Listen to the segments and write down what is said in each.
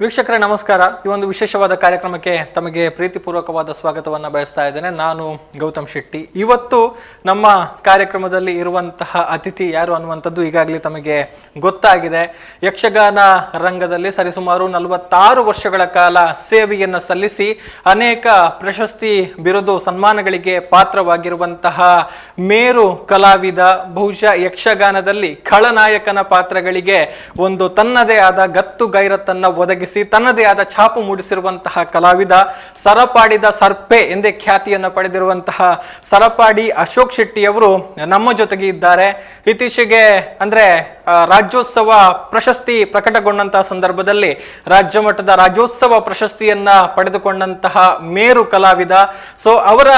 ವೀಕ್ಷಕರೇ ನಮಸ್ಕಾರ. ಈ ಒಂದು ವಿಶೇಷವಾದ ಕಾರ್ಯಕ್ರಮಕ್ಕೆ ತಮಗೆ ಪ್ರೀತಿಪೂರ್ವಕವಾದ ಸ್ವಾಗತವನ್ನು ಬಯಸ್ತಾ ಇದ್ದೇನೆ. ನಾನು ಗೌತಮ್ ಶೆಟ್ಟಿ. ಇವತ್ತು ನಮ್ಮ ಕಾರ್ಯಕ್ರಮದಲ್ಲಿ ಇರುವಂತಹ ಅತಿಥಿ ಯಾರು ಅನ್ನುವಂಥದ್ದು ಈಗಾಗಲೇ ತಮಗೆ ಗೊತ್ತಾಗಿದೆ. ಯಕ್ಷಗಾನ ರಂಗದಲ್ಲಿ ಸರಿಸುಮಾರು 46 ವರ್ಷಗಳ ಕಾಲ ಸೇವೆಯನ್ನು ಸಲ್ಲಿಸಿ ಅನೇಕ ಪ್ರಶಸ್ತಿ ಬಿರುದು ಸನ್ಮಾನಗಳಿಗೆ ಪಾತ್ರವಾಗಿರುವಂತಹ ಮೇರು ಕಲಾವಿದ. ಬಹುಶಃ ಯಕ್ಷಗಾನದಲ್ಲಿ ಖಳನಾಯಕನ ಪಾತ್ರಗಳಿಗೆ ಒಂದು ತನ್ನದೇ ಆದ ಗತ್ತು ಗೈರತ್ತನ್ನ ಒದಗಿಸಿ ತನ್ನದೇ ಆದ ಛಾಪು ಮೂಡಿಸಿರುವಂತಹ ಕಲಾವಿದ, ಸರಪಾಡಿದ ಸರ್ಪೆ ಎಂದೇ ಖ್ಯಾತಿಯನ್ನು ಪಡೆದಿರುವಂತಹ ಸರಪಾಡಿ ಅಶೋಕ್ ಶೆಟ್ಟಿ ಅವರು ನಮ್ಮ ಜೊತೆಗೆ ಇದ್ದಾರೆ. ಇತ್ತೀಚೆಗೆ ಅಂದ್ರೆ ರಾಜ್ಯೋತ್ಸವ ಪ್ರಶಸ್ತಿ ಪ್ರಕಟಗೊಂಡಂತಹ ಸಂದರ್ಭದಲ್ಲಿ ರಾಜ್ಯ ಮಟ್ಟದ ರಾಜ್ಯೋತ್ಸವ ಪ್ರಶಸ್ತಿಯನ್ನ ಪಡೆದುಕೊಂಡಂತಹ ಮೇರು ಕಲಾವಿದ. ಸೊ ಅವರ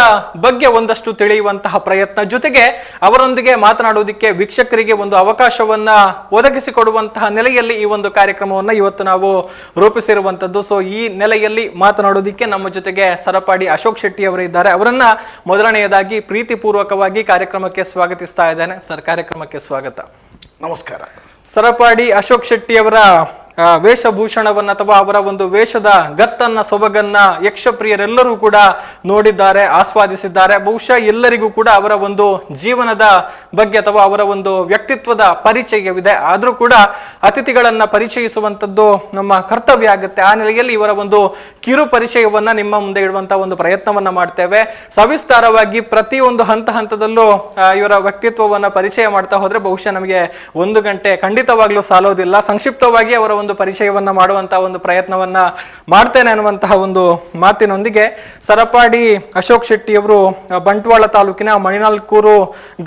ಬಗ್ಗೆ ಒಂದಷ್ಟು ತಿಳಿಯುವಂತಹ ಪ್ರಯತ್ನ, ಜೊತೆಗೆ ಅವರೊಂದಿಗೆ ಮಾತನಾಡುವುದಕ್ಕೆ ವೀಕ್ಷಕರಿಗೆ ಒಂದು ಅವಕಾಶವನ್ನ ಒದಗಿಸಿಕೊಡುವಂತಹ ನೆಲೆಯಲ್ಲಿ ಈ ಒಂದು ಕಾರ್ಯಕ್ರಮವನ್ನು ಇವತ್ತು ನಾವು ರೂಪಿಸಿರುವಂತದ್ದು. ಸೊ ಈ ನೆಲೆಯಲ್ಲಿ ಮಾತನಾಡೋದಿಕ್ಕೆ ನಮ್ಮ ಜೊತೆಗೆ ಸರಪಾಡಿ ಅಶೋಕ್ ಶೆಟ್ಟಿ ಅವರು ಇದ್ದಾರೆ. ಅವರನ್ನ ಮೊದಲನೆಯದಾಗಿ ಪ್ರೀತಿಪೂರ್ವಕವಾಗಿ ಕಾರ್ಯಕ್ರಮಕ್ಕೆ ಸ್ವಾಗತಿಸ್ತಾ ಇದ್ದೇನೆ. ಸರ್, ಕಾರ್ಯಕ್ರಮಕ್ಕೆ ಸ್ವಾಗತ. ನಮಸ್ಕಾರ. ಸರಪಾಡಿ ಅಶೋಕ್ ಶೆಟ್ಟಿ ಅವರ ವೇಷಭೂಷಣವನ್ನ ಅಥವಾ ಅವರ ಒಂದು ವೇಷದ ಗತ್ತನ್ನ ಸೊಬಗನ್ನ ಯಕ್ಷಪ್ರಿಯರೆಲ್ಲರೂ ಕೂಡ ನೋಡಿದ್ದಾರೆ, ಆಸ್ವಾದಿಸಿದ್ದಾರೆ. ಬಹುಶಃ ಎಲ್ಲರಿಗೂ ಕೂಡ ಅವರ ಒಂದು ಜೀವನದ ಬಗ್ಗೆ ಅಥವಾ ಅವರ ಒಂದು ವ್ಯಕ್ತಿತ್ವದ ಪರಿಚಯವಿದೆ. ಆದ್ರೂ ಕೂಡ ಅತಿಥಿಗಳನ್ನ ಪರಿಚಯಿಸುವಂತದ್ದು ನಮ್ಮ ಕರ್ತವ್ಯ ಆಗುತ್ತೆ. ಆ ನೆಲೆಯಲ್ಲಿ ಇವರ ಒಂದು ಕಿರು ಪರಿಚಯವನ್ನ ನಿಮ್ಮ ಮುಂದೆ ಇಡುವಂತಹ ಒಂದು ಪ್ರಯತ್ನವನ್ನ ಮಾಡ್ತೇವೆ. ಸವಿಸ್ತಾರವಾಗಿ ಪ್ರತಿಯೊಂದು ಹಂತದಲ್ಲೂ ಇವರ ವ್ಯಕ್ತಿತ್ವವನ್ನ ಪರಿಚಯ ಮಾಡ್ತಾ ಹೋದ್ರೆ ಬಹುಶಃ ನಮಗೆ 1 ಗಂಟೆ ಖಂಡಿತವಾಗ್ಲೂ ಸಾಲೋದಿಲ್ಲ. ಸಂಕ್ಷಿಪ್ತವಾಗಿ ಅವರ ಒಂದು ಪರಿಚಯವನ್ನ ಮಾಡುವಂತಹ ಒಂದು ಪ್ರಯತ್ನವನ್ನ ಮಾಡ್ತೇನೆ ಅನ್ನುವಂತಹ ಒಂದು ಮಾತಿನೊಂದಿಗೆ, ಸರಪಾಡಿ ಅಶೋಕ್ ಶೆಟ್ಟಿ ಅವರು ಬಂಟ್ವಾಳ ತಾಲೂಕಿನ ಮಣಿನಾಲ್ಕೂರು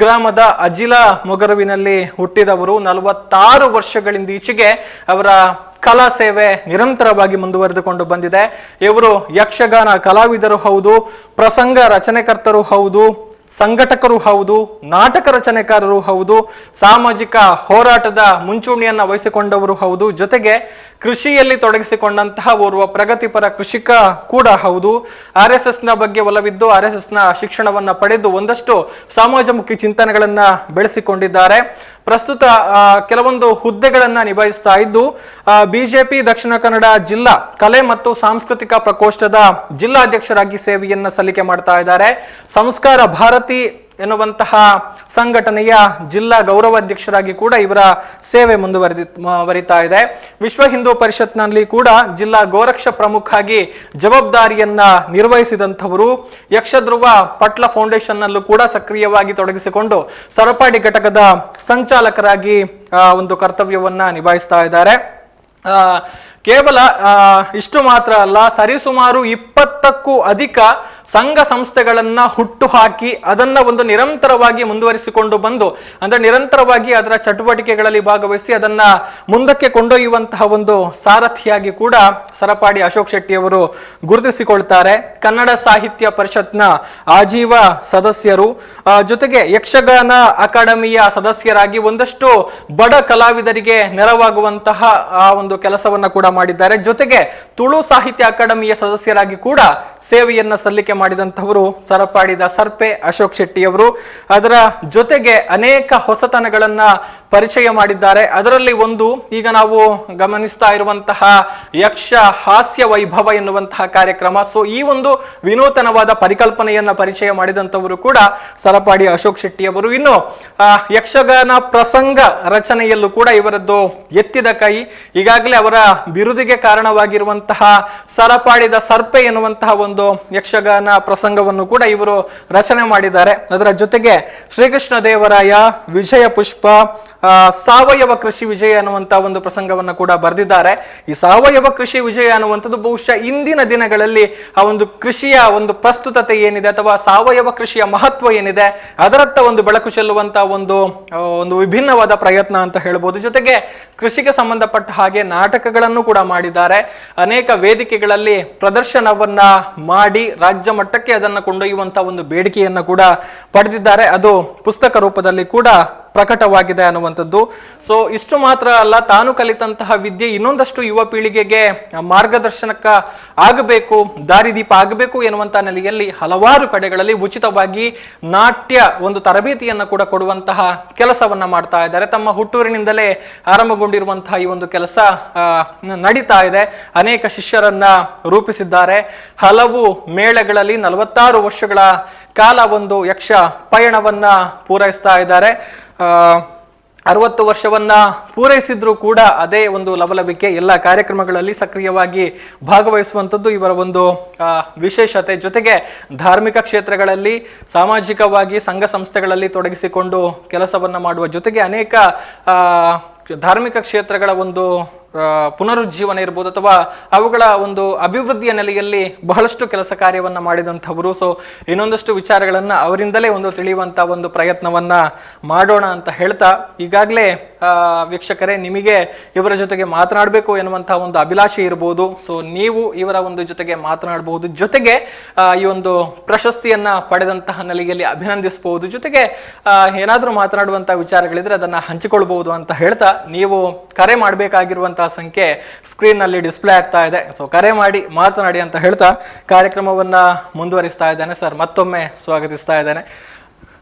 ಗ್ರಾಮದ ಅಜಿಲ ಮೊಗರುವಿನಲ್ಲಿ ಹುಟ್ಟಿದವರು. 46 ವರ್ಷಗಳಿಂದ ಈಚೆಗೆ ಅವರ ಕಲಾ ಸೇವೆ ನಿರಂತರವಾಗಿ ಮುಂದುವರೆದುಕೊಂಡು ಬಂದಿದೆ. ಇವರು ಯಕ್ಷಗಾನ ಕಲಾವಿದರು ಹೌದು, ಪ್ರಸಂಗ ರಚನೆಕರ್ತರು ಹೌದು, ಸಂಘಟಕರು ಹೌದು, ನಾಟಕ ರಚನೆಕಾರರು ಹೌದು, ಸಾಮಾಜಿಕ ಹೋರಾಟದ ಮುಂಚೂಣಿಯನ್ನ ವಹಿಸಿಕೊಂಡವರು ಹೌದು, ಜೊತೆಗೆ ಕೃಷಿಯಲ್ಲಿ ತೊಡಗಿಸಿಕೊಂಡಂತಹ ಓರ್ವ ಪ್ರಗತಿಪರ ಕೃಷಿಕ ಕೂಡ ಹೌದು. RSS ನ ಬಗ್ಗೆ ಒಲವಿದ್ದು RSS ನ ಶಿಕ್ಷಣವನ್ನ ಪಡೆದು ಒಂದಷ್ಟು ಸಮಾಜಮುಖಿ ಚಿಂತನೆಗಳನ್ನ ಬೆಳೆಸಿಕೊಂಡಿದ್ದಾರೆ. ಪ್ರಸ್ತುತ ಕೆಲವೊಂದು ಹುದ್ದೆಗಳನ್ನ ನಿಭಾಯಿಸ್ತಾ ಇದ್ದು ಬಿಜೆಪಿ ದಕ್ಷಿಣ ಕನ್ನಡ ಜಿಲ್ಲಾ ಕಲೆ ಮತ್ತು ಸಾಂಸ್ಕೃತಿಕ ಪ್ರಕೋಷ್ಠದ ಜಿಲ್ಲಾಧ್ಯಕ್ಷರಾಗಿ ಸೇವೆಯನ್ನ ಸಲ್ಲಿಕೆ ಮಾಡ್ತಾ ಇದ್ದಾರೆ. ಸಂಸ್ಕಾರ ಭಾರತಿ ಎನ್ನುವಂತಹ ಸಂಘಟನೆಯ ಜಿಲ್ಲಾ ಗೌರವಾಧ್ಯಕ್ಷರಾಗಿ ಕೂಡ ಇವರ ಸೇವೆ ಮುಂದುವರಿತಾ ಇದೆ. ವಿಶ್ವ ಹಿಂದೂ ಪರಿಷತ್ನಲ್ಲಿ ಕೂಡ ಜಿಲ್ಲಾ ಗೋರಕ್ಷ ಪ್ರಮುಖಾಗಿ ಜವಾಬ್ದಾರಿಯನ್ನ ನಿರ್ವಹಿಸಿದಂಥವರು. ಯಕ್ಷಧ್ರುವ ಪಟ್ಲ ಫೌಂಡೇಶನ್ ನಲ್ಲೂ ಕೂಡ ಸಕ್ರಿಯವಾಗಿ ತೊಡಗಿಸಿಕೊಂಡು ಸರಪಾಡಿ ಘಟಕದ ಸಂಚಾಲಕರಾಗಿ ಒಂದು ಕರ್ತವ್ಯವನ್ನ ನಿಭಾಯಿಸ್ತಾ ಇದ್ದಾರೆ. ಕೇವಲ ಇಷ್ಟು ಮಾತ್ರ ಅಲ್ಲ, ಸರಿಸುಮಾರು 20ಕ್ಕೂ ಅಧಿಕ ಸಂಘ ಸಂಸ್ಥೆಗಳನ್ನ ಹುಟ್ಟು ಹಾಕಿ ಅದನ್ನ ಒಂದು ನಿರಂತರವಾಗಿ ಮುಂದುವರಿಸಿಕೊಂಡು ಬಂದು, ಅಂದ್ರೆ ನಿರಂತರವಾಗಿ ಅದರ ಚಟುವಟಿಕೆಗಳಲ್ಲಿ ಭಾಗವಹಿಸಿ ಅದನ್ನ ಮುಂದಕ್ಕೆ ಕೊಂಡೊಯ್ಯುವಂತಹ ಒಂದು ಸಾರಥಿಯಾಗಿ ಕೂಡ ಸರಪಾಡಿ ಅಶೋಕ್ ಶೆಟ್ಟಿ ಅವರು ಗುರುತಿಸಿಕೊಳ್ತಾರೆ. ಕನ್ನಡ ಸಾಹಿತ್ಯ ಪರಿಷತ್ನ ಆಜೀವ ಸದಸ್ಯರು, ಜೊತೆಗೆ ಯಕ್ಷಗಾನ ಅಕಾಡೆಮಿಯ ಸದಸ್ಯರಾಗಿ ಒಂದಷ್ಟು ಬಡ ಕಲಾವಿದರಿಗೆ ನೆರವಾಗುವಂತಹ ಒಂದು ಕೆಲಸವನ್ನ ಕೂಡ ಮಾಡಿದ್ದಾರೆ. ಜೊತೆಗೆ ತುಳು ಸಾಹಿತ್ಯ ಅಕಾಡೆಮಿಯ ಸದಸ್ಯರಾಗಿ ಕೂಡ ಸೇವೆಯನ್ನ ಸಲ್ಲಿಕೆ ಮಾಡಿದಂತವರು ಸರಪಾಡಿದ ಸರ್ಪೆ ಅಶೋಕ್ ಶೆಟ್ಟಿ ಅವರು. ಅದರ ಜೊತೆಗೆ ಅನೇಕ ಹೊಸತನಗಳನ್ನ ಪರಿಚಯ ಮಾಡಿದ್ದಾರೆ. ಅದರಲ್ಲಿ ಒಂದು, ಈಗ ನಾವು ಗಮನಿಸ್ತಾ ಇರುವಂತಹ ಯಕ್ಷ ಹಾಸ್ಯ ವೈಭವ ಎನ್ನುವಂತಹ ಕಾರ್ಯಕ್ರಮ. ಸೊ ಈ ಒಂದು ವಿನೂತನವಾದ ಪರಿಕಲ್ಪನೆಯನ್ನ ಪರಿಚಯ ಮಾಡಿದಂತವರು ಕೂಡ ಸರಪಾಡಿ ಅಶೋಕ್ ಶೆಟ್ಟಿ ಅವರು. ಇನ್ನು ಯಕ್ಷಗಾನ ಪ್ರಸಂಗ ರಚನೆಯಲ್ಲೂ ಕೂಡ ಇವರದ್ದು ಎತ್ತಿದ ಕೈ. ಈಗಾಗಲೇ ಅವರ ಬಿರುದಿಗೆ ಕಾರಣವಾಗಿರುವಂತಹ ಸರಪಾಡಿದ ಸರ್ಪೆ ಎನ್ನುವಂತಹ ಒಂದು ಯಕ್ಷಗಾನ ಪ್ರಸಂಗವನ್ನು ಕೂಡ ಇವರು ರಚನೆ ಮಾಡಿದ್ದಾರೆ. ಅದರ ಜೊತೆಗೆ ಶ್ರೀಕೃಷ್ಣ ದೇವರಾಯ, ವಿಜಯ ಪುಷ್ಪ, ಸಾವಯವ ಕೃಷಿ ವಿಜಯ ಅನ್ನುವಂತಹ ಒಂದು ಪ್ರಸಂಗವನ್ನು ಕೂಡ ಬರೆದಿದ್ದಾರೆ. ಈ ಸಾವಯವ ಕೃಷಿ ವಿಜಯ ಅನ್ನುವಂಥದ್ದು ಬಹುಶಃ ಇಂದಿನ ದಿನಗಳಲ್ಲಿ ಆ ಒಂದು ಕೃಷಿಯ ಒಂದು ಪ್ರಸ್ತುತತೆ ಏನಿದೆ ಅಥವಾ ಸಾವಯವ ಕೃಷಿಯ ಮಹತ್ವ ಏನಿದೆ ಅದರತ್ತ ಒಂದು ಬೆಳಕು ಚೆಲ್ಲುವಂತಹ ಒಂದು ವಿಭಿನ್ನವಾದ ಪ್ರಯತ್ನ ಅಂತ ಹೇಳ್ಬೋದು. ಜೊತೆಗೆ ಕೃಷಿಗೆ ಸಂಬಂಧಪಟ್ಟ ಹಾಗೆ ನಾಟಕಗಳನ್ನು ಕೂಡ ಮಾಡಿದ್ದಾರೆ. ಅನೇಕ ವೇದಿಕೆಗಳಲ್ಲಿ ಪ್ರದರ್ಶನವನ್ನ ಮಾಡಿ ರಾಜ್ಯ ಮಟ್ಟಕ್ಕೆ ಅದನ್ನು ಕೊಂಡೊಯ್ಯುವಂತಹ ಒಂದು ಬೇಡಿಕೆಯನ್ನ ಕೂಡ ಪಡೆದಿದ್ದಾರೆ. ಅದು ಪುಸ್ತಕ ರೂಪದಲ್ಲಿ ಕೂಡ ಪ್ರಕಟವಾಗಿದೆ ಅನ್ನುವಂಥದ್ದು. ಸೊ ಇಷ್ಟು ಮಾತ್ರ ಅಲ್ಲ, ತಾನು ಕಲಿತಂತಹ ವಿದ್ಯೆ ಇನ್ನೊಂದಷ್ಟು ಯುವ ಪೀಳಿಗೆಗೆ ಮಾರ್ಗದರ್ಶನಕ್ಕ ಆಗಬೇಕು, ದಾರಿದೀಪ ಆಗಬೇಕು ಎನ್ನುವಂತ ನೆಲೆಯಲ್ಲಿ ಹಲವಾರು ಕಡೆಗಳಲ್ಲಿ ಉಚಿತವಾಗಿ ನಾಟ್ಯ ಒಂದು ತರಬೇತಿಯನ್ನ ಕೂಡ ಕೊಡುವಂತಹ ಕೆಲಸವನ್ನ ಮಾಡ್ತಾ ಇದ್ದಾರೆ. ತಮ್ಮ ಹುಟ್ಟೂರಿನಿಂದಲೇ ಆರಂಭಗೊಂಡಿರುವಂತಹ ಈ ಒಂದು ಕೆಲಸ ನಡೀತಾ ಇದೆ. ಅನೇಕ ಶಿಷ್ಯರನ್ನ ರೂಪಿಸಿದ್ದಾರೆ. ಹಲವು ಮೇಳಗಳಲ್ಲಿ 46 ವರ್ಷಗಳ ಕಾಲ ಒಂದು ಯಕ್ಷ ಪಯಣವನ್ನ ಪೂರೈಸ್ತಾ ಇದ್ದಾರೆ. 60 ವರ್ಷವನ್ನ ಪೂರೈಸಿದ್ರು ಕೂಡ ಅದೇ ಒಂದು ಲವಲವಿಕೆ, ಎಲ್ಲ ಕಾರ್ಯಕ್ರಮಗಳಲ್ಲಿ ಸಕ್ರಿಯವಾಗಿ ಭಾಗವಹಿಸುವಂಥದ್ದು ಇವರ ಒಂದು ವಿಶೇಷತೆ. ಜೊತೆಗೆ ಧಾರ್ಮಿಕ ಕ್ಷೇತ್ರಗಳಲ್ಲಿ ಸಾಮಾಜಿಕವಾಗಿ ಸಂಘ ಸಂಸ್ಥೆಗಳಲ್ಲಿ ತೊಡಗಿಸಿಕೊಂಡು ಕೆಲಸವನ್ನ ಮಾಡುವ ಜೊತೆಗೆ ಅನೇಕ ಧಾರ್ಮಿಕ ಕ್ಷೇತ್ರಗಳ ಒಂದು ಪುನರುಜ್ಜೀವನ ಇರ್ಬೋದು ಅಥವಾ ಅವುಗಳ ಒಂದು ಅಭಿವೃದ್ಧಿಯ ನೆಲೆಯಲ್ಲಿ ಬಹಳಷ್ಟು ಕೆಲಸ ಕಾರ್ಯವನ್ನ ಮಾಡಿದಂಥವರು. ಸೊ ಇನ್ನೊಂದಷ್ಟು ವಿಚಾರಗಳನ್ನ ಅವರಿಂದಲೇ ಒಂದು ತಿಳಿಯುವಂತ ಒಂದು ಪ್ರಯತ್ನವನ್ನ ಮಾಡೋಣ ಅಂತ ಹೇಳ್ತಾ, ಈಗಾಗಲೇ ವೀಕ್ಷಕರೇ ನಿಮಗೆ ಇವರ ಜೊತೆಗೆ ಮಾತನಾಡಬೇಕು ಎನ್ನುವಂತಹ ಒಂದು ಅಭಿಲಾಷೆ ಇರಬಹುದು. ಸೊ ನೀವು ಇವರ ಒಂದು ಜೊತೆಗೆ ಮಾತನಾಡಬಹುದು, ಜೊತೆಗೆ ಈ ಒಂದು ಪ್ರಶಸ್ತಿಯನ್ನ ಪಡೆದಂತಹ ನೆಲೆಯಲ್ಲಿ ಅಭಿನಂದಿಸಬಹುದು, ಜೊತೆಗೆ ಏನಾದ್ರೂ ಮಾತನಾಡುವಂತಹ ವಿಚಾರಗಳಿದ್ರೆ ಅದನ್ನ ಹಂಚಿಕೊಳ್ಬಹುದು ಅಂತ ಹೇಳ್ತಾ, ನೀವು ಕರೆ ಮಾಡಬೇಕಾಗಿರುವಂತಹ ಸಂಖ್ಯೆ ಸ್ಕ್ರೀನ್ ನಲ್ಲಿ ಡಿಸ್ಪ್ಲೇ ಆಗ್ತಾ ಇದೆ. ಸೊ ಕರೆ ಮಾಡಿ ಮಾತನಾಡಿ ಅಂತ ಹೇಳ್ತಾ ಕಾರ್ಯಕ್ರಮವನ್ನ ಮುಂದುವರಿಸ್ತಾ ಇದ್ದೇನೆ. ಸರ್, ಮತ್ತೊಮ್ಮೆ ಸ್ವಾಗತಿಸ್ತಾ ಇದ್ದೇನೆ.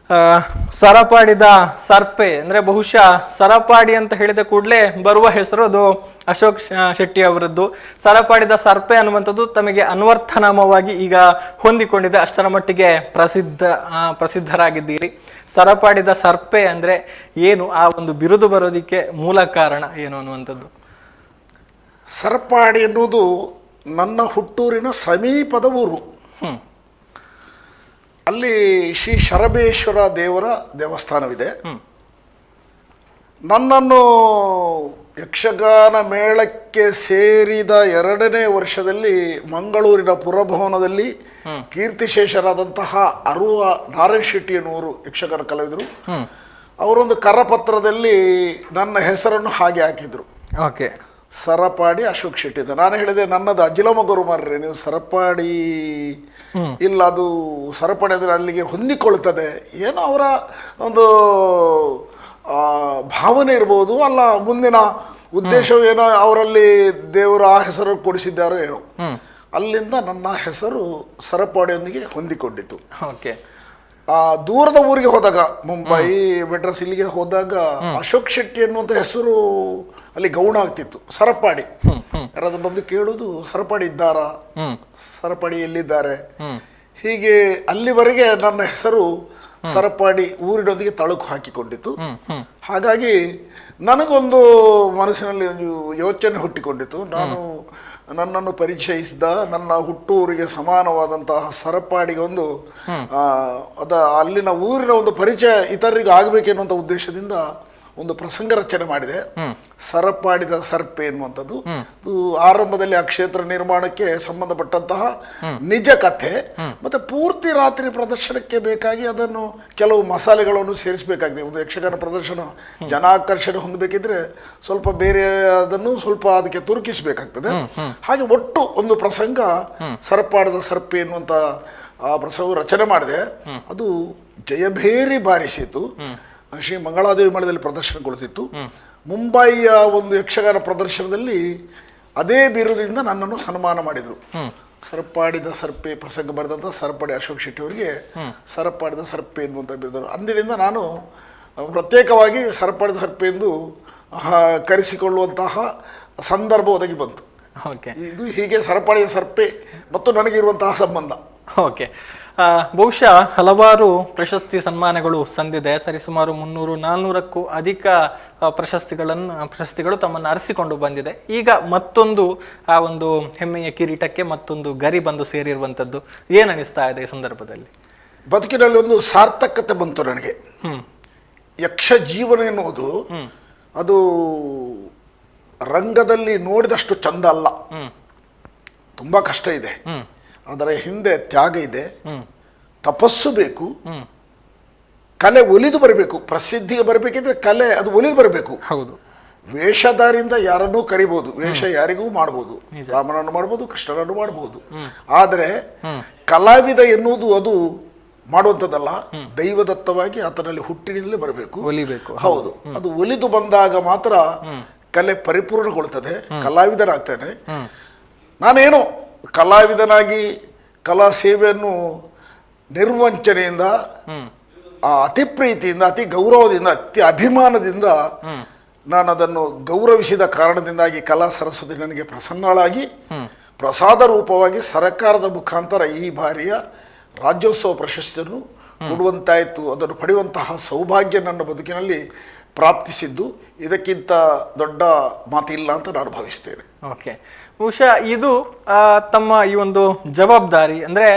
ಸರಪಾಡಿದ ಸರ್ಪೆ ಅಂದ್ರೆ ಬಹುಶಃ ಸರಪಾಡಿ ಅಂತ ಹೇಳಿದ ಕೂಡಲೇ ಬರುವ ಹೆಸರು ಅದು ಅಶೋಕ್ ಶೆಟ್ಟಿ ಅವರದ್ದು. ಸರಪಾಡಿದ ಸರ್ಪೆ ಅನ್ನುವಂಥದ್ದು ತಮಗೆ ಅನ್ವರ್ಥನಾಮವಾಗಿ ಈಗ ಹೊಂದಿಕೊಂಡಿದೆ. ಅಷ್ಟರ ಮಟ್ಟಿಗೆ ಪ್ರಸಿದ್ಧರಾಗಿದ್ದೀರಿ. ಸರಪಾಡಿದ ಸರ್ಪೆ ಅಂದ್ರೆ ಏನು, ಆ ಒಂದು ಬಿರುದು ಬರೋದಿಕ್ಕೆ ಮೂಲ ಕಾರಣ ಏನು ಅನ್ನುವಂಥದ್ದು? ಸರಪಾಡಿ ಎನ್ನುವುದು ನನ್ನ ಹುಟ್ಟೂರಿನ ಸಮೀಪದ ಊರು. ಅಲ್ಲಿ ಶ್ರೀ ಶರಬೇಶ್ವರ ದೇವರ ದೇವಸ್ಥಾನವಿದೆ. ನನ್ನನ್ನು ಯಕ್ಷಗಾನ ಮೇಳಕ್ಕೆ ಸೇರಿದ 2ನೇ ವರ್ಷದಲ್ಲಿ ಮಂಗಳೂರಿನ ಪುರಭವನದಲ್ಲಿ ಕೀರ್ತಿಶೇಷರಾದಂತಹ ಅರುವ ನಾರಾಯಣ ಶೆಟ್ಟಿ ಎನ್ನುವರು ಯಕ್ಷಗಾನ ಕಲಾವಿದರು. ಅವರೊಂದು ಕರಪತ್ರದಲ್ಲಿ ನನ್ನ ಹೆಸರನ್ನು ಹಾಗೆ ಹಾಕಿದ್ರು. ಓಕೆ, ಸರಪಾಡಿ ಅಶೋಕ್ ಶೆಟ್ಟಿ ಅಂತ. ನಾನು ಹೇಳಿದೆ, ನನ್ನದು ಅಜಿಲಮಗರು ಮಾರ್ರೆ, ನೀವು ಸರಪಾಡಿ ಇಲ್ಲ, ಅದು ಸರಪಾಡಿ ಅಂದರೆ ಅಲ್ಲಿಗೆ ಹೊಂದಿಕೊಳ್ಳುತ್ತದೆ, ಏನೋ ಅವರ ಒಂದು ಭಾವನೆ ಇರ್ಬೋದು, ಅಲ್ಲ ಮುಂದಿನ ಉದ್ದೇಶವು ಏನೋ ಅವರಲ್ಲಿ ದೇವರು ಆ ಹೆಸರು ಕೊಡಿಸಿದ್ದಾರೋ ಏನೋ. ಅಲ್ಲಿಂದ ನನ್ನ ಹೆಸರು ಸರಪಾಡಿಯೊಂದಿಗೆ ಹೊಂದಿಕೊಂಡಿತು. ಓಕೆ. ದೂರದ ಊರಿಗೆ ಹೋದಾಗ, ಮುಂಬೈ ಮೆಡ್ರಾಸ್ ಇಲ್ಲಿಗೆ ಹೋದಾಗ ಅಶೋಕ್ ಶೆಟ್ಟಿ ಎನ್ನುವಂಥ ಹೆಸರು ಅಲ್ಲಿ ಗೌಣ ಆಗ್ತಿತ್ತು. ಸರಪಾಡಿ ಯಾರಾದ್ರೂ ಬಂದು ಕೇಳುವುದು, ಸರಪಾಡಿ ಇದ್ದಾರಾ, ಸರಪಾಡಿ ಎಲ್ಲಿದ್ದಾರೆ, ಹೀಗೆ ಅಲ್ಲಿವರೆಗೆ ನನ್ನ ಹೆಸರು ಸರಪಾಡಿ ಊರಿನೊಂದಿಗೆ ತಳುಕು ಹಾಕಿಕೊಂಡಿತ್ತು. ಹಾಗಾಗಿ ನನಗೊಂದು ಮನಸ್ಸಿನಲ್ಲಿ ಒಂದು ಯೋಚನೆ ಹುಟ್ಟಿಕೊಂಡಿತ್ತು. ನನ್ನನ್ನು ಪರಿಚಯಿಸಿದ ನನ್ನ ಹುಟ್ಟೂರಿಗೆ ಸಮಾನವಾದಂತಹ ಸರಪಾಡಿಗೆ ಒಂದು ಅಲ್ಲಿನ ಊರಿನ ಒಂದು ಪರಿಚಯ ಇತರರಿಗೆ ಆಗಬೇಕೆನ್ನುವಂಥ ಉದ್ದೇಶದಿಂದ ಒಂದು ಪ್ರಸಂಗ ರಚನೆ ಮಾಡಿದೆ. ಸರಪಾಡಿದ ಸರ್ಪೆ ಎನ್ನುವಂಥದ್ದು. ಇದು ಆರಂಭದಲ್ಲಿ ಆ ಕ್ಷೇತ್ರ ನಿರ್ಮಾಣಕ್ಕೆ ಸಂಬಂಧಪಟ್ಟಂತಹ ನಿಜ ಕಥೆ. ಮತ್ತೆ ಪೂರ್ತಿ ರಾತ್ರಿ ಪ್ರದರ್ಶನಕ್ಕೆ ಬೇಕಾಗಿ ಅದನ್ನು ಕೆಲವು ಮಸಾಲೆಗಳನ್ನು ಸೇರಿಸಬೇಕಾಗಿದೆ. ಒಂದು ಯಕ್ಷಗಾನ ಪ್ರದರ್ಶನ ಜನಾಕರ್ಷಣೆ ಹೊಂದಬೇಕಿದ್ರೆ ಸ್ವಲ್ಪ ಬೇರೆ ಅದನ್ನು ಸ್ವಲ್ಪ ಅದಕ್ಕೆ ತುರುಕಿಸಬೇಕಾಗ್ತದೆ. ಹಾಗೆ ಒಟ್ಟು ಒಂದು ಪ್ರಸಂಗ ಸರಪಾಡಿದ ಸರ್ಪೆ ಎನ್ನುವಂಥ ಆ ಪ್ರಸಂಗ ರಚನೆ ಮಾಡಿದೆ. ಅದು ಜಯಭೇರಿ ಬಾರಿಸಿತು. ಶ್ರೀ ಮಂಗಳಾದೇವಿ ಮೇಳದಲ್ಲಿ ಪ್ರದರ್ಶನಗೊಳ್ಳುತ್ತಿತ್ತು. ಮುಂಬಯಿಯ ಒಂದು ಯಕ್ಷಗಾನ ಪ್ರದರ್ಶನದಲ್ಲಿ ಅದೇ ಬಿರುದಿನಿಂದ ನನ್ನನ್ನು ಸನ್ಮಾನ ಮಾಡಿದರು. ಸರಪಾಡಿದ ಸರ್ಪೆ ಪ್ರಸಂಗ ಬರೆದಂಥ ಸರಪಾಡಿ ಅಶೋಕ್ ಶೆಟ್ಟಿ ಅವರಿಗೆ ಸರಪಾಡಿದ ಸರ್ಪೆ ಎನ್ನುವಂಥ ಬಿರುದರು. ಅಂದಿನಿಂದ ನಾನು ಪ್ರತ್ಯೇಕವಾಗಿ ಸರಪಾಡಿದ ಸರ್ಪೆ ಎಂದು ಕರೆಸಿಕೊಳ್ಳುವಂತಹ ಸಂದರ್ಭ ಒದಗಿ ಬಂತು. ಇದು ಹೀಗೆ ಸರಪಾಡಿದ ಸರ್ಪೆ ಮತ್ತು ನನಗಿರುವಂತಹ ಸಂಬಂಧ. ಓಕೆ. ಬಹುಶಃ ಹಲವಾರು ಪ್ರಶಸ್ತಿ ಸನ್ಮಾನಗಳು ಸಂದಿದೆ. ಸರಿಸುಮಾರು 300-400ಕ್ಕೂ ಅಧಿಕ ಪ್ರಶಸ್ತಿಗಳು ತಮ್ಮನ್ನು ಅರಸಿಕೊಂಡು ಬಂದಿದೆ. ಈಗ ಮತ್ತೊಂದು ಆ ಒಂದು ಹೆಮ್ಮೆಯ ಕಿರೀಟಕ್ಕೆ ಮತ್ತೊಂದು ಗರಿ ಬಂದು ಸೇರಿರುವಂಥದ್ದು ಏನನಿಸ್ತಾ ಇದೆ ಈ ಸಂದರ್ಭದಲ್ಲಿ? ಬದುಕಿನಲ್ಲಿ ಒಂದು ಸಾರ್ಥಕತೆ ಬಂತು ನನಗೆ. ಯಕ್ಷ ಜೀವನ ಎನ್ನುವುದು ಅದು ರಂಗದಲ್ಲಿ ನೋಡಿದಷ್ಟು ಚಂದ ಅಲ್ಲ, ತುಂಬ ಕಷ್ಟ ಇದೆ. ಅದರ ಹಿಂದೆ ತ್ಯಾಗ ಇದೆ, ತಪಸ್ಸು ಬೇಕು, ಕಲೆ ಒಲಿದು ಬರಬೇಕು. ಪ್ರಸಿದ್ಧಿಗೆ ಬರಬೇಕಿದ್ರೆ ಕಲೆ ಅದು ಒಲಿದು ಬರಬೇಕು. ಹೌದು. ವೇಷಧಾರಿಂದ ಯಾರನ್ನೂ ಕರಿಬಹುದು, ವೇಷ ಯಾರಿಗೂ ಮಾಡಬಹುದು, ರಾಮನನ್ನು ಮಾಡಬಹುದು, ಕೃಷ್ಣನನ್ನು ಮಾಡಬಹುದು. ಆದರೆ ಕಲಾವಿದ ಎನ್ನುವುದು ಅದು ಮಾಡುವಂಥದ್ದಲ್ಲ, ದೈವದತ್ತವಾಗಿ ಆತನಲ್ಲಿ ಹುಟ್ಟಿನಿಂದಲೇ ಬರಬೇಕು, ಒಲಿಬೇಕು. ಹೌದು. ಅದು ಒಲಿದು ಬಂದಾಗ ಮಾತ್ರ ಕಲೆ ಪರಿಪೂರ್ಣಗೊಳ್ಳುತ್ತದೆ, ಕಲಾವಿದನಾಗ್ತಾನೆ. ನಾನೇನು ಕಲಾವಿದನಾಗಿ ಕಲಾ ಸೇವೆಯನ್ನು ನಿರ್ವಂಚನೆಯಿಂದ, ಅತಿ ಪ್ರೀತಿಯಿಂದ, ಅತಿ ಗೌರವದಿಂದ, ಅತಿ ಅಭಿಮಾನದಿಂದ ನಾನು ಅದನ್ನು ಗೌರವಿಸಿದ ಕಾರಣದಿಂದಾಗಿ ಕಲಾ ಸರಸ್ವತಿ ನನಗೆ ಪ್ರಸನ್ನಳಾಗಿ ಪ್ರಸಾದ ರೂಪವಾಗಿ ಸರ್ಕಾರದ ಮುಖಾಂತರ ಈ ಬಾರಿಯ ರಾಜ್ಯೋತ್ಸವ ಪ್ರಶಸ್ತಿಯನ್ನು ಕೊಡುವಂತಾಯಿತು. ಅದನ್ನು ಪಡೆಯುವಂತಹ ಸೌಭಾಗ್ಯ ನನ್ನ ಬದುಕಿನಲ್ಲಿ ಪ್ರಾಪ್ತಿಸಿದ್ದು ಇದಕ್ಕಿಂತ ದೊಡ್ಡ ಮಾತಿಲ್ಲ ಅಂತ ನಾನು ಭಾವಿಸ್ತೇನೆ. ಓಕೆ, ಬಹುಶಃ ಇದು ತಮ್ಮ ಈ ಒಂದು ಜವಾಬ್ದಾರಿ ಅಂದ್ರೆ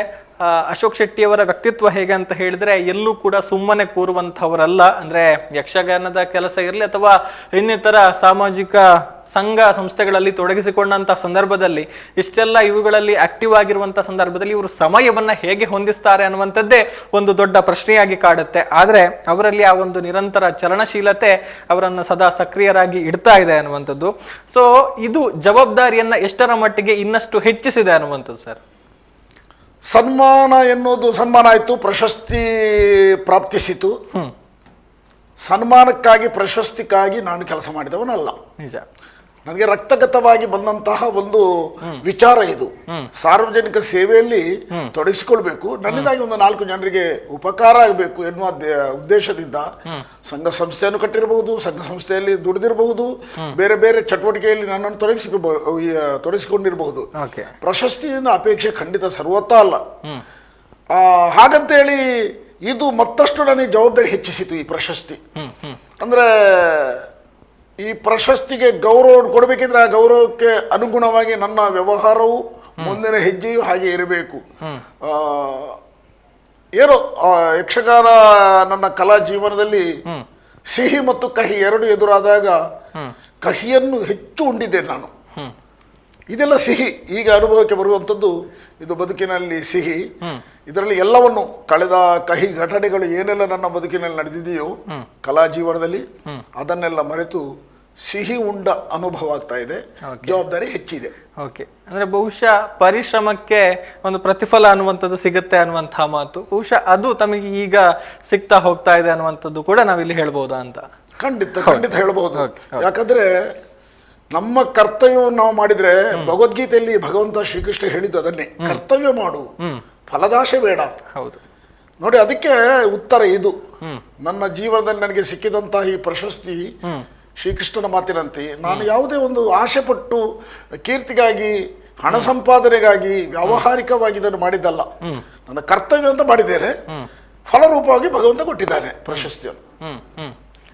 ಅಶೋಕ್ ಶೆಟ್ಟಿಯವರ ವ್ಯಕ್ತಿತ್ವ ಹೇಗೆ ಅಂತ ಹೇಳಿದ್ರೆ ಎಲ್ಲೂ ಕೂಡ ಸುಮ್ಮನೆ ಕೂರುವಂಥವರಲ್ಲ. ಅಂದ್ರೆ ಯಕ್ಷಗಾನದ ಕೆಲಸ ಇರಲಿ ಅಥವಾ ಇನ್ನಿತರ ಸಾಮಾಜಿಕ ಸಂಘ ಸಂಸ್ಥೆಗಳಲ್ಲಿ ತೊಡಗಿಸಿಕೊಂಡಂತ ಸಂದರ್ಭದಲ್ಲಿ ಇಷ್ಟೆಲ್ಲ ಇವುಗಳಲ್ಲಿ ಆಕ್ಟಿವ್ ಆಗಿರುವಂತ ಸಂದರ್ಭದಲ್ಲಿ ಇವರು ಸಮಯವನ್ನ ಹೇಗೆ ಹೊಂದಿಸ್ತಾರೆ ಅನ್ನುವಂಥದ್ದೇ ಒಂದು ದೊಡ್ಡ ಪ್ರಶ್ನೆಯಾಗಿ ಕಾಡುತ್ತೆ. ಆದ್ರೆ ಅವರಲ್ಲಿ ಆ ಒಂದು ನಿರಂತರ ಚಲನಶೀಲತೆ ಅವರನ್ನು ಸದಾ ಸಕ್ರಿಯರಾಗಿ ಇಡ್ತಾ ಇದೆ ಅನ್ನುವಂಥದ್ದು. ಸೊ ಇದು ಜವಾಬ್ದಾರಿಯನ್ನ ಎಷ್ಟರ ಮಟ್ಟಿಗೆ ಇನ್ನಷ್ಟು ಹೆಚ್ಚಿಸಿದೆ ಅನ್ನುವಂಥದ್ದು ಸರ್? ಸನ್ಮಾನ ಎನ್ನುವುದು ಸನ್ಮಾನ ಆಯಿತು, ಪ್ರಶಸ್ತಿ ಪ್ರಾಪ್ತಿಸಿತು. ಸನ್ಮಾನಕ್ಕಾಗಿ ಪ್ರಶಸ್ತಿಗಾಗಿ ನಾನು ಕೆಲಸ ಮಾಡಿದವನಲ್ಲ. ನಿಜ, ನನಗೆ ರಕ್ತಗತವಾಗಿ ಬಂದಂತಹ ಒಂದು ವಿಚಾರ ಇದು. ಸಾರ್ವಜನಿಕ ಸೇವೆಯಲ್ಲಿ ತೊಡಗಿಸಿಕೊಳ್ಬೇಕು, ನನ್ನಿಂದಾಗಿ ಒಂದು 4 ಜನರಿಗೆ ಉಪಕಾರ ಆಗಬೇಕು ಎನ್ನುವ ಉದ್ದೇಶದಿಂದ ಸಂಘ ಸಂಸ್ಥೆಯನ್ನು ಕಟ್ಟಿರಬಹುದು, ಸಂಘ ಸಂಸ್ಥೆಯಲ್ಲಿ ದುಡಿದಿರಬಹುದು, ಬೇರೆ ಬೇರೆ ಚಟುವಟಿಕೆಯಲ್ಲಿ ನನ್ನನ್ನು ತೊಡಗಿಸಿಕೊಂಡಿರಬಹುದು. ಪ್ರಶಸ್ತಿಯಿಂದ ಅಪೇಕ್ಷೆ ಖಂಡಿತ ಸರ್ವತಾ ಅಲ್ಲ. ಹಾಗಂತೇಳಿ ಇದು ಮತ್ತಷ್ಟು ನನಗೆ ಜವಾಬ್ದಾರಿ ಹೆಚ್ಚಿಸಿತು ಈ ಪ್ರಶಸ್ತಿ. ಅಂದ್ರೆ ಈ ಪ್ರಶಸ್ತಿಗೆ ಗೌರವ ಕೊಡಬೇಕಿದ್ರೆ ಆ ಗೌರವಕ್ಕೆ ಅನುಗುಣವಾಗಿ ನನ್ನ ವ್ಯವಹಾರವು ಮುಂದಿನ ಹೆಜ್ಜೆಯು ಹಾಗೆ ಇರಬೇಕು. ಏನೋ ಯಕ್ಷಗಾನ ನನ್ನ ಕಲಾ ಜೀವನದಲ್ಲಿ ಸಿಹಿ ಮತ್ತು ಕಹಿ ಎರಡು ಎದುರಾದಾಗ ಕಹಿಯನ್ನು ಹೆಚ್ಚು ಉಂಡಿದ್ದೆ ನಾನು. ಇದೆಲ್ಲ ಸಿಹಿ ಈಗ ಅನುಭವಕ್ಕೆ ಬರುವಂಥದ್ದು, ಇದು ಬದುಕಿನಲ್ಲಿ ಸಿಹಿ. ಇದರಲ್ಲಿ ಎಲ್ಲವನ್ನು ಕಳೆದ ಕಹಿ ಘಟನೆಗಳು ಏನೆಲ್ಲ ನನ್ನ ಬದುಕಿನಲ್ಲಿ ನಡೆದಿದೆಯೋ ಕಲಾ ಜೀವನದಲ್ಲಿ ಅದನ್ನೆಲ್ಲ ಮರೆತು ಸಿಹಿ ಉಂಡ ಅನುಭವ ಆಗ್ತಾ ಇದೆ, ಜವಾಬ್ದಾರಿ ಹೆಚ್ಚಿದೆ. ಓಕೆ, ಅಂದ್ರೆ ಬಹುಶಃ ಪರಿಶ್ರಮಕ್ಕೆ ಒಂದು ಪ್ರತಿಫಲ ಅನ್ನುವಂಥದ್ದು ಸಿಗುತ್ತೆ ಅನ್ನುವಂತಹ ಮಾತು, ಬಹುಶಃ ಅದು ತಮಗೆ ಈಗ ಸಿಗ್ತಾ ಹೋಗ್ತಾ ಇದೆ ಅನ್ನುವಂಥದ್ದು ಕೂಡ ನಾವಿಲ್ಲಿ ಹೇಳ್ಬೋದಾ ಅಂತ? ಖಂಡಿತ ಖಂಡಿತ ಹೇಳ್ಬಹುದು. ಯಾಕಂದ್ರೆ ನಮ್ಮ ಕರ್ತವ್ಯವನ್ನು ನಾವು ಮಾಡಿದ್ರೆ, ಭಗವದ್ಗೀತೆಯಲ್ಲಿ ಭಗವಂತ ಶ್ರೀಕೃಷ್ಣ ಹೇಳಿದ್ದು ಅದನ್ನೇ, ಕರ್ತವ್ಯ ಮಾಡು, ಫಲದಾಶೆ ಬೇಡ. ಹೌದು ನೋಡಿ, ಅದಕ್ಕೆ ಉತ್ತರ ಇದು. ನನ್ನ ಜೀವನದಲ್ಲಿ ನನಗೆ ಸಿಕ್ಕಿದಂತಹ ಈ ಪ್ರಶಸ್ತಿ ಶ್ರೀಕೃಷ್ಣನ ಮಾತಿನಂತೆ ನಾನು ಯಾವುದೇ ಒಂದು ಆಸೆ ಪಟ್ಟು ಕೀರ್ತಿಗಾಗಿ, ಹಣ ಸಂಪಾದನೆಗಾಗಿ, ವ್ಯಾವಹಾರಿಕವಾಗಿ ಇದನ್ನು ಮಾಡಿದ್ದಲ್ಲ. ನನ್ನ ಕರ್ತವ್ಯ ಅಂತ ಮಾಡಿದ್ದೇನೆ, ಫಲರೂಪವಾಗಿ ಭಗವಂತ ಕೊಟ್ಟಿದ್ದಾನೆ ಪ್ರಶಸ್ತಿಯನ್ನು.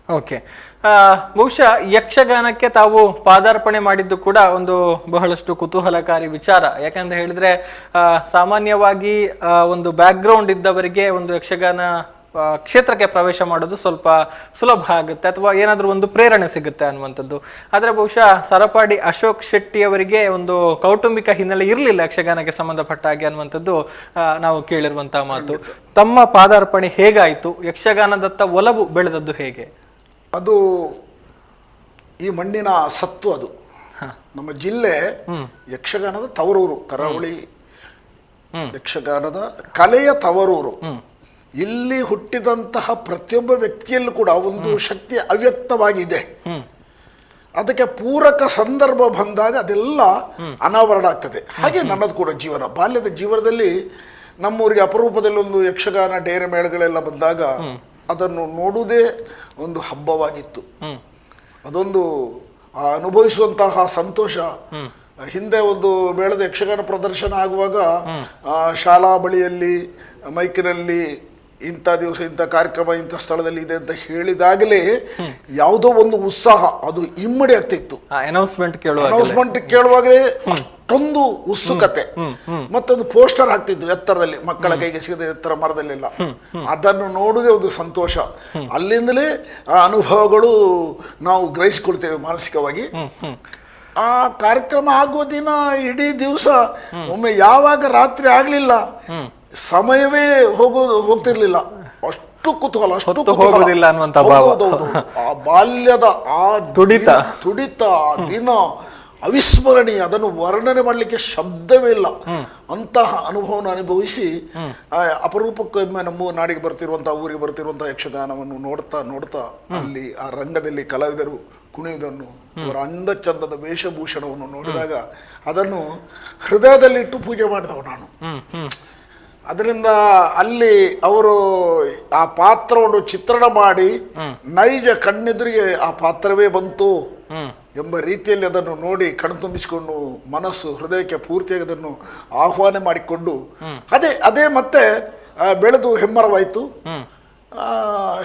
ಓಕೆ, ಬಹುಶಃ ಯಕ್ಷಗಾನಕ್ಕೆ ತಾವು ಪಾದಾರ್ಪಣೆ ಮಾಡಿದ್ದು ಕೂಡ ಒಂದು ಬಹಳಷ್ಟು ಕುತೂಹಲಕಾರಿ ವಿಚಾರ. ಯಾಕಂತ ಹೇಳಿದ್ರೆ ಸಾಮಾನ್ಯವಾಗಿ ಒಂದು ಬ್ಯಾಕ್ಗ್ರೌಂಡ್ ಇದ್ದವರಿಗೆ ಒಂದು ಯಕ್ಷಗಾನ ಕ್ಷೇತ್ರಕ್ಕೆ ಪ್ರವೇಶ ಮಾಡೋದು ಸ್ವಲ್ಪ ಸುಲಭ ಆಗುತ್ತೆ ಅಥವಾ ಏನಾದರೂ ಒಂದು ಪ್ರೇರಣೆ ಸಿಗುತ್ತೆ ಅನ್ನುವಂಥದ್ದು. ಆದರೆ ಬಹುಶಃ ಸರಪಾಡಿ ಅಶೋಕ್ ಶೆಟ್ಟಿ ಅವರಿಗೆ ಒಂದು ಕೌಟುಂಬಿಕ ಹಿನ್ನೆಲೆ ಇರಲಿಲ್ಲ ಯಕ್ಷಗಾನಕ್ಕೆ ಸಂಬಂಧಪಟ್ಟ ಹಾಗೆ ಅನ್ನುವಂಥದ್ದು ನಾವು ಕೇಳಿರುವಂತಹ ಮಾತು. ತಮ್ಮ ಪಾದಾರ್ಪಣೆ ಹೇಗಾಯಿತು? ಯಕ್ಷಗಾನದತ್ತ ಒಲವು ಬೆಳೆದದ್ದು ಹೇಗೆ? ಅದು ಈ ಮಣ್ಣಿನ ಸತ್ತು. ಅದು ನಮ್ಮ ಜಿಲ್ಲೆ ಯಕ್ಷಗಾನದ ತವರೂರು, ಕರಾವಳಿ ಯಕ್ಷಗಾನದ ಕಲೆಯ ತವರೂರು. ಇಲ್ಲಿ ಹುಟ್ಟಿದಂತಹ ಪ್ರತಿಯೊಬ್ಬ ವ್ಯಕ್ತಿಯಲ್ಲೂ ಕೂಡ ಒಂದು ಶಕ್ತಿ ಅವ್ಯಕ್ತವಾಗಿದೆ. ಅದಕ್ಕೆ ಪೂರಕ ಸಂದರ್ಭ ಬಂದಾಗ ಅದೆಲ್ಲ ಅನಾವರಣ ಆಗ್ತದೆ. ಹಾಗೆ ನನ್ನದು ಕೂಡ ಜೀವನ, ಬಾಲ್ಯದ ಜೀವನದಲ್ಲಿ ನಮ್ಮೂರಿಗೆ ಅಪರೂಪದಲ್ಲಿ ಒಂದು ಯಕ್ಷಗಾನ ಡೇರೆ ಮೇಳಗಳೆಲ್ಲ ಬಂದಾಗ ಅದನ್ನು ನೋಡುವುದೇ ಒಂದು ಹಬ್ಬವಾಗಿತ್ತು. ಅದೊಂದು ಅನುಭವಿಸುವಂತಹ ಸಂತೋಷ. ಹಿಂದೆ ಒಂದು ಮೇಳದ ಯಕ್ಷಗಾನ ಪ್ರದರ್ಶನ ಆಗುವಾಗ ಶಾಲಾ ಬಳಿಯಲ್ಲಿ ಮೈಕಿನಲ್ಲಿ ಇಂಥ ದಿವಸ ಇಂಥ ಕಾರ್ಯಕ್ರಮ ಇಂಥ ಸ್ಥಳದಲ್ಲಿ ಇದೆ ಅಂತ ಹೇಳಿದಾಗಲೇ ಯಾವುದೋ ಒಂದು ಉತ್ಸಾಹ ಅದು ಇಮ್ಮಡಿ ಆಗ್ತಿತ್ತು. ಅನೌನ್ಸ್ಮೆಂಟ್ ಕೇಳುವಾಗಲೇ ಅಷ್ಟೊಂದು ಉತ್ಸುಕತೆ. ಮತ್ತೊಂದು ಪೋಸ್ಟರ್ ಹಾಕ್ತಿದ್ರು ಎತ್ತರದಲ್ಲಿ, ಮಕ್ಕಳ ಕೈಗೆ ಸಿಗದೆ ಎತ್ತರ ಮರದಲ್ಲೆಲ್ಲ. ಅದನ್ನು ನೋಡುವುದೇ ಒಂದು ಸಂತೋಷ. ಅಲ್ಲಿಂದಲೇ ಆ ಅನುಭವಗಳು ನಾವು ಗ್ರಹಿಸಿಕೊಳ್ತೇವೆ ಮಾನಸಿಕವಾಗಿ. ಆ ಕಾರ್ಯಕ್ರಮ ಆಗುವ ದಿನ ಇಡೀ ದಿವಸ ಒಮ್ಮೆ ಯಾವಾಗ ರಾತ್ರಿ ಆಗ್ಲಿಲ್ಲ, ಸಮಯವೇ ಹೋಗ್ತಿರ್ಲಿಲ್ಲ. ಅಷ್ಟು ಕುತೂಹಲ, ಅಷ್ಟು ಹೋಗುದಿಲ್ಲ ಅನ್ನುವಂತ ಭಾವ. ಆ ಬಾಲ್ಯದ ಆ ತುಡಿತ, ಆ ದಿನ, ಅವಿಸ್ಮರಣೀಯ, ಅದನ್ನು ವರ್ಣನೆ ಮಾಡಲಿಕ್ಕೆ ಶಬ್ದವೇ ಇಲ್ಲ. ಅಂತಹ ಅನುಭವವನ್ನು ಅನುಭವಿಸಿ ಅಪರೂಪಕ್ಕೊಮ್ಮೆ ನಮ್ಮ ನಾಡಿಗೆ ಬರ್ತಿರುವಂತಹ, ಊರಿಗೆ ಬರ್ತಿರುವಂತಹ ಯಕ್ಷಗಾನವನ್ನು ನೋಡ್ತಾ ನೋಡ್ತಾ ಅಲ್ಲಿ ಆ ರಂಗದಲ್ಲಿ ಕಲಾವಿದರು ಕುಣಿಯುವುದನ್ನು, ಅವರ ಅಂದ ಚಂದದ ವೇಷಭೂಷಣವನ್ನು ನೋಡಿದಾಗ ಅದನ್ನು ಹೃದಯದಲ್ಲಿಟ್ಟು ಪೂಜೆ ಮಾಡಿದವು ನಾನು. ಅದರಿಂದ ಅಲ್ಲಿ ಅವರು ಆ ಪಾತ್ರವನ್ನು ಚಿತ್ರಣ ಮಾಡಿ ನೈಜ ಕಣ್ಣೆದುರಿಗೆ ಆ ಪಾತ್ರವೇ ಬಂತು ಎಂಬ ರೀತಿಯಲ್ಲಿ ಅದನ್ನು ನೋಡಿ ಕಣ್ತುಂಬಿಸಿಕೊಂಡು ಮನಸ್ಸು ಹೃದಯಕ್ಕೆ ಪೂರ್ತಿಯಾಗಿ ಅದನ್ನು ಆಹ್ವಾನ ಮಾಡಿಕೊಂಡು ಅದೇ ಮತ್ತೆ ಬೆಳೆದು ಹೆಮ್ಮರವಾಯಿತು.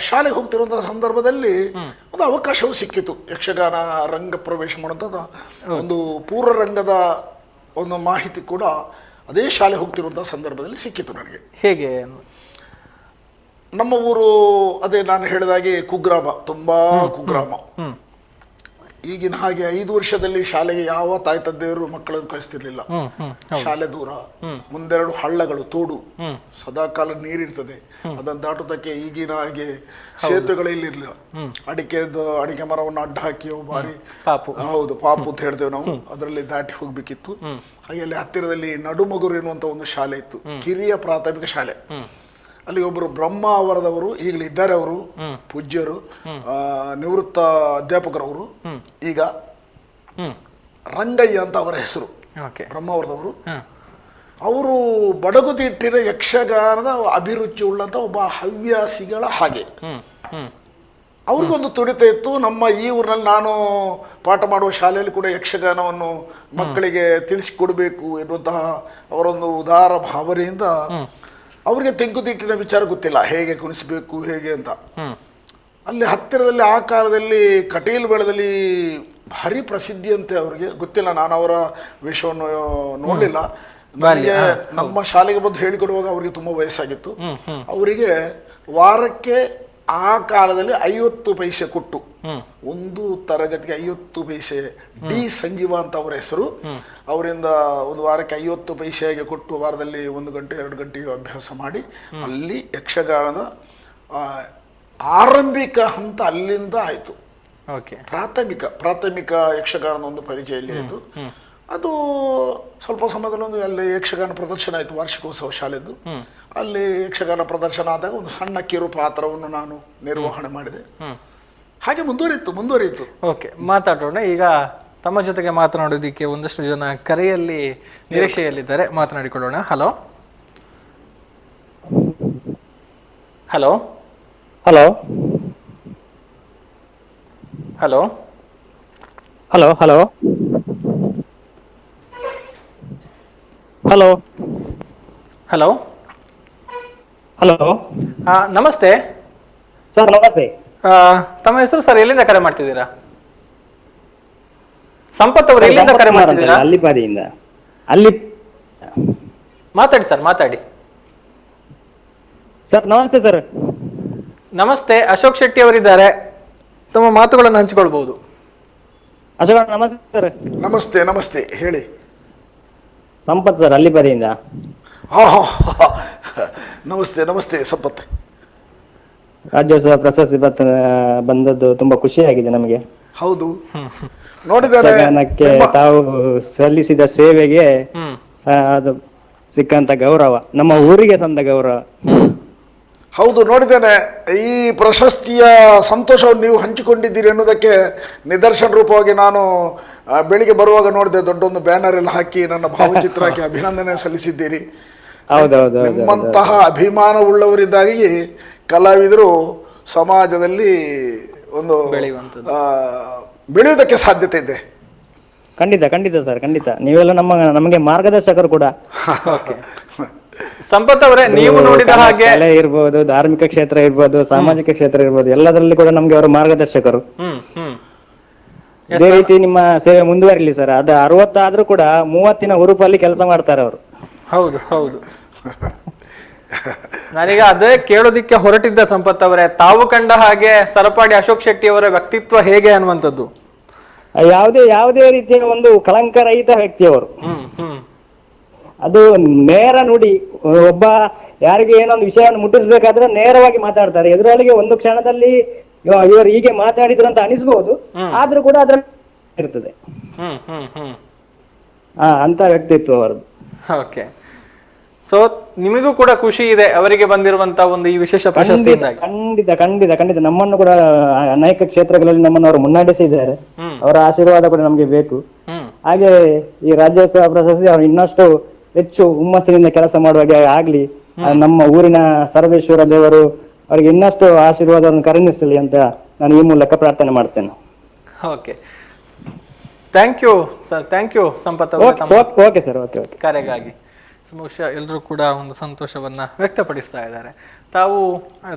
ಶಾಲೆಗೆ ಹೋಗ್ತಿರುವಂತಹ ಸಂದರ್ಭದಲ್ಲಿ ಒಂದು ಅವಕಾಶವೂ ಸಿಕ್ಕಿತು. ಯಕ್ಷಗಾನ ರಂಗ ಪ್ರವೇಶ ಮಾಡುವಂಥದ್ದು ಒಂದು ಪೂರ್ವ ರಂಗದ ಒಂದು ಮಾಹಿತಿ ಕೂಡ ಅದೇ ಶಾಲೆ ಹೋಗ್ತಿರುವಂತಹ ಸಂದರ್ಭದಲ್ಲಿ ಸಿಕ್ಕಿತು ನನಗೆ. ಹೇಗೆ? ನಮ್ಮ ಊರು ಅದೇ ನಾನು ಹೇಳಿದಾಗೆ ಕುಗ್ರಾಮ, ತುಂಬಾ ಕುಗ್ರಾಮ. ಈಗಿನ ಹಾಗೆ 5 ವರ್ಷದಲ್ಲಿ ಶಾಲೆಗೆ ಯಾವ ತಾಯಿ ತಂದೆಯವರು ಮಕ್ಕಳನ್ನು ಕಳಿಸ್ತಿರ್ಲಿಲ್ಲ. ಶಾಲೆ ದೂರ, ಮುಂದೆರಡು ಹಳ್ಳಗಳು, ತೋಡು, ಸದಾಕಾಲ ನೀರಿರ್ತದೆ. ಅದನ್ನು ದಾಟುವುದಕ್ಕೆ ಈಗಿನ ಹಾಗೆ ಸೇತುವೆಗಳಿರಲಿಲ್ಲ. ಅಡಿಕೆ ಮರವನ್ನು ಅಡ್ಡ ಹಾಕಿ ಬಾರಿ ಹೌದು ಪಾಪು ಅಂತ ಹೇಳ್ತೇವೆ ನಾವು, ಅದರಲ್ಲಿ ದಾಟಿ ಹೋಗ್ಬೇಕಿತ್ತು. ಹಾಗೆ ಅಲ್ಲಿ ಹತ್ತಿರದಲ್ಲಿ ನಡುಮಗುರು ಎನ್ನುವಂತ ಒಂದು ಶಾಲೆ ಇತ್ತು, ಕಿರಿಯ ಪ್ರಾಥಮಿಕ ಶಾಲೆ. ಅಲ್ಲಿ ಒಬ್ಬರು ಬ್ರಹ್ಮಾವರದವರು ಈಗಲಿದ್ದಾರೆ, ಅವರು ಪೂಜ್ಯರು, ನಿವೃತ್ತ ಅಧ್ಯಾಪಕರವರು. ಈಗ ರಂಗಯ್ಯ ಅಂತ ಅವರ ಹೆಸರು, ಬ್ರಹ್ಮಾವರದವರು. ಅವರು ಬಡಗುತಿಟ್ಟಿನ ಯಕ್ಷಗಾನದ ಅಭಿರುಚಿ ಉಳ್ಳಂತ ಒಬ್ಬ ಹವ್ಯಾಸಿಗಳ ಹಾಗೆ. ಅವ್ರಿಗೊಂದು ತುಡಿತ ಇತ್ತು. ನಮ್ಮ ಈ ಊರಿನಲ್ಲಿ ನಾನು ಪಾಠ ಮಾಡುವ ಶಾಲೆಯಲ್ಲಿ ಕೂಡ ಯಕ್ಷಗಾನವನ್ನು ಮಕ್ಕಳಿಗೆ ತಿಳಿಸಿಕೊಡ್ಬೇಕು ಎನ್ನುವಂತಹ ಅವರೊಂದು ಉದಾರ ಭಾವನೆಯಿಂದ ಅವರಿಗೆ ತೆಂಕುತಿಟ್ಟಿನ ವಿಚಾರ ಗೊತ್ತಿಲ್ಲ, ಹೇಗೆ ಕುಣಿಸಬೇಕು ಹೇಗೆ ಅಂತ. ಅಲ್ಲಿ ಹತ್ತಿರದಲ್ಲಿ ಆ ಕಾಲದಲ್ಲಿ ಕಟೀಲ್ ಬೆಳದಲ್ಲಿ ಭಾರಿ ಪ್ರಸಿದ್ಧಿ ಅಂತೆ, ಅವರಿಗೆ ಗೊತ್ತಿಲ್ಲ, ನಾನು ಅವರ ವೇಷವನ್ನು ನೋಡಲಿಲ್ಲ. ನನಗೆ ನಮ್ಮ ಶಾಲೆಗೆ ಬಂದು ಹೇಳಿಕೊಡುವಾಗ ಅವರಿಗೆ ತುಂಬ ವಯಸ್ಸಾಗಿತ್ತು. ಅವರಿಗೆ ವಾರಕ್ಕೆ ಆ ಕಾಲದಲ್ಲಿ 50 ಪೈಸೆ ಕೊಟ್ಟು, ಒಂದು ತರಗತಿಗೆ 50 ಪೈಸೆ, ಡಿ ಸಂಜೀವ ಅಂತ ಅವರ ಹೆಸರು. ಅವರಿಂದ ಒಂದು ವಾರಕ್ಕೆ 50 ಪೈಸೆಗೆ ಕೊಟ್ಟು ವಾರದಲ್ಲಿ 1 ಗಂಟೆ 2 ಗಂಟೆಗೆ ಅಭ್ಯಾಸ ಮಾಡಿ ಅಲ್ಲಿ ಯಕ್ಷಗಾನದ ಆರಂಭಿಕ ಹಂತ ಅಲ್ಲಿಂದ ಆಯಿತು. ಪ್ರಾಥಮಿಕ ಯಕ್ಷಗಾನದ ಒಂದು ಪರಿಚಯ ಇಲ್ಲಿ ಆಯಿತು. ಅದು ಸ್ವಲ್ಪ ಸಮಯದಲ್ಲಿ ಅಲ್ಲಿ ಯಕ್ಷಗಾನ ಪ್ರದರ್ಶನ ಆಯಿತು, ವಾರ್ಷಿಕೋತ್ಸವ ಶಾಲೆದ್ದು. ಅಲ್ಲಿ ಯಕ್ಷಗಾನ ಪ್ರದರ್ಶನ ಆದಾಗ ಒಂದು ಸಣ್ಣ ಕಿರು ಪಾತ್ರವನ್ನು ನಾನು ನಿರ್ವಹಣೆ ಮಾಡಿದೆ. ಹಾಗೆ ಮುಂದುವರಿಯಿತು. ಓಕೆ, ಮಾತಾಡೋಣ. ಈಗ ತಮ್ಮ ಜೊತೆಗೆ ಮಾತನಾಡೋದಿಕ್ಕೆ ಒಂದಷ್ಟು ಜನ ಕರೆಯಲ್ಲಿ ನಿರೀಕ್ಷೆಯಲ್ಲಿದ್ದಾರೆ, ಮಾತನಾಡಿಕೊಳ್ಳೋಣ. Hello hello hello hello hello hello hello hello hello ನಮಸ್ತೆ ಸರ್. ನಮಸ್ತೆ. ತಮ್ಮ ಹೆಸರು ಸರ್? ಎಲ್ಲಿಂದ ಕರೆ ಮಾಡ್ತಿದ್ದೀರಾ? ಸಂಪತ್ ಅವರು ಎಲ್ಲಿಂದ ಕರೆ ಮಾಡ್ತಿದ್ದೀರಾ? ಅಲ್ಲಿಪಾದಿಯಿಂದ. ಅಲ್ಲಿ ಮಾತಾಡಿ ಸರ್, ಮಾತಾಡಿ ಸರ್. ನಮಸ್ತೆ ಸರ್. ನಮಸ್ತೆ, ಅಶೋಕ್ ಶೆಟ್ಟಿ ಅವರಿದ್ದಾರೆ, ತಮ್ಮ ಮಾತುಗಳನ್ನು ಹಂಚಿಕೊಳ್ಬಹುದು. ಅಶೋಕ್ ನಮಸ್ತೆ ಸರ್. ನಮಸ್ತೆ ಹೇಳಿ. ಸಂಪತ್ ಸರ್, ಅಲ್ಲಿಪಾದಿಯಿಂದ. ನಮಸ್ತೆ ಸಂಪತ್. ರಾಜ್ಯೋತ್ಸವ ಪ್ರಶಸ್ತಿ ಬಂದದ್ದು ತುಂಬಾ ಖುಷಿಯಾಗಿದೆ ನಮಗೆ. ಹೌದು, ನೋಡಿದ್ದೇನೆ ತಾವು ಸಲ್ಲಿಸಿದ ಸೇವೆಗೆ ಅದು ಸಿಕ್ಕಂತ ಗೌರವ, ನಮ್ಮ ಊರಿಗೆ ಸಂದ ಗೌರವ. ಹೌದು, ನೋಡಿದ್ದೇನೆ. ಈ ಪ್ರಶಸ್ತಿಯ ಸಂತೋಷವನ್ನು ನೀವು ಹಂಚಿಕೊಂಡಿದ್ದೀರಿ ಅನ್ನೋದಕ್ಕೆ ನಿದರ್ಶನ ರೂಪವಾಗಿ ನಾನು ಬೆಳಿಗ್ಗೆ ಬರುವಾಗ ನೋಡಿದೆ, ದೊಡ್ಡೊಂದು ಬ್ಯಾನರ್ ಎಲ್ಲ ಹಾಕಿ ನನ್ನ ಭಾವಚಿತ್ರ ಹಾಕಿ ಅಭಿನಂದನೆ ಸಲ್ಲಿಸಿದ್ದೀರಿ. ನಿಮ್ಮಂತಹ ಅಭಿಮಾನ ಉಳ್ಳವರಿದ್ದಾಗಿ ಕಲಾವಿದರು ಸಮಾಜದಲ್ಲಿ ಒಂದು ಬೆಳೆಯುವುದಕ್ಕೆ ಸಾಧ್ಯತೆ ಇದೆ. ಖಂಡಿತ ಸರ್, ಖಂಡಿತ. ನೀವೆಲ್ಲ ನಮಗೆ ಮಾರ್ಗದರ್ಶಕರು ಕೂಡ. ಸಂಪತ್ ಅವರೇ, ನೀವು ನೋಡಿದ ಹಾಗೆ ಕಲೆ ಇರ್ಬೋದು, ಧಾರ್ಮಿಕ ಕ್ಷೇತ್ರ ಇರ್ಬೋದು, ಸಾಮಾಜಿಕ ಕ್ಷೇತ್ರ ಇರ್ಬೋದು, ಎಲ್ಲದರಲ್ಲಿ ಕೂಡ ನಮ್ಗೆ ಅವರು ಮಾರ್ಗದರ್ಶಕರು. ಇದೇ ರೀತಿ ನಿಮ್ಮ ಸೇವೆ ಮುಂದುವರಿಲಿ ಸರ್. ಅದು 60 ಆದ್ರೂ ಕೂಡ 30ನ ಹುರುಪಲ್ಲಿ ಕೆಲಸ ಮಾಡ್ತಾರೆ ಅವರು. ಹೌದು. ನಾನೀಗ ಅದೇ ಕೇಳೋದಿಕ್ಕೆ ಹೊರಟಿದ್ದ ಸಂಪತ್ ಅವರೇ, ತಾವು ಕಂಡ ಹಾಗೆ ಸರಪಾಡಿ ಅಶೋಕ್ ಶೆಟ್ಟಿ ಅವರ ವ್ಯಕ್ತಿತ್ವ ಹೇಗೆ ಅನ್ನುವಂಥದ್ದು? ಯಾವುದೇ ರೀತಿಯ ಒಂದು ಕಳಂಕರಹಿತ ವ್ಯಕ್ತಿಯವರು. ಅದು ನೇರ ನುಡಿ. ಒಬ್ಬ ಯಾರಿಗೆ ಏನೊಂದು ವಿಷಯವನ್ನು ಮುಟ್ಟಿಸ್ಬೇಕಾದ್ರೆ ನೇರವಾಗಿ ಮಾತಾಡ್ತಾರೆ. ಎದುರಾಳಿಗೆ ಒಂದು ಕ್ಷಣದಲ್ಲಿ ಇವರು ಹೀಗೆ ಮಾತಾಡಿದ್ರು ಅಂತ ಅನಿಸ್ಬಹುದು, ಆದ್ರೂ ಕೂಡ ಅದ್ರಲ್ಲಿ ಇರ್ತದೆ. ಹ್ಮ್ ಹ್ಮ್ ಹ್ಮ್ ಅಂತ ವ್ಯಕ್ತಿತ್ವ ಅವರದ್ದು. ಓಕೆ. ಸೊ ನಿಮಗೂ ಕೂಡ ಖುಷಿ ಇದೆ ಅವರಿಗೆ ಬಂದಿರುವಂತ ಒಂದು ಈ ವಿಶೇಷ ಪ್ರಶಸ್ತಿಯಿಂದಾಗಿ? ಖಂಡಿತ ಖಂಡಿತ ಖಂಡಿತ. ನಮ್ಮನ್ನು ಕೂಡ ಅನೇಕ ಕ್ಷೇತ್ರಗಳಲ್ಲಿ ನಮ್ಮನ್ನು ಅವರು ಮುನ್ನಡೆಸಿದ್ದಾರೆ. ಅವರ ಆಶೀರ್ವಾದ ಕೂಡ ನಮಗೆ ಬೇಕು. ಹಾಗೆ ಈ ರಾಜ್ಯೋತ್ಸವ ಪ್ರಶಸ್ತಿ ಅವರು ಇನ್ನಷ್ಟು ಹೆಚ್ಚು ಹುಮ್ಮಸ್ಸಿನಿಂದ ಕೆಲಸ ಮಾಡುವಾಗೆ ಆಗ್ಲಿ, ನಮ್ಮ ಊರಿನ ಸರ್ವೇಶ್ವರ ದೇವರು ಅವರಿಗೆ ಇನ್ನಷ್ಟು ಆಶೀರ್ವಾದವನ್ನು ಕರುಣಿಸಲಿ ಅಂತ ನಾನು ಈ ಮೂಲಕ ಪ್ರಾರ್ಥನೆ ಮಾಡ್ತೇನೆ. Okay, thank you sir. Thank you Sampath okay sir. Okay okay. ಕರೆಗಾಗಿ ಬಹುಶಃ ಎಲ್ಲರೂ ಕೂಡ ಒಂದು ಸಂತೋಷವನ್ನ ವ್ಯಕ್ತಪಡಿಸ್ತಾ ಇದ್ದಾರೆ. ತಾವು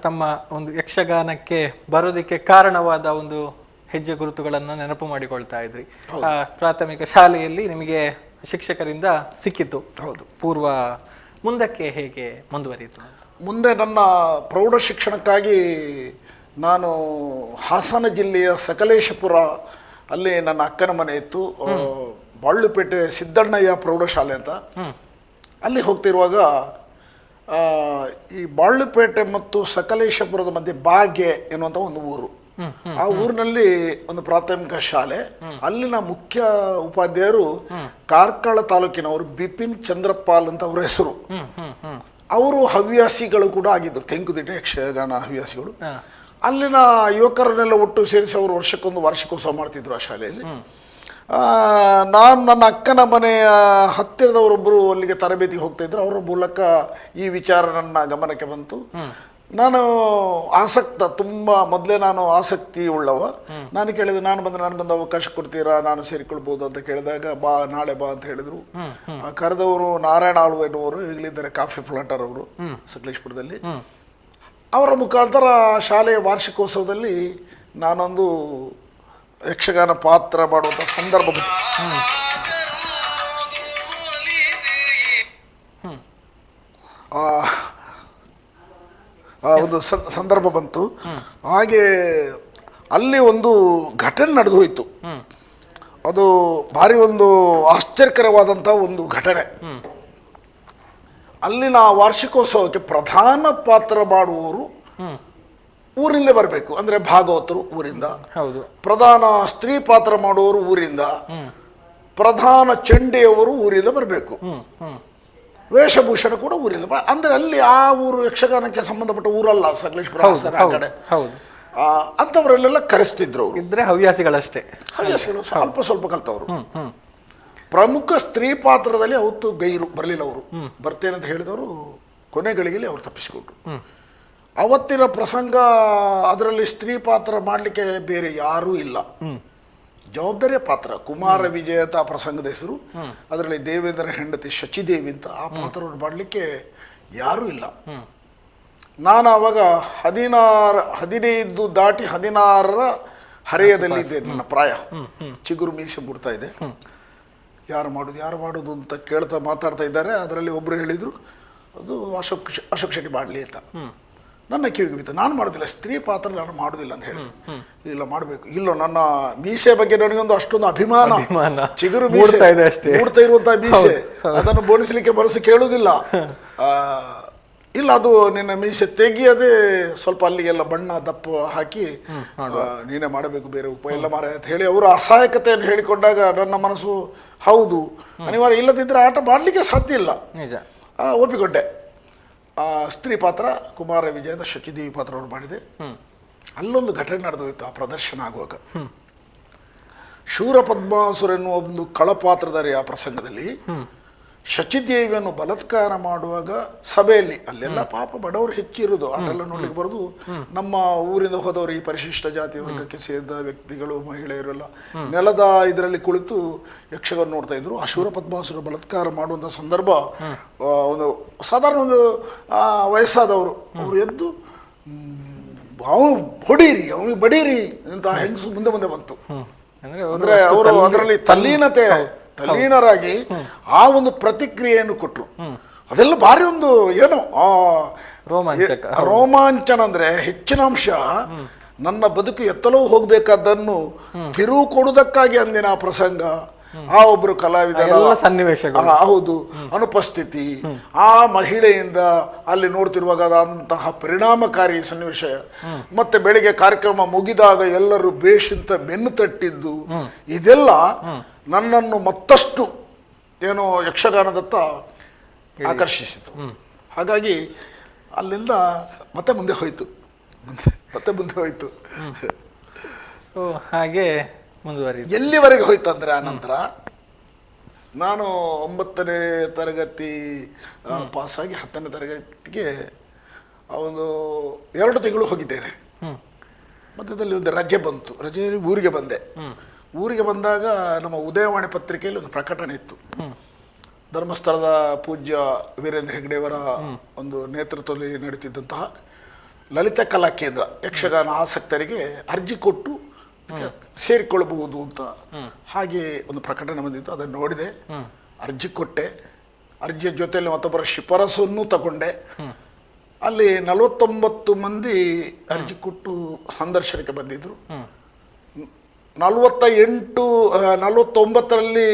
ತಮ್ಮ ಒಂದು ಯಕ್ಷಗಾನಕ್ಕೆ ಬರೋದಕ್ಕೆ ಕಾರಣವಾದ ಒಂದು ಹೆಜ್ಜೆ ಗುರುತುಗಳನ್ನು ನೆನಪು ಮಾಡಿಕೊಳ್ತಾ ಇದ್ರಿ. ಪ್ರಾಥಮಿಕ ಶಾಲೆಯಲ್ಲಿ ನಿಮಗೆ ಶಿಕ್ಷಕರಿಂದ ಸಿಕ್ಕಿತು. ಹೌದು. ಪೂರ್ವ ಮುಂದಕ್ಕೆ ಹೇಗೆ ಮುಂದುವರಿಯಿತು? ಮುಂದೆ ನನ್ನ ಪ್ರೌಢ ಶಿಕ್ಷಣಕ್ಕಾಗಿ ನಾನು ಹಾಸನ ಜಿಲ್ಲೆಯ ಸಕಲೇಶಪುರ, ಅಲ್ಲಿ ನನ್ನ ಅಕ್ಕನ ಮನೆ ಇತ್ತು, ಬಾಳುಪೇಟೆ ಸಿದ್ದಣ್ಣಯ್ಯ ಪ್ರೌಢಶಾಲೆ ಅಂತ. ಅಲ್ಲಿ ಹೋಗ್ತಿರುವಾಗ ಈ ಬಾಳುಪೇಟೆ ಮತ್ತು ಸಕಲೇಶಪುರದ ಮಧ್ಯೆ ಬಾಗೆ ಎನ್ನುವಂಥ ಒಂದು ಊರು, ಆ ಊರಿನಲ್ಲಿ ಒಂದು ಪ್ರಾಥಮಿಕ ಶಾಲೆ. ಅಲ್ಲಿನ ಮುಖ್ಯ ಉಪಾಧ್ಯಾಯರು ಕಾರ್ಕಳ ತಾಲೂಕಿನವರು ಬಿಪಿನ್ ಚಂದ್ರಪಾಲ್ ಅಂತ ಅವರ ಹೆಸರು. ಅವರು ಹವ್ಯಾಸಿಗಳು ಕೂಡ ಆಗಿದ್ದರು, ತೆಂಕುದಿಟ್ಟೆ ಯಕ್ಷಗಾನ ಹವ್ಯಾಸಿಗಳು. ಅಲ್ಲಿನ ಯುವಕರನ್ನೆಲ್ಲ ಒಟ್ಟು ಸೇರಿಸಿ ಅವರು ವರ್ಷಕ್ಕೊಂದು ವಾರ್ಷಿಕೋತ್ಸವ ಮಾಡ್ತಿದ್ರು ಆ ಶಾಲೆಯಲ್ಲಿ. ನಾನು ನನ್ನ ಅಕ್ಕನ ಮನೆಯ ಹತ್ತಿರದವರೊಬ್ಬರು ಅಲ್ಲಿಗೆ ತರಬೇತಿಗೆ ಹೋಗ್ತಾ ಇದ್ರು. ಅವರ ಮೂಲಕ ಈ ವಿಚಾರ ನನ್ನ ಗಮನಕ್ಕೆ ಬಂತು. ನಾನು ಆಸಕ್ತ, ತುಂಬ ಮೊದಲೇ ನಾನು ಆಸಕ್ತಿ ಉಳ್ಳವ. ನಾನು ಕೇಳಿದೆ, ನಾನು ಬಂದು ನನಗೊಂದು ಅವಕಾಶ ಕೊಡ್ತೀರಾ, ನಾನು ಸೇರಿಕೊಳ್ಬೋದು ಅಂತ ಕೇಳಿದಾಗ, ಬಾ ನಾಳೆ ಬಾ ಅಂತ ಹೇಳಿದರು. ಕರೆದವರು ನಾರಾಯಣ ಆಳ್ವ ಎನ್ನುವರು, ಈಗಲಿದ್ದಾರೆ ಕಾಫಿ ಪ್ಲಾಂಟರ್ ಅವರು ಸಕಲೇಶ್ಪುರದಲ್ಲಿ. ಅವರ ಮುಖಾಂತರ ಶಾಲೆಯ ವಾರ್ಷಿಕೋತ್ಸವದಲ್ಲಿ ನಾನೊಂದು ಯಕ್ಷಗಾನ ಪಾತ್ರ ಮಾಡುವಂಥ ಸಂದರ್ಭ ಬಂತು. ಒಂದು ಸಂದರ್ಭ ಬಂತು. ಹಾಗೆ ಅಲ್ಲಿ ಒಂದು ಘಟನೆ ನಡೆದು ಹೋಯಿತು. ಅದು ಭಾರಿ ಒಂದು ಆಶ್ಚರ್ಯಕರವಾದಂಥ ಒಂದು ಘಟನೆ. ಅಲ್ಲಿನ ವಾರ್ಷಿಕೋತ್ಸವಕ್ಕೆ ಪ್ರಧಾನ ಪಾತ್ರ ಮಾಡುವವರು ಊರಿಂದಲೇ ಬರಬೇಕು, ಅಂದರೆ ಭಾಗವತರು ಊರಿಂದ. ಪ್ರಧಾನ ಸ್ತ್ರೀ ಪಾತ್ರ ಮಾಡುವವರು ಊರಿಂದ, ಪ್ರಧಾನ ಚಂಡೆಯವರು ಊರಿಂದ ಬರಬೇಕು, ವೇಷಭೂಷಣ ಕೂಡ ಊರಿಂದ. ಅಂದರೆ ಅಲ್ಲಿ ಆ ಊರು ಯಕ್ಷಗಾನಕ್ಕೆ ಸಂಬಂಧಪಟ್ಟ ಊರಲ್ಲ, ಸಕಲೇಶ್ಪುರ ಹಾಸನ ಆ ಕಡೆ. ಅಂಥವರಲ್ಲೆಲ್ಲ ಕರೆಸ್ತಿದ್ರು ಅವರು. ಇದ್ರೆ ಹವ್ಯಾಸಿಗಳಷ್ಟೇ, ಹವ್ಯಾಸಿಗಳು ಸ್ವಲ್ಪ ಸ್ವಲ್ಪ ಕಲ್ತವರು. ಪ್ರಮುಖ ಸ್ತ್ರೀ ಪಾತ್ರದಲ್ಲಿ ಅವತ್ತು ಗೈರು ಬರಲಿಲ್ಲ. ಅವರು ಬರ್ತೇನೆ ಅಂತ ಹೇಳಿದವರು ಕೊನೆಗಳಿಗೆ ಅವರು ತಪ್ಪಿಸಿಕೊಂಡ್ರು. ಅವತ್ತಿನ ಪ್ರಸಂಗ, ಅದರಲ್ಲಿ ಸ್ತ್ರೀ ಪಾತ್ರ ಮಾಡಲಿಕ್ಕೆ ಬೇರೆ ಯಾರೂ ಇಲ್ಲ. ಜವಾಬ್ದಾರಿಯ ಪಾತ್ರ ಕುಮಾರ ವಿಜಯ ಅಂತ ಆ ಪ್ರಸಂಗದ ಹೆಸರು. ಅದರಲ್ಲಿ ದೇವೇಂದ್ರ ಹೆಂಡತಿ ಶಚಿದೇವಿ ಅಂತ ಆ ಪಾತ್ರವನ್ನು ಮಾಡಲಿಕ್ಕೆ ಯಾರೂ ಇಲ್ಲ. ನಾನು ಆವಾಗ 15 ದಾಟಿ 16ರ ಹರೆಯದಲ್ಲಿದ್ದೆ. ನನ್ನ ಪ್ರಾಯ ಚಿಗುರು ಮೀಸೆ ಬಿಡ್ತಾ ಇದೆ. ಯಾರು ಮಾಡೋದು ಅಂತ ಕೇಳ್ತಾ ಮಾತಾಡ್ತಾ ಇದ್ದಾರೆ. ಅದರಲ್ಲಿ ಒಬ್ಬರು ಹೇಳಿದರು, ಅದು ಅಶೋಕ್ ಶೆಟ್ಟಿ ಮಾಡಲಿ ಅಂತ. ನನ್ನ ಕಿವಿಗೆ ಬಿತ್ತು. ನಾನು ಮಾಡೋದಿಲ್ಲ, ಸ್ತ್ರೀ ಪಾತ್ರ ನಾನು ಮಾಡೋದಿಲ್ಲ ಅಂತ ಹೇಳಿದ್ರು. ಇಲ್ಲ, ಮಾಡಬೇಕು. ಇಲ್ಲ, ನನ್ನ ಮೀಸೆ ಬಗ್ಗೆ ನನಗೊಂದು ಅಷ್ಟೊಂದು ಅಭಿಮಾನ. ಚಿಗುರು ಮೀಸೆ ಮೂಡ್ತಾ ಇರುವಂತಹ ಮೀಸೆ, ಅದನ್ನು ಬೋಳಿಸಲಿಕ್ಕೆ ಮನಸ್ಸು ಕೇಳುವುದಿಲ್ಲ. ಇಲ್ಲ, ಅದು ನಿನ್ನ ಮೀಸೆ ತೆಗಿಯದೆ ಸ್ವಲ್ಪ ಅಲ್ಲಿಗೆಲ್ಲ ಬಣ್ಣ ದಪ್ಪ ಹಾಕಿ ನೀನೇ ಮಾಡಬೇಕು, ಬೇರೆ ಉಪ ಎಲ್ಲ ಮಾರ ಅಂತ ಹೇಳಿ ಅವರು ಅಸಹಾಯಕತೆಯನ್ನು ಹೇಳಿಕೊಂಡಾಗ ನನ್ನ ಮನಸ್ಸು ಹೌದು, ಅನಿವಾರ್ಯ, ಇಲ್ಲದಿದ್ದರೆ ಆಟ ಮಾಡಲಿಕ್ಕೆ ಸಾಧ್ಯ ಇಲ್ಲ, ಒಪ್ಪಿಕೊಂಡೆ. ಸ್ತ್ರೀ ಪಾತ್ರ ಕುಮಾರ ವಿಜಯದ ಶಚಿದೇವಿ ಪಾತ್ರವನ್ನು ಮಾಡಿದೆ. ಅಲ್ಲೊಂದು ಘಟನೆ ನಡೆದೋಯ್ತು ಆ ಪ್ರದರ್ಶನ ಆಗುವಾಗ. ಶೂರ ಪದ್ಮಾಸುರ ಎನ್ನುವ ಒಂದು ಕಳಪಾತ್ರಧಾರಿ ಆ ಪ್ರಸಂಗದಲ್ಲಿ ಶಚಿದೇವಿಯನ್ನು ಬಲಾತ್ಕಾರ ಮಾಡುವಾಗ ಸಭೆಯಲ್ಲಿ, ಅಲ್ಲೆಲ್ಲ ಪಾಪ ಬಡವರು ಹೆಚ್ಚಿರುವುದು, ಅದೆಲ್ಲ ನೋಡ್ಲಿಕ್ಕೆ ಬರೋದು. ನಮ್ಮ ಊರಿಂದ ಹೋದವರು, ಈ ಪರಿಶಿಷ್ಟ ಜಾತಿ ವರ್ಗಕ್ಕೆ ಸೇರಿದ ವ್ಯಕ್ತಿಗಳು, ಮಹಿಳೆಯರೆಲ್ಲ ನೆಲದ ಇದರಲ್ಲಿ ಕುಳಿತು ಯಕ್ಷಗಾನ ನೋಡ್ತಾ ಇದ್ರು. ಆ ಶೂರ ಪದ್ಮಾಸುರ ಬಲಾತ್ಕಾರ ಮಾಡುವಂಥ ಸಂದರ್ಭ, ಒಂದು ಸಾಧಾರಣ ಒಂದು ವಯಸ್ಸಾದವರು ಅವರು ಎದ್ದು ಅವನು ಹೊಡೀರಿ, ಅವನಿಗೆ ಬಡೀರಿ ಅಂತ ಹೆಂಗಸು ಮುಂದೆ ಮುಂದೆ ಬಂತು. ಅಂದ್ರೆ ಅವರು ಅದರಲ್ಲಿ ತಲ್ಲೀನರಾಗಿ ಆ ಒಂದು ಪ್ರತಿಕ್ರಿಯೆಯನ್ನು ಕೊಟ್ಟರು. ಅದೆಲ್ಲ ಭಾರಿ ಒಂದು ಏನೋ ರೋಮಾಂಚನ. ಅಂದ್ರೆ ಹೆಚ್ಚಿನ ಅಂಶ ನನ್ನ ಬದುಕು ಎತ್ತಲೋ ಹೋಗ್ಬೇಕಾದ್ದನ್ನು ತಿರುವು ಕೊಡುವುದಕ್ಕಾಗಿ ಅಂದಿನ ಆ ಪ್ರಸಂಗ ಆ ಒಬ್ಬರು ಕಲಾವಿದರ ಎಲ್ಲ ಸನ್ನಿವೇಶಗಳು. ಹೌದು, ಅನುಪಸ್ಥಿತಿ, ಆ ಮಹಿಳೆಯಿಂದ ಅಲ್ಲಿ ನೋಡ್ತಿರುವಾಗ ಅದಂತಹ ಪರಿಣಾಮಕಾರಿ ಸನ್ನಿವೇಶ, ಮತ್ತೆ ಬೆಳಿಗ್ಗೆ ಕಾರ್ಯಕ್ರಮ ಮುಗಿದಾಗ ಎಲ್ಲರೂ ಬೇಷಂತ ಬೆನ್ನು ತಟ್ಟಿದ್ದು, ಇದೆಲ್ಲ ನನ್ನನ್ನು ಮತ್ತಷ್ಟು ಏನೋ ಯಕ್ಷಗಾನದತ್ತ ಆಕರ್ಷಿಸಿತು. ಹಾಗಾಗಿ ಅಲ್ಲಿಂದ ಮತ್ತೆ ಮುಂದೆ ಹೋಯ್ತು. ಸೊ ಹಾಗೆ ಮುಂದುವರಿದು. ಎಲ್ಲಿವರೆಗೆ ಹೋಯ್ತು ಅಂದರೆ ಆನಂತರ ನಾನು 9ನೇ ತರಗತಿ ಪಾಸಾಗಿ 10ನೇ ತರಗತಿಗೆ ಒಂದು 2 ತಿಂಗಳು ಹೋಗಿದ್ದೇನೆ. ಮಧ್ಯದಲ್ಲಿ ಒಂದು ರಜೆ ಬಂತು. ರಜೆಯಲ್ಲಿ ಊರಿಗೆ ಬಂದೆ. ಊರಿಗೆ ಬಂದಾಗ ನಮ್ಮ ಉದಯವಾಣಿ ಪತ್ರಿಕೆಯಲ್ಲಿ ಒಂದು ಪ್ರಕಟಣೆ ಇತ್ತು. ಧರ್ಮಸ್ಥಳದ ಪೂಜ್ಯ ವೀರೇಂದ್ರ ಹೆಗ್ಡೆಯವರ ಒಂದು ನೇತೃತ್ವದಲ್ಲಿ ನಡೀತಿದ್ದಂತಹ ಲಲಿತ ಕಲಾ ಕೇಂದ್ರ ಯಕ್ಷಗಾನ ಆಸಕ್ತರಿಗೆ ಅರ್ಜಿ ಕೊಟ್ಟು ಸೇರಿಕೊಳ್ಳಬಹುದು ಅಂತ ಹಾಗೆ ಒಂದು ಪ್ರಕಟಣೆ ಬಂದಿತ್ತು. ಅದನ್ನು ನೋಡಿದೆ, ಅರ್ಜಿ ಕೊಟ್ಟೆ. ಅರ್ಜಿಯ ಜೊತೆಯಲ್ಲಿ ಮತ್ತೊಬ್ಬರ ಶಿಫಾರಸನ್ನು ತಗೊಂಡೆ. ಅಲ್ಲಿ 49 ಮಂದಿ ಅರ್ಜಿ ಕೊಟ್ಟು ಸಂದರ್ಶನಕ್ಕೆ ಬಂದಿದ್ರು. 49ರಲ್ಲಿ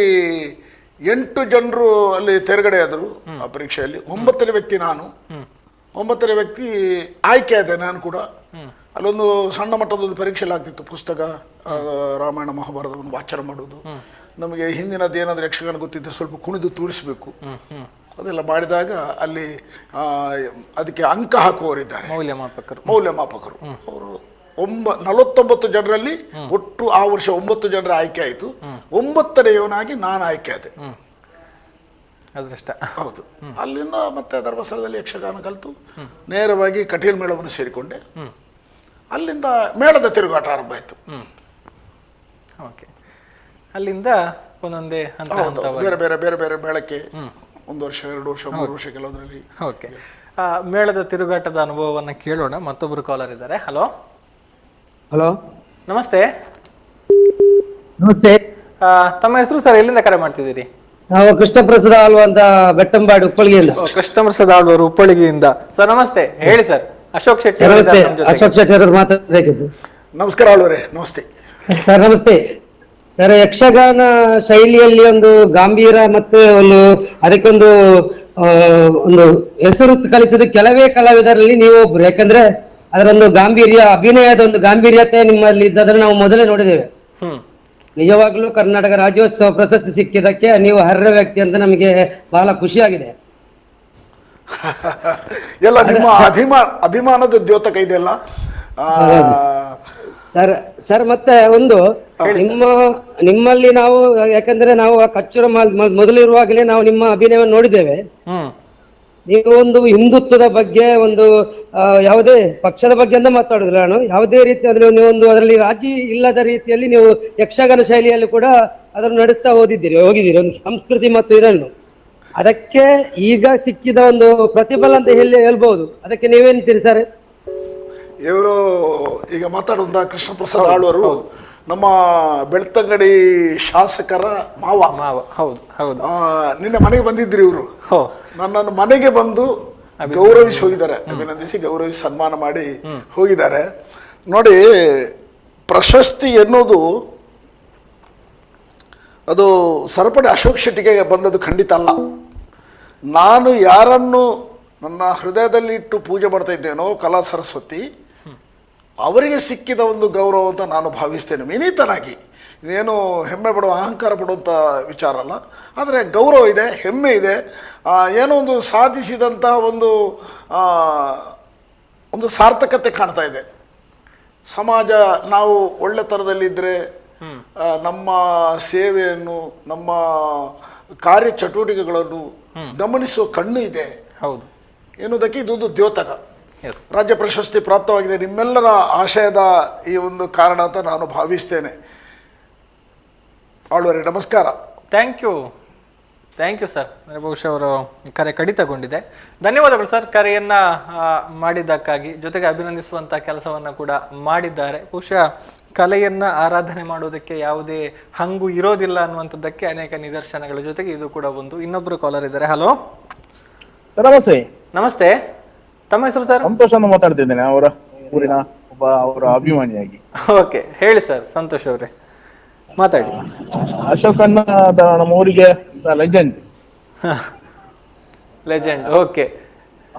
8 ಜನರು ಅಲ್ಲಿ ತೆರಗಡೆ ಆದರು ಆ ಪರೀಕ್ಷೆಯಲ್ಲಿ. 9ನೇ ವ್ಯಕ್ತಿ ನಾನು. 9ನೇ ವ್ಯಕ್ತಿ ಆಯ್ಕೆ ಆದೆ ನಾನು ಕೂಡ. ಅಲ್ಲೊಂದು ಸಣ್ಣ ಮಟ್ಟದೊಂದು ಪರೀಕ್ಷೆಯಲ್ಲಿ ಆಗ್ತಿತ್ತು. ಪುಸ್ತಕ ರಾಮಾಯಣ ಮಹಾಭಾರತವನ್ನು ವಾಚನ ಮಾಡೋದು, ನಮಗೆ ಹಿಂದಿನದ್ದು ಏನಾದರೂ ಯಕ್ಷಗಾನ ಗೊತ್ತಿದ್ದರೆ ಸ್ವಲ್ಪ ಕುಣಿದು ತೋರಿಸಬೇಕು, ಅದೆಲ್ಲ ಮಾಡಿದಾಗ ಅಲ್ಲಿ ಅದಕ್ಕೆ ಅಂಕ ಹಾಕುವವರಿದ್ದಾರೆ, ಮೌಲ್ಯಮಾಪಕರು. ಅವರು 49 ಜನರಲ್ಲಿ ಒಟ್ಟು ಆ ವರ್ಷ 9 ಜನರ ಆಯ್ಕೆ ಆಯಿತು. 9ನೇಯವನಾಗಿ ನಾನು ಆಯ್ಕೆ ಆದೆ. ಅದೃಷ್ಟ. ಹೌದು. ಅಲ್ಲಿಂದ ಮತ್ತೆ ಧರ್ಮಸ್ಥಳದಲ್ಲಿ ಯಕ್ಷಗಾನ ಕಲಿತು ನೇರವಾಗಿ ಕಟೀಲ್ ಮೇಳವನ್ನು ಸೇರಿಕೊಂಡೆ. ಅಲ್ಲಿಂದ ಮೇಳದ ತಿರುಗಾಟ ಆರಂಭ ಆಯಿತು. ಓಕೆ. ಅಲ್ಲಿಂದ ಒಂದೊಂದೇ ಬೇರೆ ಬೇರೆ ಬೇರೆ ಬೇರೆ ಮೇಳಕ್ಕೆ 1 ವರ್ಷ 2 ವರ್ಷ 3 ವರ್ಷ ಕೆಲವೊಂದರಲ್ಲಿ. ಓಕೆ. ಮೇಳದ ತಿರುಗಾಟದ ಅನುಭವವನ್ನು ಕೇಳೋಣ. ಮತ್ತೊಬ್ಬರು ಕಾಲರ್ ಇದ್ದಾರೆ. ಹಲೋ ಹಲೋ, ನಮಸ್ತೆ. ನಮಸ್ತೆ. ತಮ್ಮ ಹೆಸರು ಸರ್? ಎಲ್ಲಿಂದ ಕರೆ ಮಾಡ್ತಿದ್ದೀರಿ? ನಾವು ಕೃಷ್ಣಪ್ರಸಾದ ಆಳ್ವ ಅಂತ ಬೆಟ್ಟಂಬಾಡಿ ಉಪ್ಪಳಿಗೆಯಿಂದ. ಕೃಷ್ಣಪ್ರಸಾದ ಆಳ್ವರು ಉಪ್ಪಳಿಗೆಯಿಂದ. ಸರ್ ನಮಸ್ತೆ, ಹೇಳಿ ಸರ್. ಅಶೋಕ್ ಶೆಟ್ಟಿ ಅವರು ಮಾತಾಡಬೇಕಿತ್ತು. ನಮಸ್ಕಾರ ಆಳ್ವರೇ. ನಮಸ್ತೆ ಸರ್. ನಮಸ್ತೆ ಸರ್. ಯಕ್ಷಗಾನ ಶೈಲಿಯಲ್ಲಿ ಒಂದು ಗಾಂಭೀರ ಮತ್ತೆ ಅದಕ್ಕೊಂದು ಒಂದು ಹೆಸರು ಕಲಿಸಿದ ಕೆಲವೇ ಕಲಾವಿದರಲ್ಲಿ ನೀವು ಒಬ್ರು. ಯಾಕಂದ್ರೆ ಅದರೊಂದು ಗಾಂಭೀರ್ಯ, ಅಭಿನಯದ ಒಂದು ಗಾಂಭೀರ್ಯತೆ ನಿಮ್ಮಲ್ಲಿ ಇದ್ದದನ್ನು ನಾವು ಮೊದಲೇ ನೋಡಿದ್ದೇವೆ. ನಿಜವಾಗ್ಲೂ ಕರ್ನಾಟಕ ರಾಜ್ಯೋತ್ಸವ ಪ್ರಶಸ್ತಿ ಸಿಕ್ಕಿದ್ದಕ್ಕೆ ನೀವು ಅರ್ಹ ವ್ಯಕ್ತಿ ಅಂತ ನಮಗೆ ಬಹಳ ಖುಷಿಯಾಗಿದೆ. ಎಲ್ಲ ನಿಮ್ಮ ಅಭಿಮಾನದ ದ್ಯೋತಕ ಇದೆಯಲ್ಲ ಸರ್. ಸರ್ ಮತ್ತೆ ಒಂದು ನಿಮ್ಮಲ್ಲಿ ನಾವು, ಯಾಕಂದ್ರೆ ನಾವು ಕಚ್ಚೂರ ಮೊದಲಿರುವಾಗಲೇ ನಾವು ನಿಮ್ಮ ಅಭಿನಯವನ್ನು ನೋಡಿದ್ದೇವೆ. ನೀವು ಒಂದು ಹಿಂದುತ್ವದ ಬಗ್ಗೆ, ಒಂದು ಯಾವುದೇ ಪಕ್ಷದ ಬಗ್ಗೆ ಅಂತ ಮಾತಾಡುದಿಲ್ಲ ನಾನು. ಯಾವುದೇ ರೀತಿ ನೀವು ಒಂದು ಅದರಲ್ಲಿ ರಾಜಿ ಇಲ್ಲದ ರೀತಿಯಲ್ಲಿ ನೀವು ಯಕ್ಷಗಾನ ಶೈಲಿಯಲ್ಲಿ ಕೂಡ ಅದನ್ನು ನಡೆಸ್ತಾ ಹೋಗಿದ್ದೀರಿ ಒಂದು ಸಂಸ್ಕೃತಿ ಮತ್ತು ಇದನ್ನು. ಅದಕ್ಕೆ ಈಗ ಸಿಕ್ಕಿದ ಒಂದು ಪ್ರತಿಫಲ ಅಂತ ಹೇಳ್ಬಹುದು. ಅದಕ್ಕೆ ನೀವೇನ್ತೀರಿ ಸರ್? ಇವರು ಈಗ ಮಾತಾಡುವಂತಹ ಕೃಷ್ಣಪ್ರಸಾದ್ ಆಳ್ವರು ನಮ್ಮ ಬೆಳ್ತಂಗಡಿ ಶಾಸಕರ ಮಾವ. ಹೌದು ಹೌದು. ನಿನ್ನೆ ಮನೆಗೆ ಬಂದಿದ್ರಿ ಇವರು. ನನ್ನನ್ನು ಮನೆಗೆ ಬಂದು ಗೌರವಿಸಿ ಹೋಗಿದ್ದಾರೆ. ಅಭಿನಂದಿಸಿ ಗೌರವಿಸಿ ಸನ್ಮಾನ ಮಾಡಿ ಹೋಗಿದ್ದಾರೆ. ನೋಡಿ, ಪ್ರಶಸ್ತಿ ಎನ್ನುವುದು ಅದು ಸರಪಡಿ ಅಶೋಕ್ ಶೆಟ್ಟಿಗೆ ಬಂದದ್ದು ಖಂಡಿತ ಅಲ್ಲ. ನಾನು ಯಾರನ್ನು ನನ್ನ ಹೃದಯದಲ್ಲಿ ಇಟ್ಟು ಪೂಜೆ ಮಾಡ್ತಾ ಇದ್ದೇನೋ, ಕಲಾ ಸರಸ್ವತಿ, ಅವರಿಗೆ ಸಿಕ್ಕಿದ ಒಂದು ಗೌರವ ಅಂತ ನಾನು ಭಾವಿಸ್ತೇನೆ. ವಿನೀತನಾಗಿ. ಇದೇನು ಹೆಮ್ಮೆ ಪಡುವ, ಅಹಂಕಾರ ಪಡುವಂಥ ವಿಚಾರ ಅಲ್ಲ. ಆದರೆ ಗೌರವ ಇದೆ, ಹೆಮ್ಮೆ ಇದೆ. ಏನೋ ಒಂದು ಸಾಧಿಸಿದಂಥ ಒಂದು ಸಾರ್ಥಕತೆ ಕಾಣ್ತಾ ಇದೆ. ಸಮಾಜ ನಾವು ಒಳ್ಳೆತನದಲ್ಲಿದ್ದರೆ ನಮ್ಮ ಸೇವೆಯನ್ನು, ನಮ್ಮ ಕಾರ್ಯಚಟುವಟಿಕೆಗಳನ್ನು ಗಮನಿಸುವ ಕಣ್ಣು ಇದೆ ಎನ್ನುವುದಕ್ಕೆ ಇದೊಂದು ದ್ಯೋತಕ. ರಾಜ್ಯ ಪ್ರಶಸ್ತಿ ಪ್ರಾಪ್ತವಾಗಿದೆ. ನಿಮ್ಮೆಲ್ಲರ ಆಶಯದ ಈ ಒಂದು ಕಾರಣ ಅಂತ ನಾನು ಭಾವಿಸ್ತೇನೆ. ಆಳ್ವರೇ ನಮಸ್ಕಾರ. Thank you sir. ಬಹುಶಃ ಅವರು ಕರೆ ಕಡಿತಗೊಂಡಿದೆ. ಧನ್ಯವಾದಗಳು ಸರ್ ಕರೆಯನ್ನ ಮಾಡಿದ್ದಕ್ಕಾಗಿ. ಜೊತೆಗೆ ಅಭಿನಂದಿಸುವಂಥ ಕೆಲಸವನ್ನು ಕೂಡ ಮಾಡಿದ್ದಾರೆ. ಬಹುಶಃ ಕಲೆಯನ್ನ ಆರಾಧನೆ ಮಾಡೋದಕ್ಕೆ ಯಾವುದೇ ಹಂಗು ಇರೋದಿಲ್ಲ ಅನ್ನುವಂಥದ್ದಕ್ಕೆ ಅನೇಕ ನಿದರ್ಶನಗಳ ಜೊತೆಗೆ ಇದು ಕೂಡ ಒಂದು. ಇನ್ನೊಬ್ರು ಕಾಲರ್ ಇದ್ದಾರೆ. ಹಲೋ ನಮಸ್ತೆ. ನಮಸ್ತೆ. ತಮ್ಮ ಹೆಸರು ಸರ್? ಸಂತೋಷ ಮಾತಾಡ್ತಿದ್ದೇನೆ, ಅವರ ಊರಿನ ಒಬ್ಬ ಅವರ ಅಭಿಮಾನಿಯಾಗಿ. ಓಕೆ, ಹೇಳಿ ಸರ್ ಸಂತೋಷ್ ಅವರೇ. ಮಾತಾಡಿ. ಅಶೋಕಣ್ಣ ನಮ್ಮ ಊರಿಗೆ ಲೆಜೆಂಡ್. ಲೆಜೆಂಡ್. ಓಕೆ.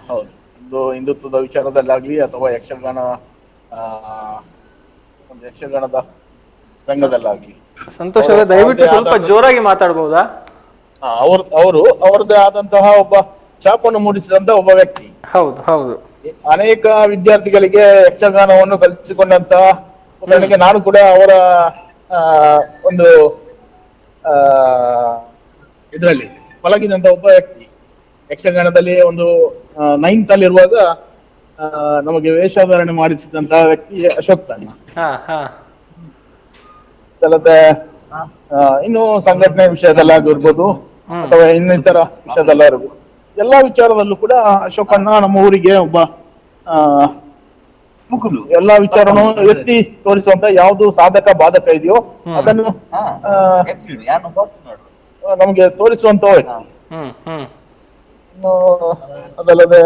ಹೌದು, ಒಂದು ಹಿಂದುತ್ವದ ವಿಚಾರದಲ್ಲಾಗ್ಲಿ ಅಥವಾ ಯಕ್ಷಗಾನ ಒಂದು ಯಕ್ಷಗಾನದ ರಂಗದಲ್ಲಾಗ್ಲಿ. ಸಂತೋಷ್ ಅವರೇ, ದಯವಿಟ್ಟು ಸ್ವಲ್ಪ ಜೋರಾಗಿ ಮಾತಾಡಬಹುದಾ? ಅವರದೇ ಆದಂತಹ ಒಬ್ಬ ಛಾಪನ್ನು ಮೂಡಿಸಿದಂತ ಒಬ್ಬ ವ್ಯಕ್ತಿ. ಹೌದು ಹೌದು. ಅನೇಕ ವಿದ್ಯಾರ್ಥಿಗಳಿಗೆ ಯಕ್ಷಗಾನವನ್ನು ಕಲಿಸಿಕೊಂಡಂತಹ ಉದಾಹರಣೆಗೆ ನಾನು ಕೂಡ ಅವರ ಒಂದು ಇದರಲ್ಲಿ ಪಳಗಿದಂತ ಒಬ್ಬ ವ್ಯಕ್ತಿ. ಯಕ್ಷಗಾನದಲ್ಲಿ ಒಂದು 9th ಅಲ್ಲಿರುವಾಗ ನಮಗೆ ವೇಷಧಾರಣೆ ಮಾಡಿಸಿದಂತಹ ವ್ಯಕ್ತಿ ಅಶೋಕ್ ಅಣ್ಣ. ಅಲ್ಲದೆ ಇನ್ನು ಸಂಘಟನೆ ವಿಷಯದಲ್ಲಾಗಿರ್ಬೋದು ಅಥವಾ ಇನ್ನಿತರ ವಿಷಯದಲ್ಲಾಗಿರ್ಬೋದು, ಎಲ್ಲಾ ವಿಚಾರದಲ್ಲೂ ಕೂಡ ಅಶೋಕಣ್ಣ ನಮ್ಮ ಊರಿಗೆ ಒಬ್ಬ ಎಲ್ಲಾ ವಿಚಾರನು ಎತ್ತಿ ತೋರಿಸುವಂತ ಯಾವ್ದು ಸಾಧಕ ಬಾಧಕ ಇದೆಯೋ ಅದನ್ನು ನಮಗೆ ತೋರಿಸುವಂತ ವ್ಯಕ್ತಿ. ಅದಲ್ಲದೆ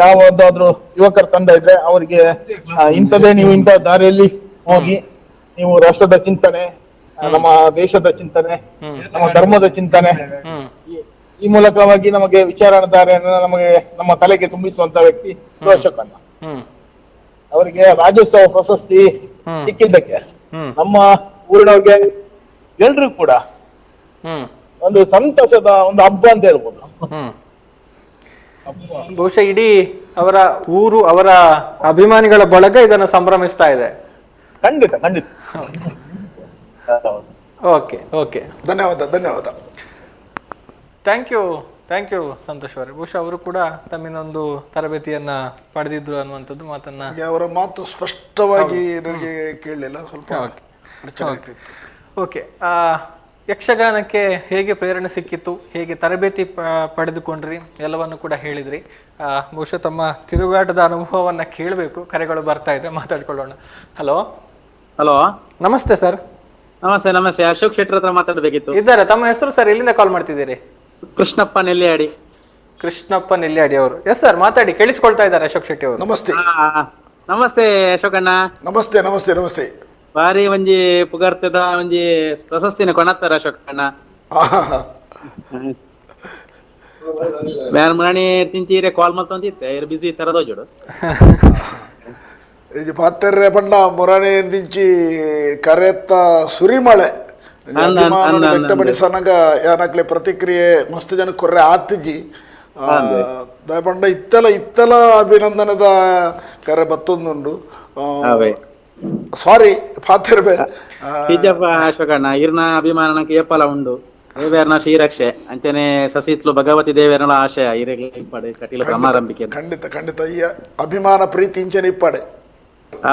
ಯಾವ್ದಾದ್ರು ಯುವಕರ ತಂಡ ಇದ್ರೆ ಅವರಿಗೆ ಇಂಥದೇ ನೀವು ಇಂಥ ದಾರಿಯಲ್ಲಿ ಹೋಗಿ ನೀವು ರಾಷ್ಟ್ರದ ಚಿಂತನೆ, ನಮ್ಮ ದೇಶದ ಚಿಂತನೆ, ನಮ್ಮ ಧರ್ಮದ ಚಿಂತನೆ, ಈ ಮೂಲಕವಾಗಿ ನಮಗೆ ವಿಚಾರಧಾರೆಯನ್ನು ನಮಗೆ ನಮ್ಮ ತಲೆಗೆ ತುಂಬಿಸುವಂತ ವ್ಯಕ್ತಿ ಅಶೋಕಣ್ಣ. ಅವರಿಗೆ ರಾಜ್ಯೋತ್ಸವ ಪ್ರಶಸ್ತಿ ಸಿಕ್ಕಿದ್ದಕ್ಕೆ ನಮ್ಮ ಊರಿನವ್ರಿಗೆ ಎಲ್ರಿಗೂ ಕೂಡ ಒಂದು ಸಂತೋಷದ ಒಂದು ಹಬ್ಬ ಅಂತ ಹೇಳ್ಬೋದು. ಬಹುಶಃ ಇಡೀ ಅವರ ಊರು, ಅವರ ಅಭಿಮಾನಿಗಳ ಬಳಗ ಇದನ್ನು ಸಂಭ್ರಮಿಸ್ತಾ ಇದೆ. ಖಂಡಿತ ಖಂಡಿತ. ಓಕೆ ಓಕೆ, ಧನ್ಯವಾದ ಧನ್ಯವಾದ. ಥ್ಯಾಂಕ್ ಯು ಸಂತೋಷ್ ಅವರೇ. ಬಹುಶಃ ಅವರು ಕೂಡ ತಮ್ಮಿನೊಂದು ತರಬೇತಿಯನ್ನ ಪಡೆದಿದ್ರು ಅನ್ನುವಂಥದ್ದು ಮಾತನ್ನ, ಅವರ ಮಾತು ಸ್ಪಷ್ಟವಾಗಿ ನನಗೆ ಕೇಳಲಿಲ್ಲ, ಸ್ವಲ್ಪ ಅಡಚಣೆ ಆಗ್ತಿತ್ತು. ಓಕೆ, ಯಕ್ಷಗಾನಕ್ಕೆ ಹೇಗೆ ಪ್ರೇರಣೆ ಸಿಕ್ಕಿತ್ತು, ಹೇಗೆ ತರಬೇತಿ ಪಡೆದುಕೊಂಡ್ರಿ, ಎಲ್ಲವನ್ನು ಕೂಡ ಹೇಳಿದ್ರಿ. ಬಹುಶಃ ತಮ್ಮ ತಿರುಗಾಟದ ಅನುಭವವನ್ನು ಕೇಳಬೇಕು. ಕರೆಗಳು ಬರ್ತಾ ಇದೆ, ಮಾತಾಡ್ಕೊಳ್ಳೋಣ. ಹಲೋ ಹಲೋ, ನಮಸ್ತೆ ಸರ್. ನಮಸ್ತೆ ನಮಸ್ತೆ. ಅಶೋಕ್ ಶೆಟ್ಟರ್ ಹತ್ರ ಮಾತಾಡಬೇಕಿತ್ತು. ಇದ್ದಾರೆ. ತಮ್ಮ ಹೆಸರು ಸರ್? ಎಲ್ಲಿಂದ ಕಾಲ್ ಮಾಡ್ತಿದ್ದೀರಿ? ಕೃಷ್ಣಪ್ಪ ನೆಲ್ಲಿಯಾಡಿ. ಕೃಷ್ಣಪ್ಪ ನೆಲ್ಲಿಯಾಡಿ ಅವರು. ಎಸ್ ಸರ್, ಮಾತಾಡಿ, ಕೇಳಿಸ್ಕೊಳ್ತಾ ಇದ್ದಾರೆ ಅಶೋಕ್ ಶೆಟ್ಟಿ ಅವರು. ನಮಸ್ತೆ. ನಮಸ್ತೆ ಅಶೋಕಣ್ಣ. ನಮಸ್ತೆ ನಮಸ್ತೆ ನಮಸ್ತೆ. ಬಾರಿ ಒಂಜಿ ಪುಗಾರ್ತದ ಒಂಜಿ ಪ್ರಶಸ್ತಿನ ಕೊಣತ್ತಾರ ಅಶೋಕಣ್ಣ. ಬ್ಯಾನ್ ಮಣಿ ತಿಂಚೀರೆ ಕಾಲ್ ಮಲ್ತೊಂದಿತ್ತೆ ಬಿಸಿ ತರದೋಜುಡು ಇದು ಪಾತ್ರೆ ಪಂಡ ಮೊರನೆ ದಿಂಚಿ ಕರೆತ್ತ ಸುರಿಮಳೆ ವ್ಯಕ್ತಪಡಿಸನಾಗ ಯಾನಕ್ಲೆ ಪ್ರತಿಕ್ರಿಯೆ ಮಸ್ತ್ ಜನ ಕೊರ್ರೆ ಆತಿಜಿ ದಯಪಂಡ ಇತ್ತಲ ಅಭಿನಂದನದ ಕರೆ ಬತ್ತೊಂದುಂಡು. ಸಾರಿ ಪಾತಿರ್ಬೆ ಅಶೋಕಣ್ಣ ಇರ್ನ ಅಭಿಮಾನಕ್ಕೆ ಏಪಲ ಉಂಡು. ದೇವೇರ್ನ ಶ್ರೀರಕ್ಷೆ ಅಂಚನೆ ಸಸಿತ್ಲು ಭಗವತಿ ದೇವೇರನ ಆಶಯ ಇಪ್ಪಡೆ ಕಟೀಲ ಕ್ರಮಾರಂಭಿಕೆ. ಖಂಡಿತ ಖಂಡಿತ ಈ ಅಭಿಮಾನ ಪ್ರೀತಿ ಇಂಚನೆ ಇಪ್ಪಡೆ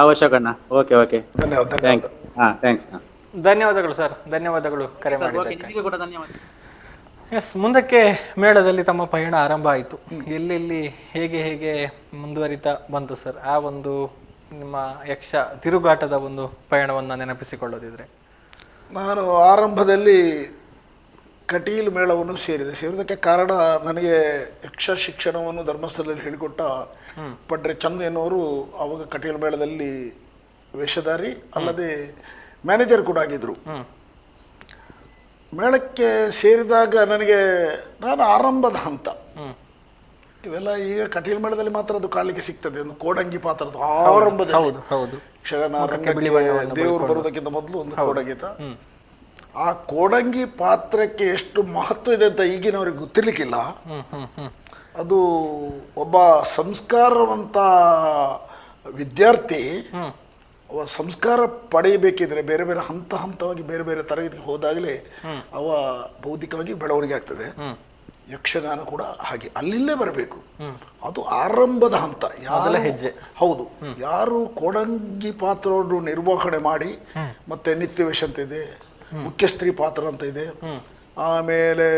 ಅವಶ್ಯಕಣ್ಣ. ಓಕೆ ಓಕೆ, ಧನ್ಯವಾದ ಧನ್ಯವಾದ. ಧನ್ಯವಾದಗಳು ಸರ್, ಧನ್ಯವಾದಗಳು ಕರೆ ಮಾಡಿದ್ದಕ್ಕೆ. ಎಸ್, ಮುಂದಕ್ಕೆ ಮೇಳದಲ್ಲಿ ತಮ್ಮ ಪಯಣ ಆರಂಭ ಆಯಿತು. ಎಲ್ಲೆಲ್ಲಿ ಹೇಗೆ ಹೇಗೆ ಮುಂದುವರಿತಾ ಬಂತು ಸರ್? ಆ ಒಂದು ನಿಮ್ಮ ಯಕ್ಷ ತಿರುಗಾಟದ ಒಂದು ಪಯಣವನ್ನು ನೆನಪಿಸಿಕೊಳ್ಳೋದಿದ್ರೆ. ನಾನು ಆರಂಭದಲ್ಲಿ ಕಟೀಲು ಮೇಳವನ್ನು ಸೇರಿದಕ್ಕೆ ಕಾರಣ ನನಗೆ ಯಕ್ಷ ಶಿಕ್ಷಣವನ್ನು ಧರ್ಮಸ್ಥಳದಲ್ಲಿ ಹೇಳಿಕೊಟ್ಟ ಪಡ್ರೆ ಚಂದ್ ಎನ್ನುವರು ಆವಾಗ ಕಟೀಲು ಮೇಳದಲ್ಲಿ ವೇಷಧಾರಿ ಅಲ್ಲದೆ ಮ್ಯಾನೇಜರ್ ಕೂಡ ಆಗಿದ್ದರು. ಮೇಳಕ್ಕೆ ಸೇರಿದಾಗ ನನಗೆ ನಾನು ಆರಂಭದ ಹಂತ ಇವೆಲ್ಲ ಈಗ ಕಟೀಲು ಮೇಳದಲ್ಲಿ ಮಾತ್ರ ಅದು ಕಾಣಲಿಕ್ಕೆ ಸಿಗ್ತದೆ. ಒಂದು ಕೋಡಂಗಿ ಪಾತ್ರ ಆರಂಭದಲ್ಲಿ ಯಕ್ಷಗಾನ ರಂಗಕ್ಕೆ ದೇವರು ಬರುವುದಕ್ಕಿಂತ ಮೊದಲು ಒಂದು ಕೋಡಂಗಿತ. ಆ ಕೋಡಂಗಿ ಪಾತ್ರಕ್ಕೆ ಎಷ್ಟು ಮಹತ್ವ ಇದೆ ಅಂತ ಈಗಿನವ್ರಿಗೆ ಗೊತ್ತಿರ್ಲಿಕ್ಕಿಲ್ಲ. ಅದು ಒಬ್ಬ ಸಂಸ್ಕಾರವಂತ ವಿದ್ಯಾರ್ಥಿ ಸಂಸ್ಕಾರ ಪಡೆಯಬೇಕಿದ್ರೆ ಬೇರೆ ಬೇರೆ ಹಂತವಾಗಿ ಬೇರೆ ಬೇರೆ ತರಗತಿಗೆ ಹೋದಾಗಲೇ ಅವ ಬೌದ್ಧಿಕವಾಗಿ ಬೆಳವಣಿಗೆ ಆಗ್ತದೆ. ಯಕ್ಷಗಾನ ಕೂಡ ಹಾಗೆ ಅಲ್ಲಿಲ್ಲೇ ಬರಬೇಕು. ಅದು ಆರಂಭದ ಹಂತ. ಹೆಜ್ಜೆ. ಹೌದು, ಯಾರು ಕೋಡಂಗಿ ಪಾತ್ರವನ್ನು ನಿರ್ವಹಣೆ ಮಾಡಿ ಮತ್ತೆ ನಿತ್ಯವೇಷ ಅಂತ ಇದೆ, ಮುಖ್ಯ ಸ್ತ್ರೀ ಪಾತ್ರ ಅಂತ ಇದೆ, ಆಮೇಲೆ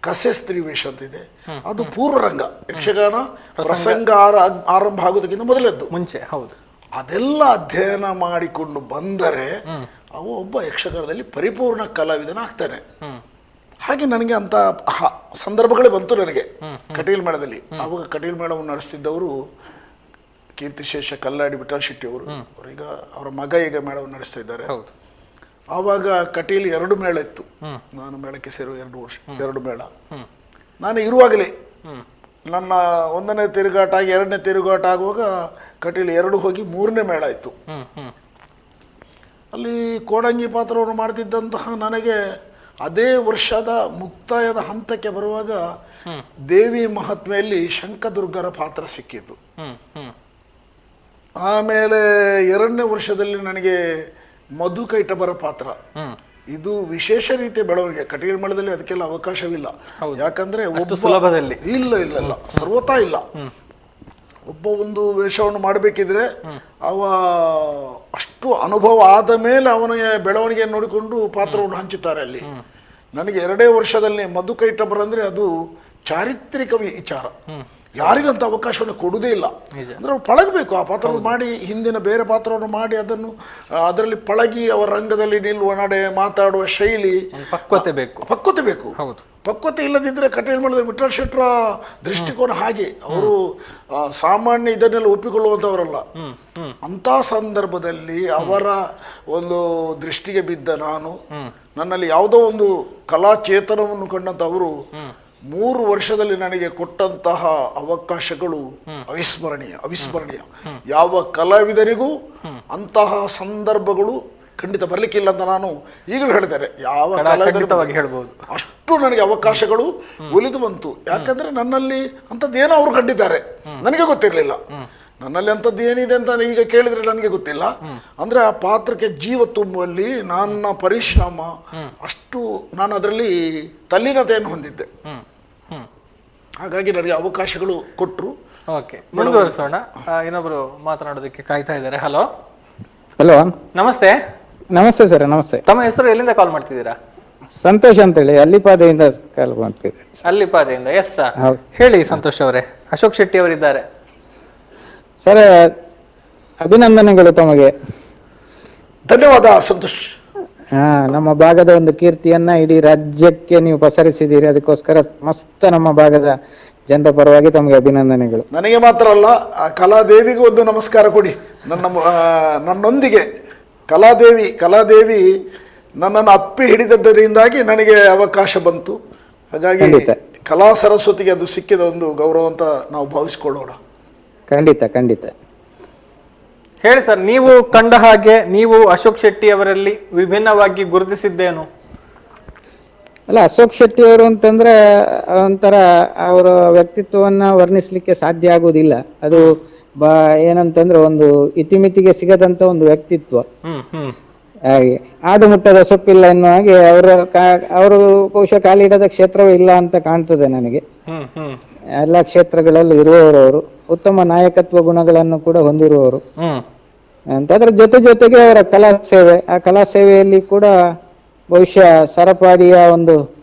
ಕಸೆ ಸ್ತ್ರೀ ವೇಷ ಅಂತ ಇದೆ. ಅದು ಪೂರ್ವರಂಗ ಯಕ್ಷಗಾನ ಪ್ರಸಂಗ ಆರಂಭ ಆಗೋದಕ್ಕಿಂತ ಮೊದಲದ್ದು ಮುಂಚೆ. ಹೌದು, ಅದೆಲ್ಲ ಅಧ್ಯಯನ ಮಾಡಿಕೊಂಡು ಬಂದರೆ ಅವ ಒಬ್ಬ ಯಕ್ಷಗಾನದಲ್ಲಿ ಪರಿಪೂರ್ಣ ಕಲಾವಿದನ ಆಗ್ತಾನೆ. ಹಾಗೆ ನನಗೆ ಅಂತ ಸಂದರ್ಭಗಳೇ ಬಂತು ನನಗೆ ಕಟೀಲು ಮೇಳದಲ್ಲಿ. ಆವಾಗ ಕಟೀಲು ಮೇಳವನ್ನು ನಡೆಸ್ತಿದ್ದವರು ಕೀರ್ತಿಶೇಷ ಕಲ್ಲಾಡಿ ವಿಠಲ್ ಶೆಟ್ಟಿ ಅವರು. ಅವರೀಗ ಅವರ ಮಗ ಈಗ ಮೇಳವನ್ನು ನಡೆಸ್ತಾ ಇದ್ದಾರೆ. ಆವಾಗ ಕಟೀಲ್ 2 ಮೇಳ ಇತ್ತು. ನಾನು ಮೇಳಕ್ಕೆ ಸೇರುವ 2 ಮೇಳ. ನಾನು ಇರುವಾಗಲೇ ನನ್ನ 1ನೇ ತಿರುಗಾಟ ಆಗಿ 2ನೇ ತಿರುಗಾಟ ಆಗುವಾಗ ಕಟೀಲ್ 2 ಹೋಗಿ 3ನೇ ಮೇಳ ಇತ್ತು. ಅಲ್ಲಿ ಕೋಡಂಗಿ ಪಾತ್ರವನ್ನು ಮಾಡ್ತಿದ್ದಂತಹ ನನಗೆ ಅದೇ ವರ್ಷದ ಮುಕ್ತಾಯದ ಹಂತಕ್ಕೆ ಬರುವಾಗ ದೇವಿ ಮಹಾತ್ಮೆಯಲ್ಲಿ ಶಂಕದುರ್ಗರ ಪಾತ್ರ ಸಿಕ್ಕಿತು. ಆಮೇಲೆ 2ನೇ ವರ್ಷದಲ್ಲಿ ನನಗೆ ಮಧುಕೈಟಭರ ಪಾತ್ರ. ಇದು ವಿಶೇಷ ರೀತಿಯ ಬೆಳವಣಿಗೆ. ಕಟೀಲ್ ಮೇಳದಲ್ಲಿ ಅದಕ್ಕೆಲ್ಲ ಅವಕಾಶವಿಲ್ಲ. ಯಾಕಂದ್ರೆ ಸುಲಭದಲ್ಲಿ ಇಲ್ಲ ಸರ್ವತಾ ಇಲ್ಲ. ಒಬ್ಬ ಒಂದು ವೇಷವನ್ನು ಮಾಡಬೇಕಿದ್ರೆ ಅವ ಅಷ್ಟು ಅನುಭವ ಆದ ಮೇಲೆ ಅವನಿಗೆ ಬೆಳವಣಿಗೆಯನ್ನು ನೋಡಿಕೊಂಡು ಪಾತ್ರವನ್ನು ಹಂಚುತ್ತಾರೆ. ಅಲ್ಲಿ ನನಗೆ 2ನೇ ವರ್ಷದಲ್ಲಿ ಮಧುಕೈಟಭರ ಅಂದ್ರೆ ಅದು ಚಾರಿತ್ರಿಕ ವಿಚಾರ. ಯಾರಿಗಂತ ಅವಕಾಶವನ್ನು ಕೊಡುವುದೇ ಇಲ್ಲ. ಅಂದ್ರೆ ಪಳಗಬೇಕು ಆ ಪಾತ್ರವನ್ನು ಮಾಡಿ, ಹಿಂದಿನ ಬೇರೆ ಪಾತ್ರವನ್ನು ಮಾಡಿ ಅದನ್ನು ಅದರಲ್ಲಿ ಪಳಗಿ ಅವರ ರಂಗದಲ್ಲಿ ನಿಲ್ಲುವ ನಡೆ, ಮಾತಾಡುವ ಶೈಲಿ, ಪಕ್ವತೆ ಬೇಕು. ಪಕ್ವತೆ ಇಲ್ಲದಿದ್ದರೆ ಕಟೀಲ್ ಮೇಳದಲ್ಲಿ ವಿಠ್ಠಲ್ ಶೆಟ್ಟರ ದೃಷ್ಟಿಕೋನ ಹಾಗೆ. ಅವರು ಸಾಮಾನ್ಯ ಇದನ್ನೆಲ್ಲ ಒಪ್ಪಿಕೊಳ್ಳುವಂಥವರಲ್ಲ. ಅಂಥ ಸಂದರ್ಭದಲ್ಲಿ ಅವರ ಒಂದು ದೃಷ್ಟಿಗೆ ಬಿದ್ದ ನಾನು, ನನ್ನಲ್ಲಿ ಯಾವುದೋ ಒಂದು ಕಲಾಚೇತನವನ್ನು ಕಂಡಂತ ಅವರು 3 ವರ್ಷದಲ್ಲಿ ನನಗೆ ಕೊಟ್ಟಂತಹ ಅವಕಾಶಗಳು ಅವಿಸ್ಮರಣೀಯ. ಯಾವ ಕಲಾವಿದನಿಗೂ ಅಂತಹ ಸಂದರ್ಭಗಳು ಖಂಡಿತ ಬರ್ಲಿಕ್ಕಿಲ್ಲ ಅಂತ ನಾನು ಈಗಲೂ ಹೇಳ್ತೇನೆ. ಯಾವ ಕಲಾವಿದರಿಗೂ ಅಷ್ಟು ನನಗೆ ಅವಕಾಶಗಳು ಒಲಿದು ಬಂತು. ಯಾಕಂದ್ರೆ ನನ್ನಲ್ಲಿ ಅಂಥದ್ದೇನೋ ಅವರು ಕಂಡಿದ್ದಾರೆ, ನನಗೆ ಗೊತ್ತಿರಲಿಲ್ಲ. ನನ್ನಲ್ಲಿ ಅಂಥದ್ದು ಏನಿದೆ ಅಂತ ಈಗ ಕೇಳಿದ್ರೆ ನನಗೆ ಗೊತ್ತಿಲ್ಲ. ಅಂದ್ರೆ ಆ ಪಾತ್ರಕ್ಕೆ ಜೀವ ತುಂಬುವಲ್ಲಿ ನನ್ನ ಪರಿಶ್ರಮ ಅಷ್ಟು, ನಾನು ಅದರಲ್ಲಿ ತಲ್ಲೀನತೆಯನ್ನು ಹೊಂದಿದ್ದೆ. ಹಾಗಾಗಿ ನನಗೆ ಅವಕಾಶಗಳು ಕೊಟ್ಟರು. ಓಕೆ, ಮುಂದುವರಿಸೋಣ. ಇನ್ನೊಬ್ರು ಮಾತನಾಡೋದಕ್ಕೆ ಕಾಯ್ತಾ ಇದ್ದಾರೆ. ಹಲೋ ನಮಸ್ತೆ. ನಮಸ್ತೆ ಸರ್. ನಮಸ್ತೆ. ತಮ್ಮ ಹೆಸರು, ಎಲ್ಲಿಂದ ಕಾಲ್ ಮಾಡ್ತಿದ್ದೀರಾ? ಸಂತೋಷ್ ಅಂತ ಹೇಳಿ, ಅಲ್ಲಿಪಾದೆಯಿಂದ ಕಾಲ್ ಮಾಡ್ತಿದ್ದೆ. ಅಲ್ಲಿಪಾದೆಯಿಂದ? ಎಸ್ ಸರ್, ಹೇಳಿ ಸಂತೋಷ್ ಅವರೇ. ಅಶೋಕ್ ಶೆಟ್ಟಿ ಅವರಿದ್ದಾರೆ ಸರ್. ಅಭಿನಂದನೆಗಳು ತಮಗೆ. ಧನ್ಯವಾದ ಸಂತೋಷ್. ನಮ್ಮ ಭಾಗದ ಒಂದು ಕೀರ್ತಿಯನ್ನ ಇಡೀ ರಾಜ್ಯಕ್ಕೆ ನೀವು ಪಸರಿಸಿದ್ದೀರಿ. ಅದಕ್ಕೋಸ್ಕರ ಸಮಸ್ತ ನಮ್ಮ ಭಾಗದ ಜನರ ಪರವಾಗಿ ತಮಗೆ ಅಭಿನಂದನೆಗಳು. ನನಗೆ ಮಾತ್ರ ಅಲ್ಲ, ಆ ಕಲಾದೇವಿಗೂ ಒಂದು ನಮಸ್ಕಾರ ಕೊಡಿ. ನನ್ನೊಂದಿಗೆ ಕಲಾದೇವಿ ನನ್ನನ್ನು ಅಪ್ಪಿ ಹಿಡಿದದ್ದರಿಂದಾಗಿ ನನಗೆ ಅವಕಾಶ ಬಂತು. ಹಾಗಾಗಿ ಕಲಾ ಸರಸ್ವತಿಗೆ ಅದು ಸಿಕ್ಕಿದ ಒಂದು ಗೌರವ ಅಂತ ನಾವು ಭಾವಿಸಿಕೊಳ್ಳೋಣ. ಖಂಡಿತ. ಹೇಳಿ ಸರ್, ನೀವು ಕಂಡ ಹಾಗೆ ನೀವು ಅಶೋಕ್ ಶೆಟ್ಟಿ ಅವರಲ್ಲಿ ವಿಭಿನ್ನವಾಗಿ ಗುರುತಿಸಿದ್ದೇನು? ಅಲ್ಲ, ಅಶೋಕ್ ಶೆಟ್ಟಿ ಅವರು ಅಂತಂದ್ರೆ ಒಂಥರ ಅವರ ವ್ಯಕ್ತಿತ್ವವನ್ನ ವರ್ಣಿಸ್ಲಿಕ್ಕೆ ಸಾಧ್ಯ ಆಗುವುದಿಲ್ಲ. ಅದು ಏನಂತಂದ್ರೆ ಒಂದು ಇತಿಮಿತಿಗೆ ಸಿಗದಂತ ಒಂದು ವ್ಯಕ್ತಿತ್ವ. ಹಾಗೆ ಆಡು ಮುಟ್ಟದ ಸೊಪ್ಪಿಲ್ಲ ಎನ್ನುವ ಹಾಗೆ ಅವರು ಬಹುಶಃ ಕಾಲಿಡದ ಕ್ಷೇತ್ರವೇ ಇಲ್ಲ ಅಂತ ಕಾಣ್ತದೆ ನನಗೆ. ಎಲ್ಲ ಕ್ಷೇತ್ರಗಳಲ್ಲೂ ಇರುವವರು ಅವರು. ಉತ್ತಮ ನಾಯಕತ್ವ ಗುಣಗಳನ್ನು ಕೂಡ ಹೊಂದಿರುವವರು. ಅಂತ ಅದರ ಜೊತೆಗೆ ಅವರ ಆ ಕಲಾ ಸೇವೆಯಲ್ಲಿ ಕೂಡ ಬಹುಶಃ ಸರಪಾಡಿಯ ಒಂದು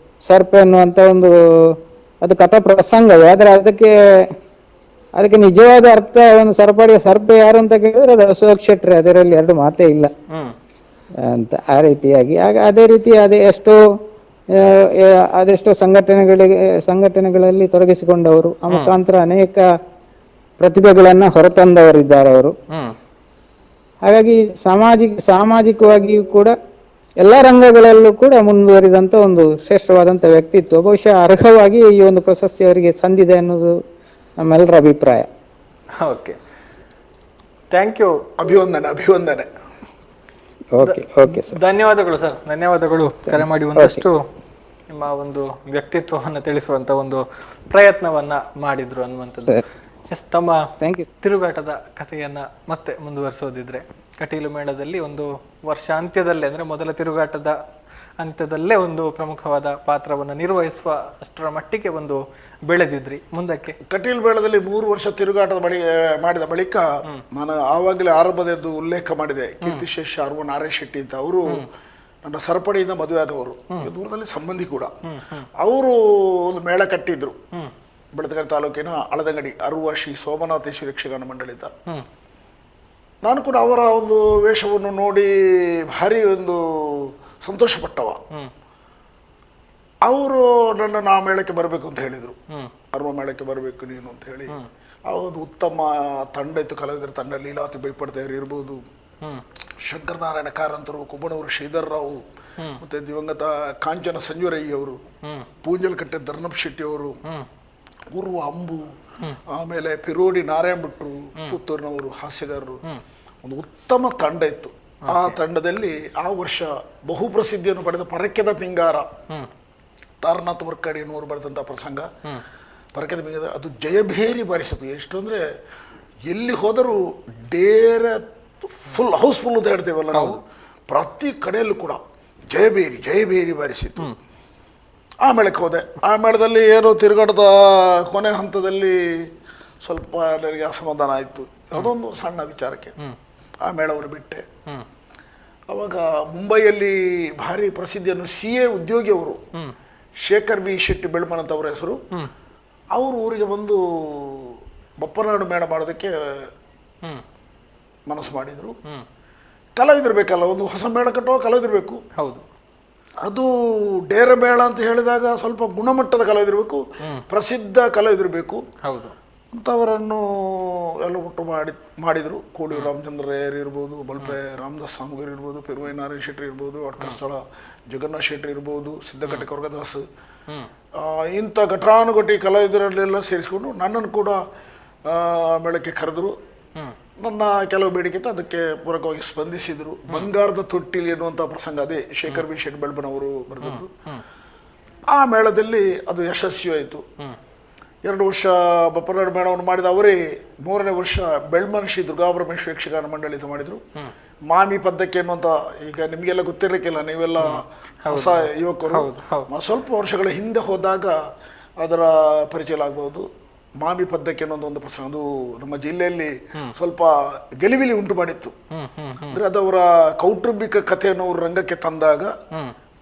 ಸರ್ಪ ಎನ್ನುವಂತ ಒಂದು ಅದು ಕಥಾ ಪ್ರಸಂಗವೇ. ಆದ್ರೆ ಅದಕ್ಕೆ ನಿಜವಾದ ಅರ್ಥ, ಒಂದು ಸರಪಾಡಿಯ ಸರ್ಪ ಯಾರು ಅಂತ ಕೇಳಿದ್ರೆ ಅದು ಅಶೋಕ್ ಶೆಟ್ಟಿ, ಅದರಲ್ಲಿ 2 ಮಾತೇ ಇಲ್ಲ ಅಂತ. ಆ ರೀತಿಯಾಗಿ ಅದೇ ರೀತಿ ಅದೆಷ್ಟೋ ಸಂಘಟನೆಗಳಲ್ಲಿ ತೊಡಗಿಸಿಕೊಂಡವರು, ಆ ಮುಖಾಂತರ ಅನೇಕ ಪ್ರತಿಭೆಗಳನ್ನ ಹೊರತಂದವರಿದ್ದಾರೆ ಅವರು. ಹಾಗಾಗಿ ಸಾಮಾಜಿಕವಾಗಿಯೂ ಕೂಡ ಎಲ್ಲ ರಂಗಗಳಲ್ಲೂ ಕೂಡ ಮುಂದುವರಿದಂತ ಒಂದು ಶ್ರೇಷ್ಠವಾದಂತ ವ್ಯಕ್ತಿತ್ವ. ಬಹುಶಃ ಅರ್ಹವಾಗಿ ಈ ಒಂದು ಪ್ರಶಸ್ತಿ ಅವರಿಗೆ ಸಂದಿದೆ ಅನ್ನೋದು ನಮ್ಮೆಲ್ಲರ ಅಭಿಪ್ರಾಯ. Okay, thank you. ಅಭಿವಂದನೆ. Okay sir. ಧನ್ಯವಾದಗಳು ಸರ್, ಧನ್ಯವಾದಗಳು. ಕರೆ ಮಾಡಿ ಒಂದಷ್ಟು ನಿಮ್ಮ ಒಂದು ವ್ಯಕ್ತಿತ್ವವನ್ನು ತಿಳಿಸುವಂತ ಒಂದು ಪ್ರಯತ್ನವನ್ನ ಮಾಡಿದ್ರು ಅನ್ನುವಂಥದ್ದು. ಎಸ್, ತಮ್ಮ ತಿರುಗಾಟದ ಕಥೆಯನ್ನ ಮತ್ತೆ ಮುಂದುವರಿಸೋದಿದ್ರೆ, ಕಟೀಲು ಮೇಳದಲ್ಲಿ ಒಂದು ವರ್ಷ ಅಂತ್ಯದಲ್ಲೇ, ಅಂದ್ರೆ ಮೊದಲ ತಿರುಗಾಟದ ಅಂತ್ಯದಲ್ಲೇ ಒಂದು ಪ್ರಮುಖವಾದ ಪಾತ್ರವನ್ನು ನಿರ್ವಹಿಸುವ ಅಷ್ಟರ ಮಟ್ಟಿಗೆ ಒಂದು ಬೆಳೆದಿದ್ರಿ. ಮುಂದಕ್ಕೆ ಕಟೀಲ್ ಮೇಳದಲ್ಲಿ 3 ವರ್ಷ ತಿರುಗಾಟದ ಮಾಡಿದ ಬಳಿಕ ನಾನು ಆವಾಗಲೇ ಆರಂಭದದ್ದು ಉಲ್ಲೇಖ ಮಾಡಿದೆ. ಕೀರ್ತಿಶೇಷ ನಾರಾಯಣ ಶೆಟ್ಟಿ ಅಂತ, ಅವರು ನನ್ನ ಸರಪಡಿಯಿಂದ ಮದುವೆ ಆದವರು, ದೂರದಲ್ಲಿ ಸಂಬಂಧಿ ಕೂಡ. ಅವರು ಒಂದು ಮೇಳ ಕಟ್ಟಿದ್ರು ಬೆಳತಂಗಡಿ ತಾಲೂಕಿನ ಹಳದಂಗಡಿ ಅರುವ ಶ್ರೀ ಸೋಮನಾಥೇಶ್ವರಿ ಯಕ್ಷಗಾನ ಮಂಡಳಿತ. ನಾನು ಕೂಡ ಅವರ ಒಂದು ವೇಷವನ್ನು ನೋಡಿ ಭಾರಿ ಒಂದು ಸಂತೋಷಪಟ್ಟವ. ಅವರು ನನ್ನನ್ನು ಆ ಮೇಳಕ್ಕೆ ಬರಬೇಕು ಅಂತ ಹೇಳಿದರು. ಅರುವ ಮೇಳಕ್ಕೆ ಬರಬೇಕು ನೀನು ಅಂತ ಹೇಳಿ. ಒಂದು ಉತ್ತಮ ತಂಡ ಇತ್ತು, ಕಲಾವಿದರ ತಂಡ. ಲೀಲಾವತಿ ಬೈಪಡ್ತೇವರು ಇರ್ಬೋದು, ಶಂಕರನಾರಾಯಣ ಕಾರಂತರು, ಕುಬ್ಬಣೂರು ಶ್ರೀಧರ್ ರಾವ್, ಮತ್ತೆ ದಿವಂಗತ ಕಾಂಚನ ಸಂಜುರಯ್ಯ ಅವರು, ಪೂಂಜಲ್ಕಟ್ಟೆ ಧರ್ನಪ್ ಶೆಟ್ಟಿ ಅವರು, ಉರ್ವ ಅಂಬು, ಆಮೇಲೆ ಪಿರೋಡಿ ನಾರಾಯಣ ಭಟ್ರು, ಪುತ್ತೂರಿನವರು ಹಾಸ್ಯಗಾರರು, ಒಂದು ಉತ್ತಮ ತಂಡ ಇತ್ತು. ಆ ತಂಡದಲ್ಲಿ ಆ ವರ್ಷ ಬಹುಪ್ರಸಿದ್ಧಿಯನ್ನು ಪಡೆದ ಪರಕ್ಯದ ಪಿಂಗಾರ ತಾರನಾಥ್ ವರ್ಕಾಡಿ ಎನ್ನುವರು ಬರೆದಂಥ ಪ್ರಸಂಗ ಪರಕ್ಯದ ಪಿಂಗಾರ ಅದು ಜಯಭೇರಿ ಬಾರಿಸಿತು. ಎಷ್ಟು ಅಂದರೆ ಎಲ್ಲಿ ಹೋದರೂ ಡೇರೆ ಫುಲ್ ಹೌಸ್ಫುಲ್ ಅಂತ ಹೇಳ್ತೇವಲ್ಲ ನಾವು, ಪ್ರತಿ ಕಡೆಯಲ್ಲೂ ಕೂಡ ಜಯಬೇರಿ ಬಾರಿಸಿತ್ತು. ಆ ಮೇಳಕ್ಕೆ ಹೋದೆ. ಆ ಮೇಳದಲ್ಲಿ ಏನೋ ತಿರುಗಾಟದ ಕೊನೆ ಹಂತದಲ್ಲಿ ಸ್ವಲ್ಪ ಎಲ್ಲರಿಗೆ ಅಸಮಾಧಾನ ಆಯಿತು, ಅದೊಂದು ಸಣ್ಣ ವಿಚಾರಕ್ಕೆ ಆ ಮೇಳವನ್ನು ಬಿಟ್ಟೆ. ಅವಾಗ ಮುಂಬೈಯಲ್ಲಿ ಭಾರಿ ಪ್ರಸಿದ್ಧಿಯನ್ನು CA ಉದ್ಯೋಗಿಯವರು ಶೇಖರ್ ವಿ ಶೆಟ್ಟಿ ಬೆಳ್ಮನ್ ಅಂತ ಅವರ ಹೆಸರು, ಅವರು ಊರಿಗೆ ಬಂದು ಬಪ್ಪನಾಡು ಮೇಳ ಮಾಡೋದಕ್ಕೆ ಮನಸ್ಸು ಮಾಡಿದರು. ಕಲಾವಿದಿರ್ಬೇಕಲ್ಲ, ಒಂದು ಹೊಸ ಮೇಳ ಕಟ್ಟುವ ಕಲಾವಿದಿರಬೇಕು. ಹೌದು, ಅದು ಡೇರೆ ಮೇಳ ಅಂತ ಹೇಳಿದಾಗ ಸ್ವಲ್ಪ ಗುಣಮಟ್ಟದ ಕಲಾವಿದಿರಬೇಕು, ಪ್ರಸಿದ್ಧ ಕಲಾವಿದಿರಬೇಕು. ಹೌದು ಅಂತ ಅವರನ್ನು ಎಲ್ಲ ಒಟ್ಟು ಮಾಡಿದರು. ಕೋಳಿ ರಾಮಚಂದ್ರ ರಾಯರ್ ಇರ್ಬೋದು, ಬಲ್ಪೆ ರಾಮದಾಸ್ ಸಾಮಗರ್ ಇರ್ಬೋದು, ಪೆರುವೈ ನಾರಾಯಣ ಶೆಟ್ಟಿ ಇರ್ಬೋದು, ಅಡ್ಕಸ್ಥಳ ಜಗನ್ನಾಥ್ ಶೆಟ್ಟಿ ಇರ್ಬೋದು, ಸಿದ್ದಕಟ್ಟೆ ಕೊರಗದಾಸ್, ಇಂಥ ಘಟಾನುಘಟಿ ಕಲಾವಿದರಲ್ಲೆಲ್ಲ ಸೇರಿಸ್ಕೊಂಡು ನನ್ನನ್ನು ಕೂಡ ಮೇಳಕ್ಕೆ ಕರೆದರು. ನನ್ನ ಕೆಲವು ಬೇಡಿಕೆ ಇತ್ತು, ಅದಕ್ಕೆ ಪೂರಕವಾಗಿ ಸ್ಪಂದಿಸಿದರು. ಬಂಗಾರದ ತೊಟ್ಟಿಲಿ ಎನ್ನುವಂಥ ಪ್ರಸಂಗ, ಅದೇ ಶೇಖರ್ ವಿ ಶೆಟ್ಟಿ ಬೆಳ್ಬನ್ ಅವರು ಬರೆದದ್ದು. ಆ ಮೇಳದಲ್ಲಿ ಅದು ಯಶಸ್ವಿಯಾಯಿತು. 2 ವರ್ಷ ಬಪ್ಪನಾಡು ಮೇಳವನ್ನು ಮಾಡಿದ ಅವರೇ 3ನೇ ವರ್ಷ ಬೆಳ್ಮನ್ ಶ್ರೀ ದುರ್ಗಾಪರಮೇಶ್ವರ ಯಕ್ಷಗಾನ ಮಂಡಳಿ ಅಂತ ಮಾಡಿದರು. ಮಾಮಿ ಪದ್ದಕ್ಕೆ ಅನ್ನುವಂಥ, ಈಗ ನಿಮಗೆಲ್ಲ ಗೊತ್ತಿರಲಿಕ್ಕಿಲ್ಲ, ನೀವೆಲ್ಲ ಹೊಸ ಯುವಕರು, ಸ್ವಲ್ಪ ವರ್ಷಗಳ ಹಿಂದೆ ಹೋದಾಗ ಅದರ ಪರಿಚಯ ಆಗ್ಬೋದು. ಮಾಮಿ ಪದ್ದಕ್ಕೆ ಅನ್ನೋದು ಒಂದು ಪ್ರಸಂಗ, ಅದು ನಮ್ಮ ಜಿಲ್ಲೆಯಲ್ಲಿ ಸ್ವಲ್ಪ ಗಲಿಬಿಲಿ ಉಂಟು ಮಾಡಿತ್ತು. ಅಂದರೆ ಅದು ಅವರ ಕೌಟುಂಬಿಕ ಕಥೆಯನ್ನು ಅವರು ರಂಗಕ್ಕೆ ತಂದಾಗ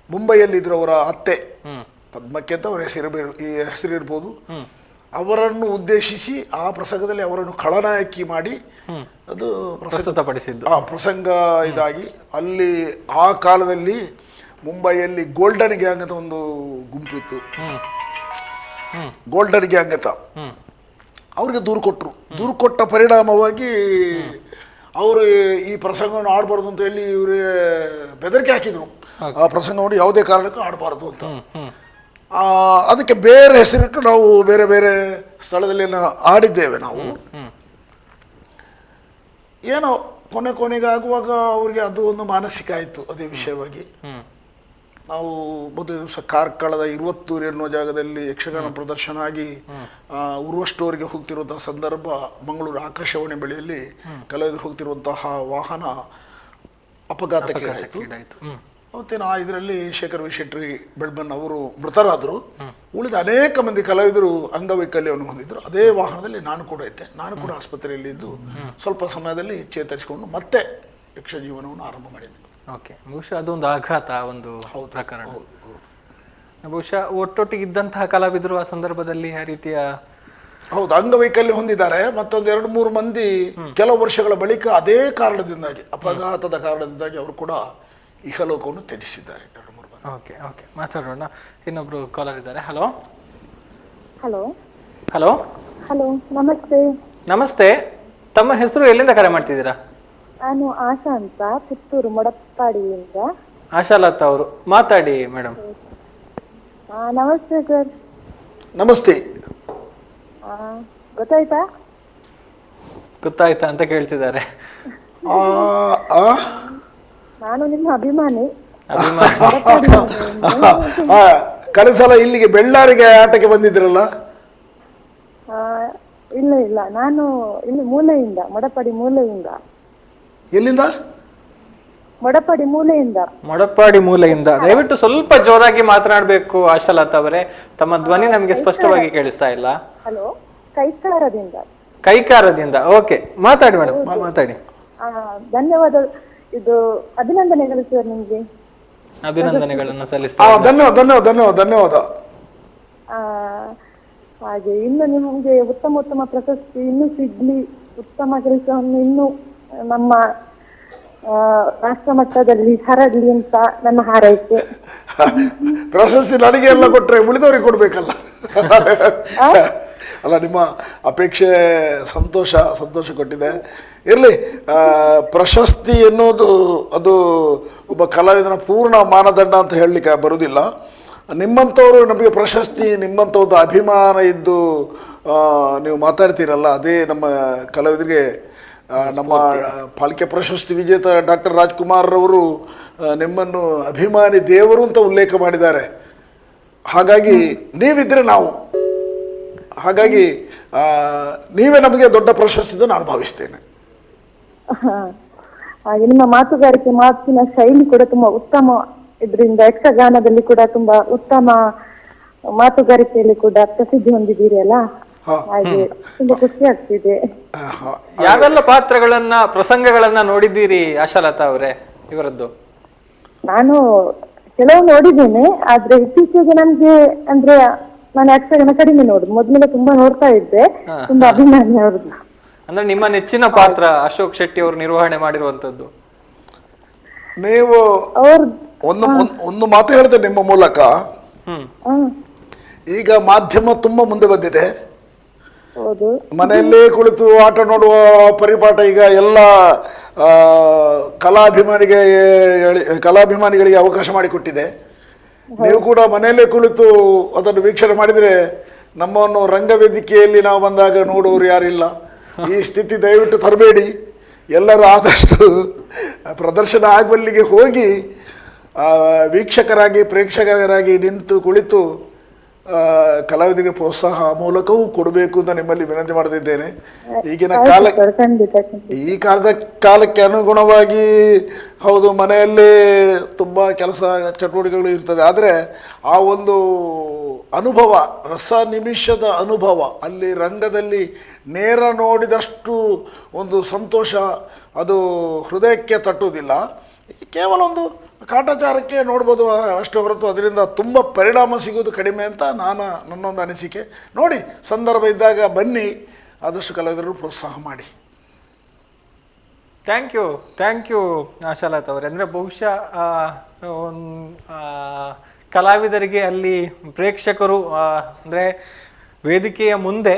ಮುಂಬೈಯಲ್ಲಿ ಇದ್ರು ಅವರ ಅತ್ತೆ ಪದ್ಮಕ್ಕೆ ಅಂತ ಅವರ ಹೆಸರಿರ್ಬೋದು, ಅವರನ್ನು ಉದ್ದೇಶಿಸಿ ಆ ಪ್ರಸಂಗದಲ್ಲಿ ಅವರನ್ನು ಖಳನಾಯಕಿ ಮಾಡಿ ಅದು ಪ್ರಸ್ತುತಪಡಿಸಿದ್ದು. ಆ ಪ್ರಸಂಗ ಇದಾಗಿ ಅಲ್ಲಿ ಆ ಕಾಲದಲ್ಲಿ ಮುಂಬೈಯಲ್ಲಿ ಗೋಲ್ಡನ್ ಗ್ಯಾಂಗ್ ಅಂತ ಒಂದು ಗುಂಪಿತ್ತು. ಗೋಲ್ಡನ್ ಗ್ಯಾಂಗ್ ಅಂತ ಅವ್ರಿಗೆ ದೂರು ಕೊಟ್ಟರು. ದೂರು ಕೊಟ್ಟ ಪರಿಣಾಮವಾಗಿ ಅವರು ಈ ಪ್ರಸಂಗವನ್ನು ಆಡಬಾರ್ದು ಅಂತ ಹೇಳಿ ಇವರಿಗೆ ಬೆದರಿಕೆ ಹಾಕಿದರು. ಆ ಪ್ರಸಂಗವನ್ನು ಯಾವುದೇ ಕಾರಣಕ್ಕೂ ಆಡಬಾರ್ದು ಅಂತ. ಅದಕ್ಕೆ ಬೇರೆ ಹೆಸರಿಟ್ಟು ನಾವು ಬೇರೆ ಬೇರೆ ಸ್ಥಳದಲ್ಲಿ ಆಡಿದ್ದೇವೆ. ನಾವು ಏನೋ ಕೊನೆಗಾಗುವಾಗ ಅವ್ರಿಗೆ ಅದು ಒಂದು ಮಾನಸಿಕ ಆಯಿತು ಅದೇ ವಿಷಯವಾಗಿ. ನಾವು ಮೊದಲ ದಿವಸ ಕಾರ್ಕಳದ 20 ಎನ್ನುವ ಜಾಗದಲ್ಲಿ ಯಕ್ಷಗಾನ ಪ್ರದರ್ಶನ ಆಗಿ ಉರ್ವ ಸ್ಟೋರ್ಗೆ ಹೋಗ್ತಿರುವಂತಹ ಸಂದರ್ಭ, ಮಂಗಳೂರು ಆಕಾಶವಾಣಿ ಬಳಿಯಲ್ಲಿ ಕಲಾವಿದರು ಹೋಗ್ತಿರುವಂತಹ ವಾಹನ ಅಪಘಾತಕ್ಕೀಡಾಯಿತು. ಅವತ್ತೇನು ಇದರಲ್ಲಿ ಶೇಖರ್ ವಿ ಶೆಟ್ಟಿ ಬೆಳ್ಬನ್ ಅವರು ಮೃತರಾದರು. ಉಳಿದ ಅನೇಕ ಮಂದಿ ಕಲಾವಿದರು ಅಂಗವೈಕಲ್ಯವನ್ನು ಹೊಂದಿದ್ರು. ಅದೇ ವಾಹನದಲ್ಲಿ ನಾನು ಕೂಡ ಇದ್ದೆ. ನಾನು ಕೂಡ ಆಸ್ಪತ್ರೆಯಲ್ಲಿ ಇದ್ದು ಸ್ವಲ್ಪ ಸಮಯದಲ್ಲಿ ಚೇತರಿಸಿಕೊಂಡು ಮತ್ತೆ ಯಕ್ಷ ಜೀವನವನ್ನು ಆರಂಭ ಮಾಡಿದ್ದೆ. ಓಕೆ, ಬಹುಶಃ ಅದೊಂದು ಆಘಾತ, ಒಂದು ಪ್ರಕರಣ. ಬಹುಶಃ ಒಟ್ಟೊಟ್ಟಿಗೆ ಇದ್ದಂತಹ ಕಲಾವಿದರು ಆ ಸಂದರ್ಭದಲ್ಲಿ ಆ ರೀತಿಯ ಹೌದು ಅಂಗವೈಕಲ್ಯ ಹೊಂದಿದ್ದಾರೆ. ಮತ್ತೊಂದು 2-3 ಮಂದಿ ಕೆಲವು ವರ್ಷಗಳ ಬಳಿಕ ಅದೇ ಕಾರಣದಿಂದಾಗಿ, ಅಪಘಾತದ ಕಾರಣದಿಂದಾಗಿ ಅವರು ಕೂಡ ಇಹಲೋಕವನ್ನು ತ್ಯಜಿಸಿದ್ದಾರೆ. 2-3 ಮಂದಿ. ಓಕೆ ಓಕೆ, ಮಾತಾಡೋಣ. ಇನ್ನೊಬ್ರು ಕಾಲರ್ ಇದ್ದಾರೆ. ಹಲೋ ಹಲೋ ಹಲೋ ಹಲೋ, ನಮಸ್ತೆ. ನಮಸ್ತೆ, ತಮ್ಮ ಹೆಸರು, ಎಲ್ಲಿಂದ ಕರೆ ಮಾಡ್ತಿದ್ದೀರಾ? ನಾನು ಆಶಾ ಅಂತ, ಪುತ್ತೂರು ಮೊಡಪಾಡಿಯಿಂದ. ಆಶಾಲತಾ ಅವರು, ಮಾತಾಡಿ ಮೇಡಮ್. ನಮಸ್ತೆ ಸರ್. ನಮಸ್ತೆ. ಗೊತ್ತಾಯ್ತಾ ಅಂತ ಕೇಳ್ತಿದ್ದಾರೆ. ನಾನು ನಿಮ್ಮ ಅಭಿಮಾನಿ. ಕಳೆದ ಸಲ ಇಲ್ಲಿಗೆ ಬೆಳ್ಳಾರಿಗೆ ಆಟಕ್ಕೆ ಬಂದಿದ್ರಲ್ಲ? ಇಲ್ಲ ಇಲ್ಲ, ನಾನು ಇಲ್ಲಿ ಮೂಲೆಯಿಂದ, ಮೊಡಪಾಡಿ ಮೂಲೆಯಿಂದ. ಎಲ್ಲಿಂದ? ಮೊಡಪಾಡಿ ಮೂಲೆಯಿಂದ. ಮೊಡಪಾಡಿ ಮೂಲೆಯಿಂದ. ದಯವಿಟ್ಟು ಸ್ವಲ್ಪ ಜೋರಾಗಿ ಮಾತನಾಡಬೇಕು ಆಶಾಲತಾ ಅವರೇ, ತಮ್ಮ ಧ್ವನಿ ನಮಗೆ ಸ್ಪಷ್ಟವಾಗಿ ಕೇಳಿಸ್ತಾ ಇಲ್ಲ. ಹಲೋ, ಕೈಕಾರದಿಂದ. ಕೈಕಾರದಿಂದ. ಓಕೆ, ಮಾತಾಡಿ ಮೇಡಮ್, ಮಾತಾಡಿ. ಧನ್ಯವಾದ. ಇದು ಅಭಿನಂದನೆಗಳು ಸರ್ ನಿಮ್ಗೆ. ಅಭಿನಂದನೆಗಳನ್ನು ಸಲ್ಲಿಸ್ತಾ. ಧನ್ಯವಾದ. ಹಾಗೆ ಇನ್ನು ನಿಮಗೆ ಉತ್ತಮ ಪ್ರಶಸ್ತಿ ಇನ್ನೂ ಸಿಗ್ಲಿ, ಉತ್ತಮ ಕೆಲಸವನ್ನು ಇನ್ನೂ ನಮ್ಮ ರಾಷ್ಟ್ರ ಮಟ್ಟದಲ್ಲಿ ಹರಡ್ಲಿ ಅಂತ ನನ್ನ ಹಾರೈಕೆ. ಪ್ರಶಸ್ತಿ ನನಗೆ ಎಲ್ಲ ಕೊಟ್ರೆ ಉಳಿದವರಿಗೆ ಕೊಡ್ಬೇಕಲ್ಲ. ಅಲ್ಲ, ನಿಮ್ಮ ಅಪೇಕ್ಷೆ ಸಂತೋಷ ಕೊಟ್ಟಿದೆ. ಇರಲಿ, ಪ್ರಶಸ್ತಿ ಎನ್ನುವುದು ಅದು ಒಬ್ಬ ಕಲಾವಿದನ ಪೂರ್ಣ ಮಾನದಂಡ ಅಂತ ಹೇಳಲಿಕ್ಕೆ ಬರುವುದಿಲ್ಲ. ನಿಮ್ಮಂಥವರು ನಮಗೆ ಪ್ರಶಸ್ತಿ, ನಿಮ್ಮಂಥ ಒಂದು ಅಭಿಮಾನ ಇದ್ದು ನೀವು ಮಾತಾಡ್ತೀರಲ್ಲ, ಅದೇ ನಮ್ಮ ಕಲಾವಿದರಿಗೆ. ನಮ್ಮ ಪಾಲಿಕೆ ಪ್ರಶಸ್ತಿ ವಿಜೇತ ಡಾಕ್ಟರ್ ರಾಜ್ಕುಮಾರ್ ರವರು ನಿಮ್ಮನ್ನು ಅಭಿಮಾನಿ ದೇವರು ಅಂತ ಉಲ್ಲೇಖ ಮಾಡಿದ್ದಾರೆ. ಹಾಗಾಗಿ ನೀವಿದ್ರೆ ನಾವು, ಹಾಗಾಗಿ ನೀವೇ ನಮಗೆ ದೊಡ್ಡ ಪ್ರಶಸ್ತಿ ಅಂತ ನಾನು ಭಾವಿಸ್ತೇನೆ. ಹಾಗೆ ನಿಮ್ಮ ಮಾತಿನ ಶೈಲಿ ಕೂಡ ತುಂಬಾ ಉತ್ತಮ. ಇದರಿಂದ ಯಕ್ಷಗಾನದಲ್ಲಿ ಕೂಡ ತುಂಬಾ ಉತ್ತಮ ಮಾತುಗಾರಿಕೆಯಲ್ಲಿ ಕೂಡ ಪ್ರಸಿದ್ಧಿ ಹೊಂದಿದ್ದೀರಿ ಅಲ್ಲ, ಹಾಗೆ ತುಂಬಾ ಖುಷಿ ಆಗ್ತಿದೆ. ಯಾವೆಲ್ಲ ಪ್ರಸಂಗಗಳನ್ನ ನೋಡಿದ್ದೀರಿ ಆಶಾಲತಾ ಅವರೇ ಇವರದ್ದು? ನಾನು ಕೆಲವು ನೋಡಿದ್ದೇನೆ, ಆದ್ರೆ ಇತ್ತೀಚೆಗೆ ನನ್ಗೆ ಅಂದ್ರೆ ನಾನು ಯಕ್ಷಗಾನ ಕಡಿಮೆ ನೋಡುದು. ಮೊದ್ಲೆಲ್ಲ ತುಂಬಾ ನೋಡ್ತಾ ಇದ್ದೆ, ತುಂಬಾ ಅಭಿಮಾನಿ ಅವ್ರದ್ದು. ಅಂದ್ರೆ ನಿಮ್ಮ ನೆಚ್ಚಿನ ಪಾತ್ರ ಅಶೋಕ್ ಶೆಟ್ಟಿ ಅವರು ನಿರ್ವಹಣೆ ಮಾಡಿರುವಂತದ್ದು? ನೀವು ಒಂದು ಮಾತು ಹೇಳ್ತೇನೆ ನಿಮ್ಮ ಮೂಲಕ. ಈಗ ಮಾಧ್ಯಮ ತುಂಬಾ ಮುಂದೆ ಬಂದಿದೆ. ಮನೆಯಲ್ಲೇ ಕುಳಿತು ಆಟ ನೋಡುವ ಪರಿಪಾಠ ಈಗ ಎಲ್ಲ ಕಲಾಭಿಮಾನಿಗಳಿಗೆ ಅವಕಾಶ ಮಾಡಿಕೊಟ್ಟಿದೆ. ನೀವು ಕೂಡ ಮನೆಯಲ್ಲೇ ಕುಳಿತು ಅದನ್ನು ವೀಕ್ಷಣೆ ಮಾಡಿದರೆ, ನಮ್ಮನ್ನು ರಂಗವೇದಿಕೆಯಲ್ಲಿ ನಾವು ಬಂದಾಗ ನೋಡುವವರು ಯಾರಿಲ್ಲ. ಈ ಸ್ಥಿತಿ ದಯವಿಟ್ಟು ತರಬೇಡಿ. ಎಲ್ಲರೂ ಆದಷ್ಟು ಪ್ರದರ್ಶನ ಆಗುವಲ್ಲಿಗೆ ಹೋಗಿ ವೀಕ್ಷಕರಾಗಿ, ಪ್ರೇಕ್ಷಕರಾಗಿ ನಿಂತು ಕುಳಿತು ಕಲಾವಿದರಿಗೆ ಪ್ರೋತ್ಸಾಹ ಮೂಲಕವೂ ಕೊಡಬೇಕು ಅಂತ ನಿಮ್ಮಲ್ಲಿ ವಿನಂತಿ ಮಾಡ್ತಿದ್ದೇನೆ. ಈಗಿನ ಈ ಕಾಲಕ್ಕೆ ಅನುಗುಣವಾಗಿ ಹೌದು, ಮನೆಯಲ್ಲೇ ತುಂಬ ಕೆಲಸ ಚಟುವಟಿಕೆಗಳು ಇರ್ತದೆ, ಆದರೆ ಆ ಒಂದು ಅನುಭವ, ರಸ ನಿಮಿಷದ ಅನುಭವ, ಅಲ್ಲಿ ರಂಗದಲ್ಲಿ ನೇರ ನೋಡಿದಷ್ಟು ಒಂದು ಸಂತೋಷ ಅದು ಹೃದಯಕ್ಕೆ ತಟ್ಟುವುದಿಲ್ಲ. ಕೇವಲ ಒಂದು ಕಾಟಾಚಾರಕ್ಕೆ ನೋಡ್ಬೋದು ಅಷ್ಟೇ ಹೊರತು ಅದರಿಂದ ತುಂಬ ಪರಿಣಾಮ ಸಿಗೋದು ಕಡಿಮೆ ಅಂತ ನನ್ನೊಂದು ಅನಿಸಿಕೆ. ನೋಡಿ, ಸಂದರ್ಭ ಇದ್ದಾಗ ಬನ್ನಿ, ಆದಷ್ಟು ಕಲಾವಿದರು ಪ್ರೋತ್ಸಾಹ ಮಾಡಿ. ಥ್ಯಾಂಕ್ ಯು ಆಶಾಲತಾ ಅವರೇ. ಅಂದರೆ ಬಹುಶಃ ಕಲಾವಿದರಿಗೆ ಅಲ್ಲಿ ಪ್ರೇಕ್ಷಕರು ಅಂದರೆ ವೇದಿಕೆಯ ಮುಂದೆ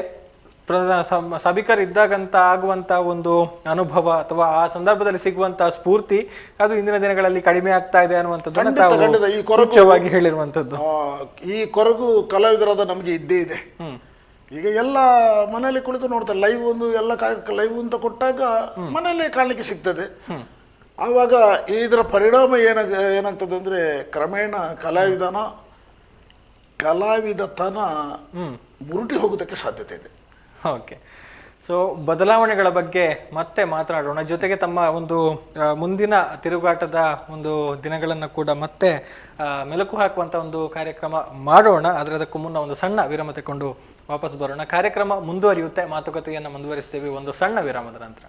ಸಭಿಕರಿದ್ದಾಗಂತ ಆಗುವಂಥ ಒಂದು ಅನುಭವ ಅಥವಾ ಆ ಸಂದರ್ಭದಲ್ಲಿ ಸಿಗುವಂತಹ ಸ್ಫೂರ್ತಿ ಅದು ಇಂದಿನ ದಿನಗಳಲ್ಲಿ ಕಡಿಮೆ ಆಗ್ತಾ ಇದೆ ಅನ್ನುವಂಥದ್ದು ಹೇಳಿರುವಂಥದ್ದು. ಈ ಕೊರಗು ಕಲಾವಿದರಾದ ನಮಗೆ ಇದ್ದೇ ಇದೆ. ಈಗ ಎಲ್ಲ ಮನೆಯಲ್ಲಿ ಕುಳಿತು ನೋಡ್ತಾರೆ, ಲೈವ್ ಲೈವ್ ಅಂತ ಕೊಟ್ಟಾಗ ಮನೆಯಲ್ಲೇ ಕಾಣಲಿಕ್ಕೆ ಸಿಗ್ತದೆ. ಆವಾಗ ಇದರ ಪರಿಣಾಮ ಏನಾಗ್ತದೆ ಅಂದರೆ ಕ್ರಮೇಣ ಕಲಾವಿದತನ ಮುರುಟಿ ಹೋಗೋದಕ್ಕೆ ಸಾಧ್ಯತೆ ಇದೆ. ಓಕೆ, ಸೊ ಬದಲಾವಣೆಗಳ ಬಗ್ಗೆ ಮತ್ತೆ ಮಾತನಾಡೋಣ. ಜೊತೆಗೆ ತಮ್ಮ ಒಂದು ಮುಂದಿನ ತಿರುಗಾಟದ ಒಂದು ದಿನಗಳನ್ನು ಕೂಡ ಮತ್ತೆ ಮೆಲುಕು ಹಾಕುವಂಥ ಒಂದು ಕಾರ್ಯಕ್ರಮ ಮಾಡೋಣ. ಆದರೆ ಅದಕ್ಕೂ ಮುನ್ನ ಒಂದು ಸಣ್ಣ ವಿರಾಮ ತಗೊಂಡು ವಾಪಸ್ ಬರೋಣ. ಕಾರ್ಯಕ್ರಮ ಮುಂದುವರಿಯುತ್ತೆ, ಮಾತುಕತೆಯನ್ನು ಮುಂದುವರಿಸ್ತೇವೆ ಒಂದು ಸಣ್ಣ ವಿರಾಮದ ನಂತರ.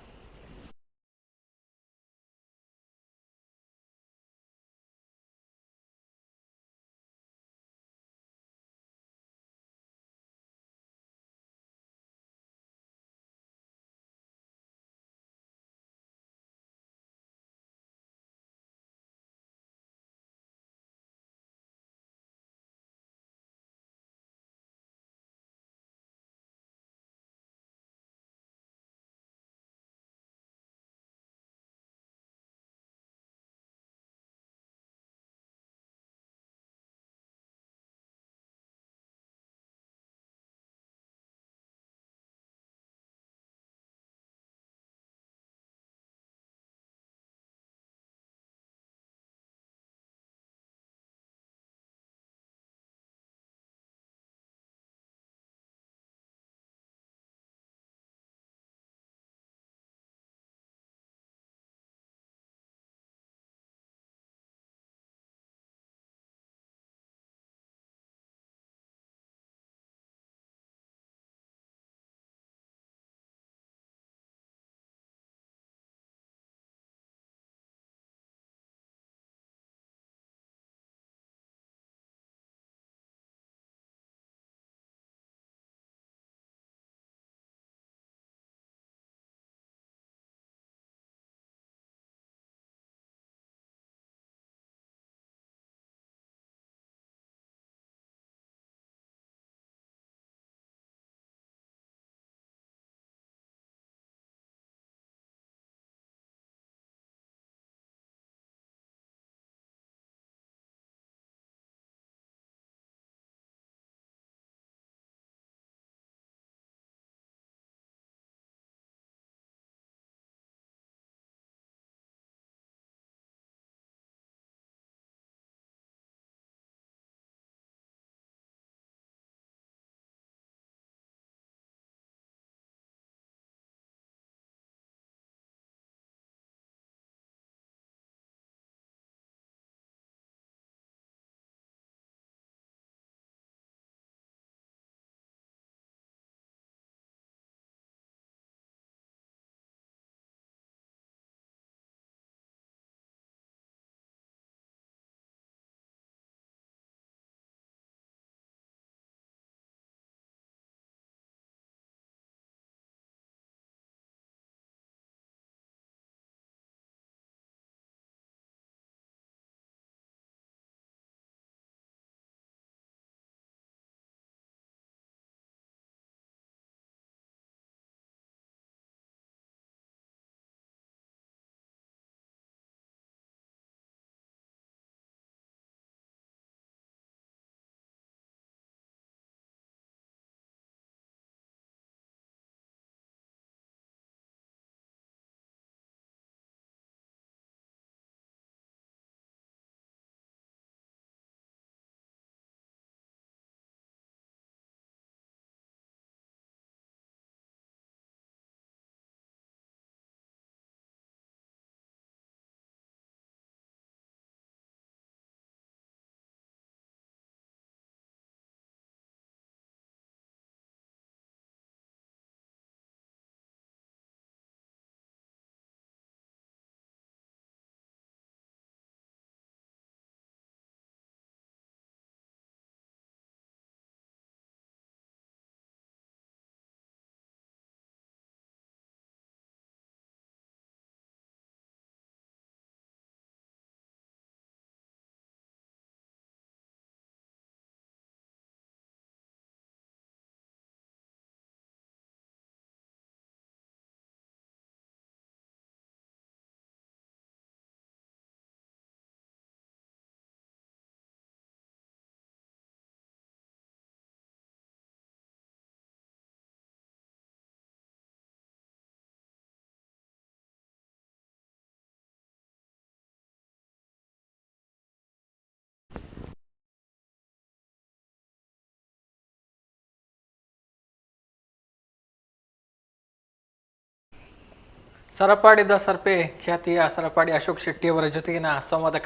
ಸರಪಾಡಿದ ಸರ್ಪೆ ಖ್ಯಾತಿಯ ಸರಪಾಡಿ ಅಶೋಕ್ ಶೆಟ್ಟಿ ಅವರ ಜೊತೆಗಿನ ಸಂವಾದ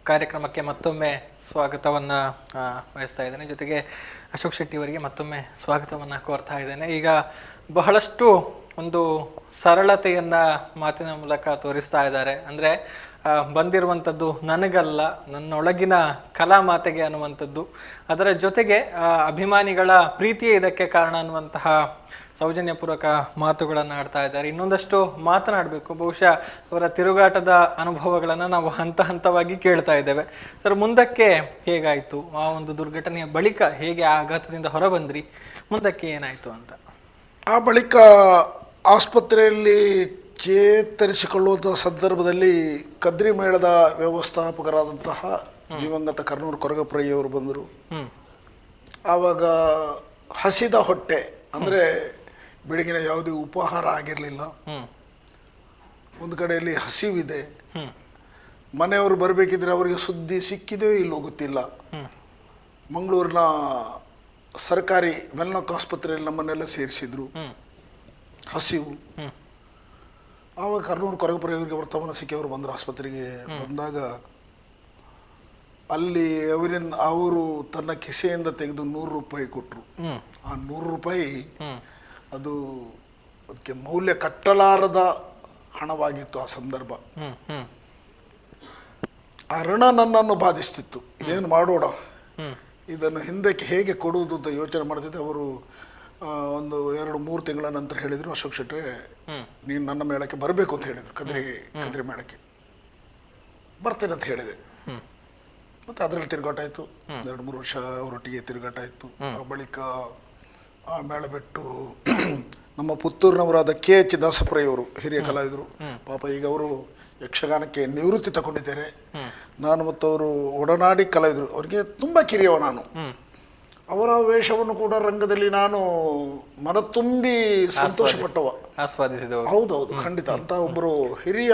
ಕಾರ್ಯಕ್ರಮಕ್ಕೆ ಮತ್ತೊಮ್ಮೆ ಸ್ವಾಗತವನ್ನ ಬಯಸ್ತಾ ಇದ್ದೇನೆ. ಜೊತೆಗೆ ಅಶೋಕ್ ಶೆಟ್ಟಿ ಅವರಿಗೆ ಮತ್ತೊಮ್ಮೆ ಸ್ವಾಗತವನ್ನ ಕೋರ್ತಾ ಇದ್ದೇನೆ. ಈಗ ಬಹಳಷ್ಟು ಒಂದು ಸರಳತೆಯನ್ನ ಮಾತಿನ ಮೂಲಕ ತೋರಿಸ್ತಾ ಇದ್ದಾರೆ. ಅಂದ್ರೆ ಬಂದಿರುವಂಥದ್ದು ನನಗಲ್ಲ, ನನ್ನೊಳಗಿನ ಕಲಾ ಮಾತೆಗೆ ಅನ್ನುವಂಥದ್ದು, ಅದರ ಜೊತೆಗೆ ಅಭಿಮಾನಿಗಳ ಪ್ರೀತಿಯೇ ಇದಕ್ಕೆ ಕಾರಣ ಅನ್ನುವಂತಹ ಸೌಜನ್ಯಪೂರ್ವಕ ಮಾತುಗಳನ್ನು ಆಡ್ತಾ ಇದ್ದಾರೆ. ಇನ್ನೊಂದಷ್ಟು ಮಾತನಾಡಬೇಕು. ಬಹುಶಃ ಅವರ ತಿರುಗಾಟದ ಅನುಭವಗಳನ್ನು ನಾವು ಹಂತ ಹಂತವಾಗಿ ಕೇಳ್ತಾ ಇದ್ದೇವೆ. ಸರ್, ಮುಂದಕ್ಕೆ ಹೇಗಾಯಿತು? ಆ ಒಂದು ದುರ್ಘಟನೆಯ ಬಳಿಕ ಹೇಗೆ ಆ ಆಘಾತದಿಂದ ಹೊರಬಂದ್ರಿ? ಮುಂದಕ್ಕೆ ಏನಾಯಿತು ಅಂತ? ಆ ಬಳಿಕ ಆಸ್ಪತ್ರೆಯಲ್ಲಿ ಚೇತರಿಸಿಕೊಳ್ಳುವಂಥ ಸಂದರ್ಭದಲ್ಲಿ ಕದ್ರಿ ಮೇಳದ ವ್ಯವಸ್ಥಾಪಕರಾದಂತಹ ದಿವಂಗತ ಕರ್ನೂರು ಕೊರಗಪ್ರಯ್ಯವರು ಬಂದರು. ಆವಾಗ ಹಸಿದ ಹೊಟ್ಟೆ, ಅಂದರೆ ಬೆಳಗಿನ ಯಾವುದೇ ಉಪಹಾರ ಆಗಿರಲಿಲ್ಲ. ಒಂದು ಕಡೆಯಲ್ಲಿ ಹಸಿವಿದೆ. ಮನೆಯವರು ಬರಬೇಕಿದ್ರೆ ಅವರಿಗೆ ಸುದ್ದಿ ಸಿಕ್ಕಿದೆಯೋ ಇಲ್ಲೋ ಗೊತ್ತಿಲ್ಲ. ಮಂಗಳೂರಿನ ಸರ್ಕಾರಿ ವೆನ್ಲಾಕ್ ಆಸ್ಪತ್ರೆಯಲ್ಲಿ ನಮ್ಮನ್ನೆಲ್ಲ ಸೇರಿಸಿದ್ರು. ಹಸಿವು. ಆವಾಗ ಕರ್ನೂರು ಕೊರಗಪ್ರಯ್ಯವರಿಗೆ ವರ್ತಮಾನ ಸಿಕ್ಕಿ ಅವರು ಬಂದರು ಆಸ್ಪತ್ರೆಗೆ. ಬಂದಾಗ ಅಲ್ಲಿ ಅವರು ತನ್ನ ಕಿಸೆಯಿಂದ ತೆಗೆದು 100 ರೂಪಾಯಿ ಕೊಟ್ಟರು. ಆ 100 ರೂಪಾಯಿ ಅದು ಅದಕ್ಕೆ ಮೌಲ್ಯ ಕಟ್ಟಲಾರದ ಹಣವಾಗಿತ್ತು ಆ ಸಂದರ್ಭ. ಆ ಋಣ ನನ್ನನ್ನು ಬಾಧಿಸ್ತಿತ್ತು. ಏನು ಮಾಡೋಣ, ಇದನ್ನು ಹಿಂದಕ್ಕೆ ಹೇಗೆ ಕೊಡುವುದು ಅಂತ ಯೋಚನೆ ಮಾಡ್ತಿದ್ದೆ. ಅವರು ಒಂದು 2-3 ತಿಂಗಳ ನಂತರ ಹೇಳಿದರು, ಅಶೋಕ್ ಶೆಟ್ಟಿ ನೀನು ನನ್ನ ಮೇಳಕ್ಕೆ ಬರಬೇಕು ಅಂತ ಹೇಳಿದರು. ಕದ್ರಿ ಮೇಳಕ್ಕೆ ಬರ್ತೇನೆ ಅಂತ ಹೇಳಿದೆ. ಮತ್ತು ಅದರಲ್ಲಿ ತಿರುಗಾಟ ಆಯಿತು. 2-3 ವರ್ಷ ಅವರೊಟ್ಟಿಗೆ ತಿರುಗಾಟ ಆಯಿತು. ಆ ಬಳಿಕ ಆ ಮೇಳ ಬಿಟ್ಟು ನಮ್ಮ ಪುತ್ತೂರಿನವರಾದ KH ದಾಸಪ್ರಯ್ಯವರು ಹಿರಿಯ ಕಲಾವಿದರು. ಪಾಪ ಈಗ ಅವರು ಯಕ್ಷಗಾನಕ್ಕೆ ನಿವೃತ್ತಿ ತಗೊಂಡಿದ್ದಾರೆ. ನಾನು ಮತ್ತು ಅವರು ಒಡನಾಡಿ ಕಲಾವಿದರು. ಅವರಿಗೆ ತುಂಬ ಕಿರಿಯವ ನಾನು. ಅವರ ವೇಷವನ್ನು ಕೂಡ ರಂಗದಲ್ಲಿ ನಾನು ಮನತುಂಬಿ ಸಂತೋಷಪಟ್ಟವ, ಆಸ್ವಾದಿಸಿದವ. ಹೌದೌದು, ಖಂಡಿತ. ಅಂತ ಒಬ್ಬರು ಹಿರಿಯ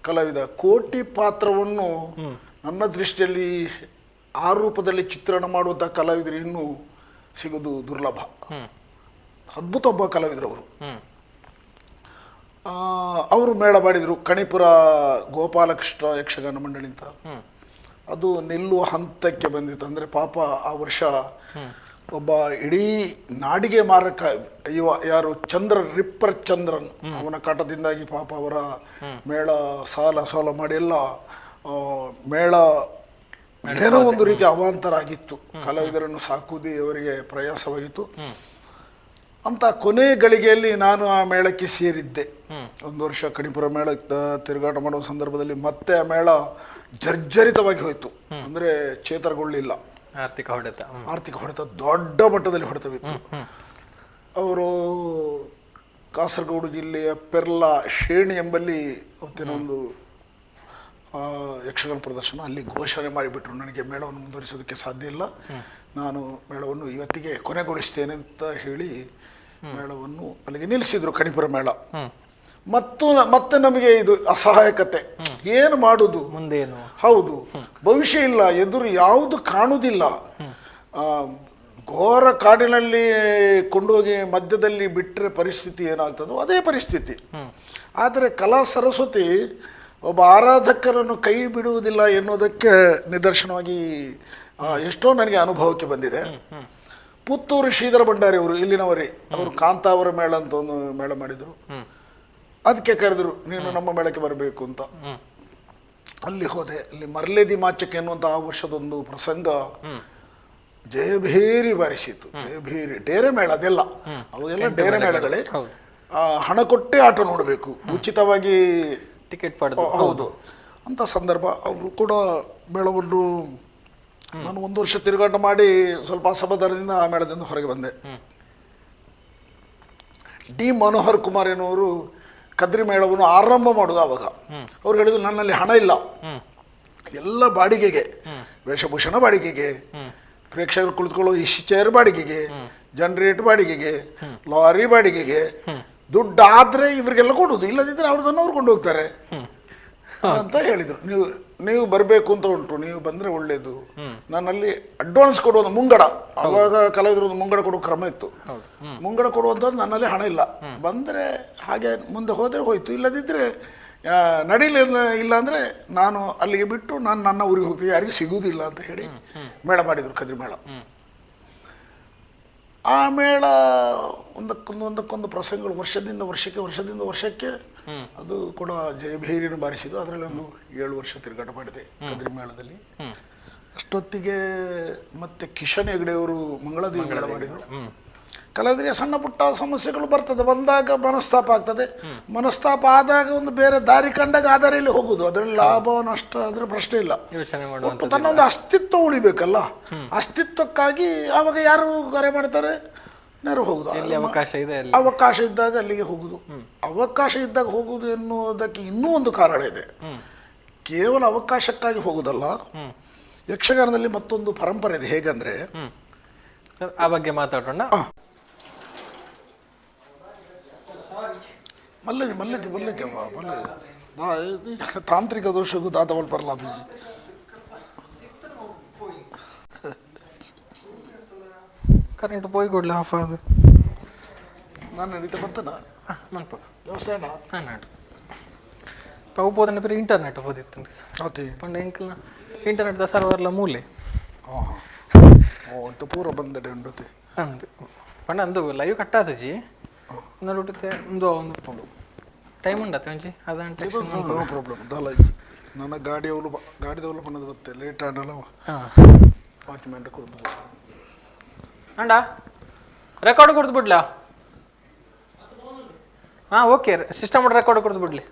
ಕಲಾವಿದ. ಕೋಟಿ ಪಾತ್ರವನ್ನು ನನ್ನ ದೃಷ್ಟಿಯಲ್ಲಿ ಆ ರೂಪದಲ್ಲಿ ಚಿತ್ರಣ ಮಾಡುವಂಥ ಕಲಾವಿದರು ಇನ್ನೂ ಸಿಗೋದು ದುರ್ಲಭ. ಅದ್ಭುತ ಒಬ್ಬ ಕಲಾವಿದರು ಅವರು. ಅವರು ಮೇಳ ಮಾಡಿದರು ಕಣಿಪುರ ಗೋಪಾಲಕೃಷ್ಣ ಯಕ್ಷಗಾನ ಮಂಡಳಿ ಅಂತ. ಅದು ನಿಲ್ಲುವ ಹಂತಕ್ಕೆ ಬಂದಿತ್ತು. ಅಂದರೆ ಪಾಪ ಆ ವರ್ಷ ಒಬ್ಬ ಇಡೀ ನಾಡಿಗೆ ಮಾರಕ ಯಾರು ರಿಪ್ಪರ್ ಚಂದ್ರನ್, ಅವನ ಕಾಟದಿಂದಾಗಿ ಪಾಪ ಅವರ ಮೇಳ ಸಾಲ ಮಾಡಿ ಎಲ್ಲ ಮೇಳ ಏನೋ ಒಂದು ರೀತಿ ಅವಾಂತರ ಆಗಿತ್ತು. ಕಲಾವಿದರನ್ನು ಸಾಕುವುದೇ ಅವರಿಗೆ ಪ್ರಯಾಸವಾಗಿತ್ತು. ಅಂತ ಕೊನೆ ಗಳಿಗೆಯಲ್ಲಿ ನಾನು ಆ ಮೇಳಕ್ಕೆ ಸೇರಿದ್ದೆ. 1 ವರ್ಷ ಕಣಿಪುರ ಮೇಳ ತಿರುಗಾಟ ಮಾಡುವ ಸಂದರ್ಭದಲ್ಲಿ ಮತ್ತೆ ಆ ಮೇಳ ಜರ್ಜರಿತವಾಗಿ ಹೋಯಿತು. ಅಂದರೆ ಚೇತರಗೊಳ್ಳಿಲ್ಲ. ಆರ್ಥಿಕ ಹೊಡೆತ ದೊಡ್ಡ ಮಟ್ಟದಲ್ಲಿ ಹೊಡೆತವಿತ್ತು. ಅವರು ಕಾಸರಗೋಡು ಜಿಲ್ಲೆಯ ಪೆರ್ಲಾ ಶೇಣಿ ಎಂಬಲ್ಲಿ ಅವತ್ತಿನ ಒಂದು ಯಕ್ಷಗಾನ ಪ್ರದರ್ಶನ, ಅಲ್ಲಿ ಘೋಷಣೆ ಮಾಡಿಬಿಟ್ರು ನನಗೆ ಮೇಳವನ್ನು ಮುಂದುವರಿಸೋದಕ್ಕೆ ಸಾಧ್ಯ ಇಲ್ಲ, ನಾನು ಮೇಳವನ್ನು ಇವತ್ತಿಗೆ ಕೊನೆಗೊಳಿಸ್ತೇನೆ ಅಂತ ಹೇಳಿ ಮೇಳವನ್ನು ಅಲ್ಲಿಗೆ ನಿಲ್ಲಿಸಿದ್ರು. ಕಣಿಪುರ ಮೇಳ. ಮತ್ತೆ ನಮಗೆ ಇದು ಅಸಹಾಯಕತೆ, ಏನು ಮಾಡುದು ಮುಂದೇನು? ಹೌದು, ಭವಿಷ್ಯ ಇಲ್ಲ, ಎದುರು ಯಾವುದು ಕಾಣುವುದಿಲ್ಲ. ಘೋರ ಕಾಡಿನಲ್ಲಿ ಕೊಂಡೋಗಿ ಮಧ್ಯದಲ್ಲಿ ಬಿಟ್ಟರೆ ಪರಿಸ್ಥಿತಿ ಏನಾಗ್ತದೋ ಅದೇ ಪರಿಸ್ಥಿತಿ. ಆದರೆ ಕಲಾ ಸರಸ್ವತಿ ಒಬ್ಬ ಆರಾಧಕರನ್ನು ಕೈ ಬಿಡುವುದಿಲ್ಲ ಎನ್ನುವುದಕ್ಕೆ ನಿದರ್ಶನವಾಗಿ ಎಷ್ಟೋ ನನಗೆ ಅನುಭವಕ್ಕೆ ಬಂದಿದೆ. ಪುತ್ತೂರು ಶ್ರೀಧರ ಭಂಡಾರಿ ಅವರು, ಇಲ್ಲಿನವರೇ, ಅವರು ಕಾಂತಾವರ ಮೇಳ ಅಂತ ಒಂದು ಮೇಳ ಮಾಡಿದರು. ಅದಕ್ಕೆ ಕರೆದರು, ನೀನು ನಮ್ಮ ಮೇಳಕ್ಕೆ ಬರಬೇಕು ಅಂತ. ಅಲ್ಲಿ ಹೋದೆ. ಅಲ್ಲಿ ಮರ್ಲೆದಿ ಮಾಚಕ್ಕೆ ಎನ್ನುವಂಥ ಆ ವರ್ಷದೊಂದು ಪ್ರಸಂಗ ಜಯಭೇರಿ ಬಾರಿಸಿತು. ಜಯಭೇರಿ ಡೇರೆ ಮೇಳ, ಅದೆಲ್ಲ ಅವೆಲ್ಲ ಡೇರೆ ಮೇಳಗಳೇ. ಹಣ ಕೊಟ್ಟೆ ಆಟ ನೋಡಬೇಕು, ಉಚಿತವಾಗಿ ಟಿಕೆಟ್ ಪಡೆದು. ಹೌದು, ಅಂತ ಸಂದರ್ಭ. ಅವರು ಕೂಡ ಮೇಳವನ್ನು ನಾನು 1 ವರ್ಷ ತಿರುಗಾಟ ಮಾಡಿ ಸ್ವಲ್ಪ ಅಸಮಾಧಾನದಿಂದ ಆ ಮೇಳದಿಂದ ಹೊರಗೆ ಬಂದೆ. ಡಿ ಮನೋಹರ್ ಕುಮಾರ್ ಎನ್ನುವರು ಕದ್ರಿ ಮೇಳವನ್ನು ಆರಂಭ ಮಾಡೋದು. ಆವಾಗ ಅವ್ರು ಹೇಳಿದ್ರು, ನನ್ನಲ್ಲಿ ಹಣ ಇಲ್ಲ, ಎಲ್ಲ ಬಾಡಿಗೆಗೆ, ವೇಷಭೂಷಣ ಬಾಡಿಗೆಗೆ, ಪ್ರೇಕ್ಷಕರು ಕುಳಿತುಕೊಳ್ಳೋ ಇಷ್ಟು ಚೇರ್ ಬಾಡಿಗೆಗೆ, ಜನರೇಟರ್ ಬಾಡಿಗೆಗೆ, ಲಾರಿ ಬಾಡಿಗೆಗೆ ದುಡ್ಡು ಆದರೆ ಇವರಿಗೆಲ್ಲ ಕೊಡೋದು, ಇಲ್ಲದಿದ್ದರೆ ಅವ್ರದನ್ನು ಅವ್ರು ಕೊಂಡು ಹೋಗ್ತಾರೆ ಅಂತ ಹೇಳಿದರು. ನೀವು ಬರಬೇಕು ಅಂತ ಉಂಟು, ನೀವು ಬಂದರೆ ಒಳ್ಳೆಯದು. ನಾನಲ್ಲಿ ಅಡ್ವಾನ್ಸ್ ಕೊಡುವ ಮುಂಗಡ, ಆವಾಗ ಕಲಾವಿದರು ಒಂದು ಮುಂಗಡ ಕೊಡುವ ಕ್ರಮ ಇತ್ತು. ಮುಂಗಡ ಕೊಡುವಂಥದ್ದು ನನ್ನಲ್ಲಿ ಹಣ ಇಲ್ಲ, ಬಂದರೆ ಹಾಗೆ ಮುಂದೆ ಹೋದರೆ ಹೋಯಿತು, ಇಲ್ಲದಿದ್ದರೆ ನಡೀಲಿಲ್ಲ. ಇಲ್ಲ ಅಂದರೆ ನಾನು ಅಲ್ಲಿಗೆ ಬಿಟ್ಟು ನಾನು ನನ್ನ ಊರಿಗೆ ಹೋಗ್ತೀನಿ, ಯಾರಿಗೂ ಸಿಗುವುದಿಲ್ಲ ಅಂತ ಹೇಳಿ ಮೇಳ ಮಾಡಿದರು, ಕದ್ರಿ ಮೇಳ. ಆ ಮೇಳ ಒಂದಕ್ಕೊಂದು ಪ್ರಸಂಗಗಳು ವರ್ಷದಿಂದ ವರ್ಷಕ್ಕೆ ಅದು ಕೂಡ ಜಯಭೇರಿಯನ್ನು ಬಾರಿಸಿದ್ದು. ಅದರಲ್ಲಿ ಒಂದು 7 ವರ್ಷ ತಿರುಗಾಟ ಮಾಡಿದೆ ಕದ್ರಿ ಮೇಳದಲ್ಲಿ. ಅಷ್ಟೊತ್ತಿಗೆ ಮತ್ತೆ ಕಿಶನ್ ಹೆಗಡೆಯವರು ಮಂಗಳದೇವಿ ಮೇಳ ಮಾಡಿದರು. ಕಲಾವಿದರಿಗೆ ಸಣ್ಣ ಪುಟ್ಟ ಸಮಸ್ಯೆಗಳು ಬರ್ತದೆ, ಬಂದಾಗ ಮನಸ್ತಾಪ ಆಗ್ತದೆ. ಮನಸ್ತಾಪ ಆದಾಗ ಒಂದು ಬೇರೆ ದಾರಿ ಕಂಡಾಗ ಆ ದಾರಿಯಲ್ಲಿ ಹೋಗುದು, ಅದರಲ್ಲಿ ಲಾಭ ನಷ್ಟ ಅದರ ಪ್ರಶ್ನೆ ಇಲ್ಲ. ಒಟ್ಟು ತನ್ನ ಒಂದು ಅಸ್ತಿತ್ವ ಉಳಿಬೇಕಲ್ಲ, ಅಸ್ತಿತ್ವಕ್ಕಾಗಿ ಆವಾಗ ಯಾರು ಕರೆ ಮಾಡ್ತಾರೆ, ನೇರ ಹೋಗುದು. ಅವಕಾಶ ಇದ್ದಾಗ ಅಲ್ಲಿಗೆ ಹೋಗುದು. ಅವಕಾಶ ಇದ್ದಾಗ ಹೋಗುದು ಎನ್ನುವುದಕ್ಕೆ ಇನ್ನೂ ಒಂದು ಕಾರಣ ಇದೆ. ಕೇವಲ ಅವಕಾಶಕ್ಕಾಗಿ ಹೋಗುದಲ್ಲ, ಯಕ್ಷಗಾನದಲ್ಲಿ ಮತ್ತೊಂದು ಪರಂಪರೆ ಇದೆ. ಹೇಗಂದ್ರೆ ಆ ಬಗ್ಗೆ ಮಾತಾಡೋಣ. ಮಲ್ಲಿಗೆ ತಾಂತ್ರಿಕ ದೋಷಗೂ ದಾತವಲ್ ಪರ್ಲಾ ಬೀಜಿ ಕರೆಂಟ್ ಪೋಯಿ ಕೊಡ್ಲಿ ಆಫ್ ಅದು ನಾನು ನಡೀತಾ ಬಂತನ ಮನ್ಪ ವ್ಯವಸ್ಥೆ ಅವು ಹೋದನೆ ಬೇರೆ ಇಂಟರ್ನೆಟ್ ಹೋದಿತ್ತು ಅದೇ ಪಂಡ ಎಂಕಲ್ನ ಇಂಟರ್ನೆಟ್ ಸರ್ವರ್ಲ ಮೂಲೆ ಪೂರ ಬಂದಡೆ ಉಂಡತೆ ಅಂದು ಪಂಡ ಅಂದು ಲೈವ್ ಕಟ್ಟಾದಜಿ ಇನ್ನೊಟ್ಟಿತೆ ಒಂದು ಒಂದು ಟೈಮ್ ಉಂಡತ್ತೆ ಒಂಜಿ ಅದಂಟೆ ನೋ ಪ್ರಾಬ್ಲಮ್ ದಾಲ ನನ್ನ ಗಾಡಿದವಲು ಪಣ್ಣದು ಬತ್ತೆ ಲೇಟ್ ಆಡಲ್ಲ ಡಾಕ್ಯುಮೆಂಟ್ ಕೊಡ್ಬೋದು ಅಂಡ ರೆಕಾರ್ಡ್ ಕೊಡ್ದು ಬಿಡ್ಲಾ? ಹಾಂ ಓಕೆ, ಸಿಸ್ಟಮ್ ರೆಕಾರ್ಡ್ ಕೊಡ್ದು ಬಿಡ್ಲಿ.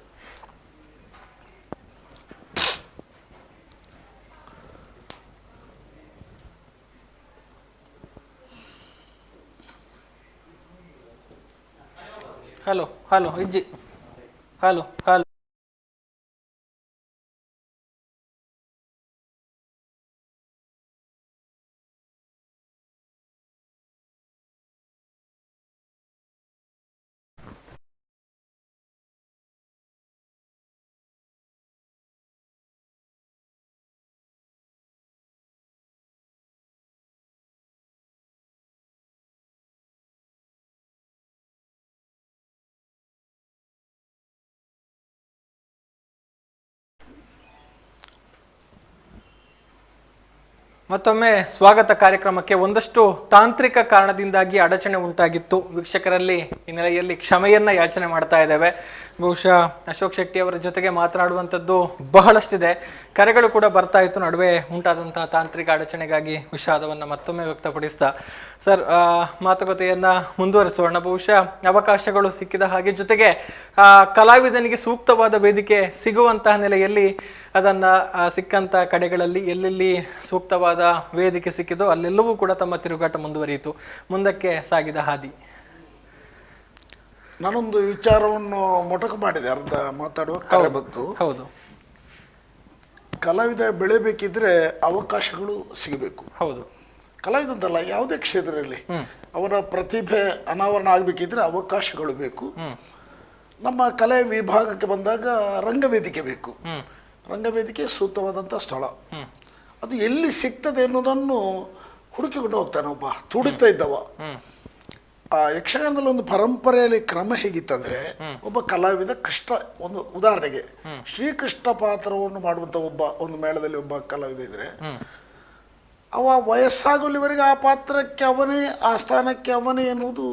ಹಲೋ ಹಲೋ ಇಜ್ಜಿ ಹಲೋ ಹಲೋ ಮತ್ತೊಮ್ಮೆ ಸ್ವಾಗತ ಕಾರ್ಯಕ್ರಮಕ್ಕೆ. ಒಂದಷ್ಟು ತಾಂತ್ರಿಕ ಕಾರಣದಿಂದಾಗಿ ಅಡಚಣೆ ಉಂಟಾಗಿತ್ತು ವೀಕ್ಷಕರಲ್ಲಿ. ಈ ನೆಲೆಯಲ್ಲಿ ಕ್ಷಮೆಯನ್ನ ಯಾಚನೆ ಮಾಡ್ತಾ ಇದ್ದೇವೆ. ಬಹುಶಃ ಅಶೋಕ್ ಶೆಟ್ಟಿ ಅವರ ಜೊತೆಗೆ ಮಾತನಾಡುವಂಥದ್ದು ಬಹಳಷ್ಟಿದೆ, ಕರೆಗಳು ಕೂಡ ಬರ್ತಾ ಇತ್ತು. ನಡುವೆ ಉಂಟಾದಂತಹ ತಾಂತ್ರಿಕ ಅಡಚಣೆಗಾಗಿ ವಿಷಾದವನ್ನು ಮತ್ತೊಮ್ಮೆ ವ್ಯಕ್ತಪಡಿಸ್ತಾ ಸರ್ ಮಾತುಕತೆಯನ್ನ ಮುಂದುವರಿಸೋಣ. ಬಹುಶಃ ಅವಕಾಶಗಳು ಸಿಕ್ಕಿದ ಹಾಗೆ, ಜೊತೆಗೆ ಕಲಾವಿದನಿಗೆ ಸೂಕ್ತವಾದ ವೇದಿಕೆ ಸಿಗುವಂತಹ ನೆಲೆಯಲ್ಲಿ ಅದನ್ನ ಸಿಕ್ಕಂತ ಕಡೆಗಳಲ್ಲಿ ಎಲ್ಲೆಲ್ಲಿ ಸೂಕ್ತವಾದ ವೇದಿಕೆ ಸಿಕ್ಕಿದೋ ಅಲ್ಲೆಲ್ಲವೂ ಕೂಡ ತಮ್ಮ ತಿರುಗಾಟ ಮುಂದುವರಿಯಿತು. ಮುಂದಕ್ಕೆ ಸಾಗಿದ ಹಾದಿ. ನಾನೊಂದು ವಿಚಾರವನ್ನು ಮೊಟಕು ಮಾಡಿದೆ, ಅರ್ಧ ಮಾತಾಡುವ ಕರೆ ಬಂತು. ಹೌದು, ಕಲಾವಿದ ಬೆಳೆಬೇಕಿದ್ರೆ ಅವಕಾಶಗಳು ಸಿಗಬೇಕು. ಹೌದು, ಕಲಾವಿದ ಅಂತಲ್ಲ, ಯಾವುದೇ ಕ್ಷೇತ್ರದಲ್ಲಿ ಅವರ ಪ್ರತಿಭೆ ಅನಾವರಣ ಆಗಬೇಕಿದ್ರೆ ಅವಕಾಶಗಳು ಬೇಕು. ನಮ್ಮ ಕಲೆ ವಿಭಾಗಕ್ಕೆ ಬಂದಾಗ ರಂಗವೇದಿಕೆ ಬೇಕು. ರಂಗವೇದಿಕೆ ಸೂಕ್ತವಾದಂಥ ಸ್ಥಳ, ಅದು ಎಲ್ಲಿ ಸಿಗ್ತದೆ ಅನ್ನೋದನ್ನು ಹುಡುಕಿಕೊಂಡು ಹೋಗ್ತಾನೆ ಒಬ್ಬ ತುಡಿತಾ ಇದ್ದವ. ಆ ಯಕ್ಷಗಾನದಲ್ಲಿ ಒಂದು ಪರಂಪರೆಯಲ್ಲಿ ಕ್ರಮ ಹೇಗಿತ್ತಂದ್ರೆ, ಒಬ್ಬ ಕಲಾವಿದ ಕೃಷ್ಣ, ಒಂದು ಉದಾಹರಣೆಗೆ ಶ್ರೀಕೃಷ್ಣ ಪಾತ್ರವನ್ನು ಮಾಡುವಂಥ ಒಂದು ಮೇಳದಲ್ಲಿ ಒಬ್ಬ ಕಲಾವಿದ ಇದ್ರೆ, ಅವ ವಯಸ್ಸಾಗಲಿವರೆಗೆ ಆ ಪಾತ್ರಕ್ಕೆ ಅವನೇ, ಆ ಸ್ಥಾನಕ್ಕೆ ಅವನೇ ಎನ್ನುವುದು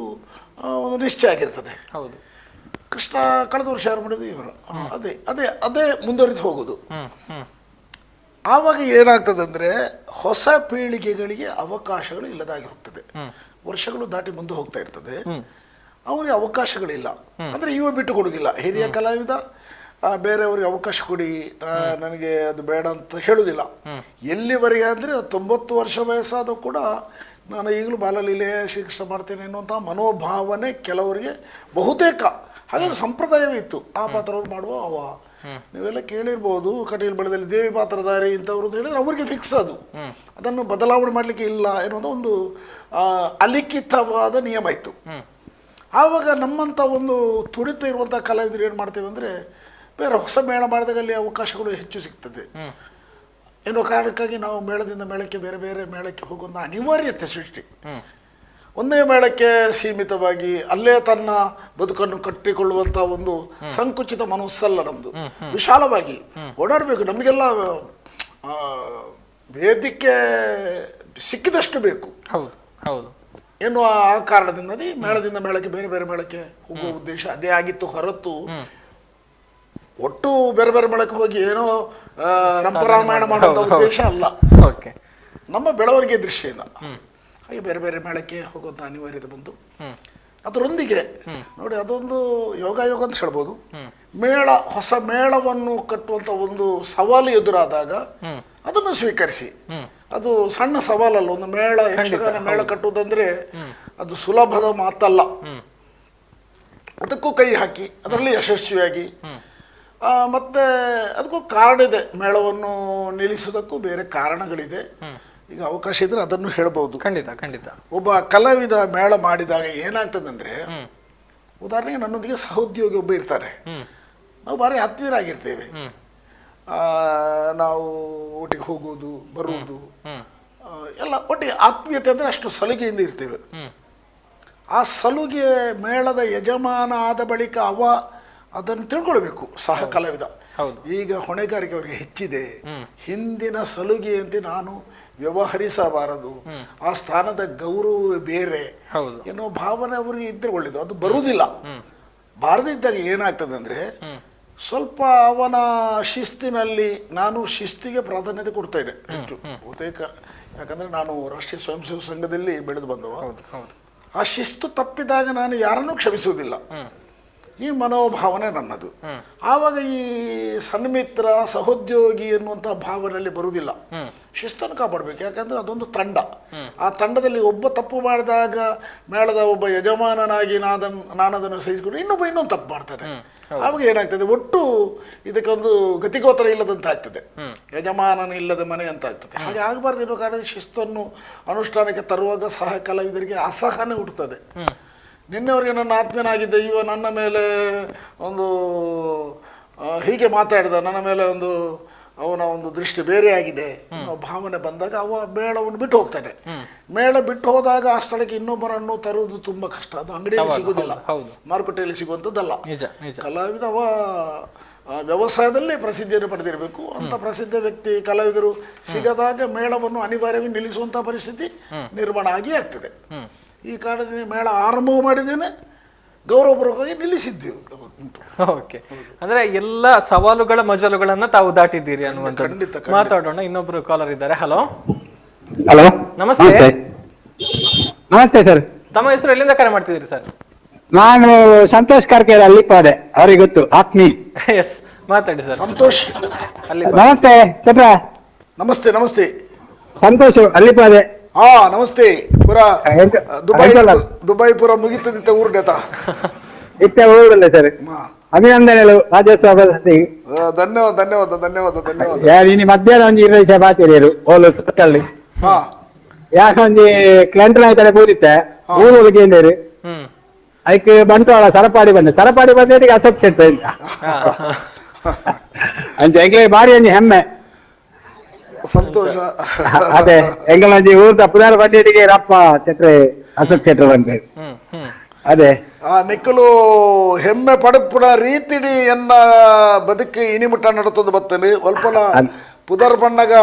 ಒಂದು ನಿಶ್ಚಯ ಆಗಿರ್ತದೆ. ಹೌದು, ಕೃಷ್ಣ ಕಳೆದ ವರ್ಷ ಯಾರು ಮಾಡಿದ್ರು ಇವರು, ಅದೇ ಅದೇ ಅದೇ ಮುಂದುವರಿದು ಹೋಗುದು. ಆವಾಗ ಏನಾಗ್ತದೆ ಅಂದರೆ, ಹೊಸ ಪೀಳಿಗೆಗಳಿಗೆ ಅವಕಾಶಗಳು ಇಲ್ಲದಾಗಿ ಹೋಗ್ತದೆ. ವರ್ಷಗಳು ದಾಟಿ ಮುಂದೆ ಹೋಗ್ತಾ ಇರ್ತದೆ, ಅವರಿಗೆ ಅವಕಾಶಗಳಿಲ್ಲ. ಅಂದರೆ ಇವ ಬಿಟ್ಟು ಕೊಡೋದಿಲ್ಲ. ಹಿರಿಯ ಕಲಾವಿದ ಬೇರೆಯವ್ರಿಗೆ ಅವಕಾಶ ಕೊಡಿ, ನನಗೆ ಅದು ಬೇಡ ಅಂತ ಹೇಳುವುದಿಲ್ಲ. ಎಲ್ಲಿವರೆಗೆ ಅಂದರೆ 90 ವರ್ಷ ವಯಸ್ಸಾದರೂ ಕೂಡ ನಾನು ಈಗಲೂ ಬಾಲಲೀಲೆ ಶ್ರೀಕೃಷ್ಣ ಮಾಡ್ತೇನೆ ಎನ್ನುವಂಥ ಮನೋಭಾವನೆ ಕೆಲವರಿಗೆ ಬಹುತೇಕ. ಹಾಗೆ ಸಂಪ್ರದಾಯವೇ ಇತ್ತು ಆ ಪಾತ್ರವನ್ನು ಮಾಡುವ. ನೀವೆಲ್ಲ ಕೇಳಿರ್ಬೋದು, ಕಟೀಲ್ ಬಳದಲ್ಲಿ ದೇವಿ ಪಾತ್ರಧಾರಿ ಇಂಥವ್ರು ಅಂತ ಹೇಳಿದ್ರೆ ಅವ್ರಿಗೆ ಫಿಕ್ಸ್ ಅದು, ಅದನ್ನು ಬದಲಾವಣೆ ಮಾಡಲಿಕ್ಕೆ ಇಲ್ಲ ಎನ್ನುವಂಥ ಒಂದು ಅಲಿಖಿತವಾದ ನಿಯಮ ಇತ್ತು. ಆವಾಗ ನಮ್ಮಂಥ ಒಂದು ತುಡಿತ ಇರುವಂಥ ಕಲಾವಿದರು ಏನು ಮಾಡ್ತೇವೆ ಅಂದರೆ, ಬೇರೆ ಹೊಸ ಮೇಳ ಮಾಡಿದಾಗ ಅಲ್ಲಿ ಅವಕಾಶಗಳು ಹೆಚ್ಚು ಸಿಗ್ತದೆ. ಎನ್ನುವ ಕಾರಣಕ್ಕಾಗಿ ನಾವು ಮೇಳದಿಂದ ಮೇಳಕ್ಕೆ ಬೇರೆ ಬೇರೆ ಮೇಳಕ್ಕೆ ಹೋಗುವಂಥ ಅನಿವಾರ್ಯತೆ ಸೃಷ್ಟಿ. ಒಂದೇ ಮೇಳಕ್ಕೆ ಸೀಮಿತವಾಗಿ ಅಲ್ಲೇ ತನ್ನ ಬದುಕನ್ನು ಕಟ್ಟಿಕೊಳ್ಳುವಂಥ ಒಂದು ಸಂಕುಚಿತ ಮನಸ್ಸಲ್ಲ ನಮ್ಮದು. ವಿಶಾಲವಾಗಿ ಓಡಾಡಬೇಕು. ನಮಗೆಲ್ಲ ವೇದಿಕೆ ಸಿಕ್ಕಿದಷ್ಟು ಬೇಕು. ಹೌದು ಹೌದು ಎನ್ನುವ ಆ ಕಾರಣದಿಂದ ಮೇಳದಿಂದ ಮೇಳಕ್ಕೆ ಬೇರೆ ಬೇರೆ ಮೇಳಕ್ಕೆ ಹೋಗುವ ಉದ್ದೇಶ ಅದೇ ಆಗಿತ್ತು ಹೊರತು ಒಟ್ಟು ಬೇರೆ ಬೇರೆ ಮೇಳಕ್ಕೆ ಹೋಗಿ ಏನೋ ರಂಪರಾಮಾಯಣ ಮಾಡುವಂಥ ಉದ್ದೇಶ ಅಲ್ಲ. ನಮ್ಮ ಬೆಳವಣಿಗೆ ದೃಷ್ಟಿಯಿಂದ ಹಾಗೆ ಬೇರೆ ಬೇರೆ ಮೇಳಕ್ಕೆ ಹೋಗುವಂಥ ಅನಿವಾರ್ಯತೆ ಬಂತು. ಅದರೊಂದಿಗೆ ನೋಡಿ, ಅದೊಂದು ಯೋಗ ಅಂತ ಹೇಳ್ಬೋದು. ಮೇಳ, ಹೊಸ ಮೇಳವನ್ನು ಕಟ್ಟುವಂಥ ಒಂದು ಸವಾಲು ಎದುರಾದಾಗ ಅದನ್ನು ಸ್ವೀಕರಿಸಿ. ಅದು ಸಣ್ಣ ಸವಾಲಲ್ಲ. ಒಂದು ಮೇಳ, ಯಕ್ಷಗಾನ ಮೇಳ ಕಟ್ಟುವುದಂದ್ರೆ ಅದು ಸುಲಭದ ಮಾತಲ್ಲ. ಅದಕ್ಕೂ ಕೈ ಹಾಕಿ ಅದರಲ್ಲಿ ಯಶಸ್ವಿಯಾಗಿ ಮತ್ತೆ ಅದಕ್ಕೂ ಕಾರಣ ಇದೆ. ಮೇಳವನ್ನು ನಿಲ್ಲಿಸೋದಕ್ಕೂ ಬೇರೆ ಕಾರಣಗಳಿದೆ. ಈಗ ಅವಕಾಶ ಇದ್ರೆ ಅದನ್ನು ಹೇಳ್ಬೋದು. ಖಂಡಿತ ಖಂಡಿತ. ಒಬ್ಬ ಕಲಾವಿದ ಮೇಳ ಮಾಡಿದಾಗ ಏನಾಗ್ತದಂದ್ರೆ, ಉದಾಹರಣೆಗೆ ನನ್ನೊಂದಿಗೆ ಸಹೋದ್ಯೋಗಿ ಒಬ್ಬ ಇರ್ತಾರೆ. ನಾವು ಭಾರಿ ಆತ್ಮೀಯರಾಗಿರ್ತೇವೆ. ನಾವು ಒಟ್ಟಿಗೆ ಹೋಗೋದು ಬರುವುದು ಎಲ್ಲ ಒಟ್ಟಿಗೆ ಆತ್ಮೀಯತೆ ಅಂದರೆ ಅಷ್ಟು ಸಲುಗೆಯಿಂದ ಇರ್ತೇವೆ. ಆ ಸಲುಗೆ ಮೇಳದ ಯಜಮಾನ ಆದ ಬಳಿಕ ಅದನ್ನು ತಿಳ್ಕೊಳ್ಬೇಕು ಸಹ ಕಲಾವಿದ. ಈಗ ಹೊಣೆಗಾರಿಕೆ ಅವರಿಗೆ ಹೆಚ್ಚಿದೆ. ಹಿಂದಿನ ಸಲುಗೆಯಂತೆ ನಾನು ವ್ಯವಹರಿಸಬಾರದು, ಆ ಸ್ಥಾನದ ಗೌರವ ಬೇರೆ ಎನ್ನುವ ಭಾವನೆ ಅವರಿಗೆ ಇದ್ರೆ ಒಳ್ಳೇದು. ಅದು ಬರುವುದಿಲ್ಲ. ಬಾರದಿದ್ದಾಗ ಏನಾಗ್ತದೆ ಅಂದರೆ, ಸ್ವಲ್ಪ ಅವನ ಶಿಸ್ತಿನಲ್ಲಿ, ನಾನು ಶಿಸ್ತಿಗೆ ಪ್ರಾಧಾನ್ಯತೆ ಕೊಡ್ತೇನೆ ಹೆಚ್ಚು ಬಹುತೇಕ. ಯಾಕಂದರೆ ನಾನು ರಾಷ್ಟ್ರೀಯ ಸ್ವಯಂ ಸೇವಕ ಸಂಘದಲ್ಲಿ ಬೆಳೆದು ಬಂದವ. ಆ ಶಿಸ್ತು ತಪ್ಪಿದಾಗ ನಾನು ಯಾರನ್ನೂ ಕ್ಷಮಿಸುವುದಿಲ್ಲ. ಈ ಮನೋಭಾವನೆ ನನ್ನದು. ಆವಾಗ ಈ ಸನ್ಮಿತ್ರ, ಸಹೋದ್ಯೋಗಿ ಎನ್ನುವಂಥ ಭಾವನೆಯಲ್ಲಿ ಬರುವುದಿಲ್ಲ. ಶಿಸ್ತನ್ನು ಕಾಪಾಡಬೇಕು. ಯಾಕಂದರೆ ಅದೊಂದು ತಂಡ. ಆ ತಂಡದಲ್ಲಿ ಒಬ್ಬ ತಪ್ಪು ಮಾಡಿದಾಗ ಮೇಳದ ಒಬ್ಬ ಯಜಮಾನನಾಗಿ ನಾನು ಅದನ್ನು ಸಹಿಸಿಕೊಂಡು ಇನ್ನೊಂದು ತಪ್ಪು ಮಾಡ್ತಾನೆ. ಆವಾಗ ಏನಾಗ್ತದೆ, ಒಟ್ಟು ಇದಕ್ಕೊಂದು ಗತಿಗೋತ್ರ ಇಲ್ಲದಂತ ಆಗ್ತದೆ. ಯಜಮಾನನ ಇಲ್ಲದ ಮನೆ ಅಂತ ಆಗ್ತದೆ. ಹಾಗೆ ಆಗಬಾರ್ದು ಇರೋ ಕಾರಣ ಶಿಸ್ತನ್ನು ಅನುಷ್ಠಾನಕ್ಕೆ ತರುವಾಗ ಸಹ ಕಲಾವಿದರಿಗೆ ಅಸಹನೆ ಹುಟ್ಟುತ್ತದೆ. ನಿನ್ನೆವರೆಗೆ ನನ್ನ ಆತ್ಮೀಯನಾಗಿದ್ದ ಇವ ನನ್ನ ಮೇಲೆ ಒಂದು ಹೀಗೆ ಮಾತಾಡಿದ, ನನ್ನ ಮೇಲೆ ಅವನ ಒಂದು ದೃಷ್ಟಿ ಬೇರೆ ಆಗಿದೆ ಅನ್ನೋ ಭಾವನೆ ಬಂದಾಗ ಅವ ಮೇಳವನ್ನು ಬಿಟ್ಟು ಹೋಗ್ತಾನೆ. ಮೇಳ ಬಿಟ್ಟು ಹೋದಾಗ ಆ ಸ್ಥಳಕ್ಕೆ ಇನ್ನೊಬ್ಬರನ್ನು ತರುವುದು ತುಂಬ ಕಷ್ಟ. ಅದು ಅಂಗಡಿಯಲ್ಲಿ ಸಿಗುವುದಿಲ್ಲ, ಮಾರುಕಟ್ಟೆಯಲ್ಲಿ ಸಿಗುವಂಥದ್ದಲ್ಲ. ಕಲಾವಿದ ವ್ಯವಸಾಯದಲ್ಲಿ ಪ್ರಸಿದ್ಧಿಯನ್ನು ಪಡೆದಿರಬೇಕು. ಅಂತ ಪ್ರಸಿದ್ಧ ವ್ಯಕ್ತಿ ಕಲಾವಿದರು ಸಿಗದಾಗ ಮೇಳವನ್ನು ಅನಿವಾರ್ಯವಾಗಿ ನಿಲ್ಲಿಸುವಂಥ ಪರಿಸ್ಥಿತಿ ನಿರ್ಮಾಣ ಆಗಿ ಆಗ್ತದೆ. ಈ ಕಾರಣದಿಂದ ಮೇಳ ಆರಂಭ ಮಾಡಿದ್ದೇನೆ, ಗೌರವಪೂರ್ವಕವಾಗಿ ನಿಲ್ಲಿಸಿದ್ದೀವಿ. ಓಕೆ, ಅಂದ್ರೆ ಎಲ್ಲ ಸವಾಲುಗಳ ಮಜಲುಗಳನ್ನ ತಾವು ದಾಟಿದ್ದೀರಿ ಅನ್ನುವಂಥದ್ದು. ಮಾತಾಡೋಣ. ಇನ್ನೊಬ್ರು ಕಾಲರ್ ಇದ್ದಾರೆ. ಹಲೋ ಹಲೋ, ನಮಸ್ತೆ. ನಮಸ್ತೆ ಸರ್. ತಮ್ಮ ಹೆಸರು, ಎಲ್ಲಿಂದ ಕರೆ ಮಾಡ್ತಿದ್ದೀರಿ ಸರ್? ನಾನು ಸಂತೋಷ್ ಕಾರ್ಕೇರ ಅಲ್ಲಿಪಾದೆ, ಅವರಿಗೆ ಗೊತ್ತು, ಆತ್ಮೀ. ಎಸ್, ಮಾತಾಡಿ ಸರ್. ಸಂತೋಷ್. ನಮಸ್ತೆ ಸರ್. ನಮಸ್ತೆ. ನಮಸ್ತೆ ಸಂತೋಷ್, ಅಲ್ಲಿಪಾದೆ. ನಮಸ್ತೆ. ಪೂರ ದುಬೈ ಪೂರ ಮುಗಿತದಿತ್ತ ಊರ್ಡೇತ ಇತ್ತೆ ಊರಲ್ಲ ಸರ್. ಅಭಿನಂದನೆಗಳು ರಾಜ್ಯೋತ್ಸವ ಪ್ರಶಸ್ತಿ. ಧನ್ಯವಾದ ಧನ್ಯವಾದ ಧನ್ಯವಾದ ಧನ್ಯವಾದ. ಇನ್ನು ಮಧ್ಯಾಹ್ನ ಒಂಜಿ 20 ಬಾತಿರಿಯರು ಓಲು ಸುತ್ತಲ್ಲಿ ಯಾಕೊಂಜಿ ಕ್ಲಂಟರ್ ಆಯ್ತಾರೆ ಕೂದಿತ್ತೆ ಊರು ಕೇಂದ್ರ ಅದಕ್ಕೆ ಬಂಟ್ವಾಳ ಸರಪಾಡಿ ಬಂದಿದ್ದಕ್ಕೆ ಅಶೋಕ್ ಶೆಟ್ಟಿ ಅಂತ ಅಂಚ ಎಂಗ್ಲೇ ಬಾರಿ ಒಂಜಿ ಹೆಮ್ಮೆ. ಸಂತೋಷ. ಅದೇ ಎಂಗಳೊಂಜಿ ಊರ್ದ ಪುದಾರ ಬಂಡಿಗೆ ರಪ್ಪ ಚಟ್ರೆ ಅಶೋಕ್ ಶೆಟ್ರು ಬಂದ್ರೆ ಅದೇ ನಿಕ್ಕಲು ಹೆಮ್ಮೆ ಪಡಪುಡ ರೀತಿಡಿ ಎನ್ನ ಬದುಕಿ ಇನಿಮುಟ್ಟ ನಡತದ ಬತ್ತನೆ ಒಲ್ಪಲ ಪುದರ್ ಬಣ್ಣಗ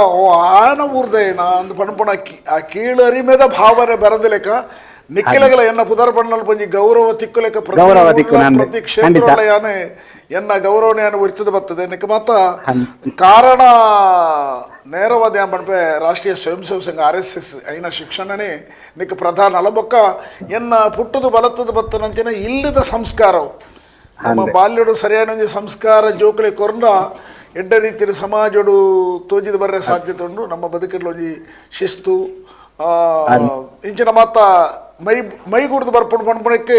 ಆನ ಊರ್ದೇನ ಅಂದ್ ಪಣಪುಣ ಆ ಕೀಳು ಅರಿಮೆದ ಭಾವನೆ ಬರದಿಲೆಕ ನಿಕ್ಕಲೆಗಲ ಎನ್ನ ಪುದರ್ ಬಣ್ಣಲ್ ಬಂಜಿ ಗೌರವ ತಿಕ್ಕಲೆಕ ಪ್ರತಿ ಕ್ಷೇತ್ರಯಾನೆ ಎನ್ನ ಗೌರವನೆಯನ್ನು ಉರಿತದ ಬರ್ತದೆ. ನಿಕ್ಕ ಮಾತ ಕಾರಣ ನೇರವಾದ ಪಣಪೆ ರಾಷ್ಟ್ರೀಯ ಸ್ವಯಂ ಸೇವಕ ಸಂಘ RSS ಐನ ಶಿಕ್ಷಣನೇ ನಿಕ್ಕ ಪ್ರಧಾನ ಅಲಬೊಕ್ಕ ಎನ್ನ ಪುಟ್ಟದು ಬಲತ್ತದ ಬತ್ತನಂಚಿನ ಇಲ್ಲದ ಸಂಸ್ಕಾರವು ನಮ್ಮ ಬಾಲ್ಯಡು ಸರಿಯಾದ ಸಂಸ್ಕಾರ ಜೋಕಳಿ ಕೊರ್ನ ಎಡ್ಡ ರೀತಿಯ ಸಮಾಜಡು ತೋಜಿದ ಬರೇ ಸಾಧ್ಯತೆ ಉಂಟು. ನಮ್ಮ ಬದುಕಲ್ಲಿ ಒಂಜಿ ಶಿಸ್ತು ಇಂಚಿನ ಮಾತ ಮೈಗೂಡ್ದು ಬರ್ಪುಂಡು ಪಣ್ಪುಣಕ್ಕೆ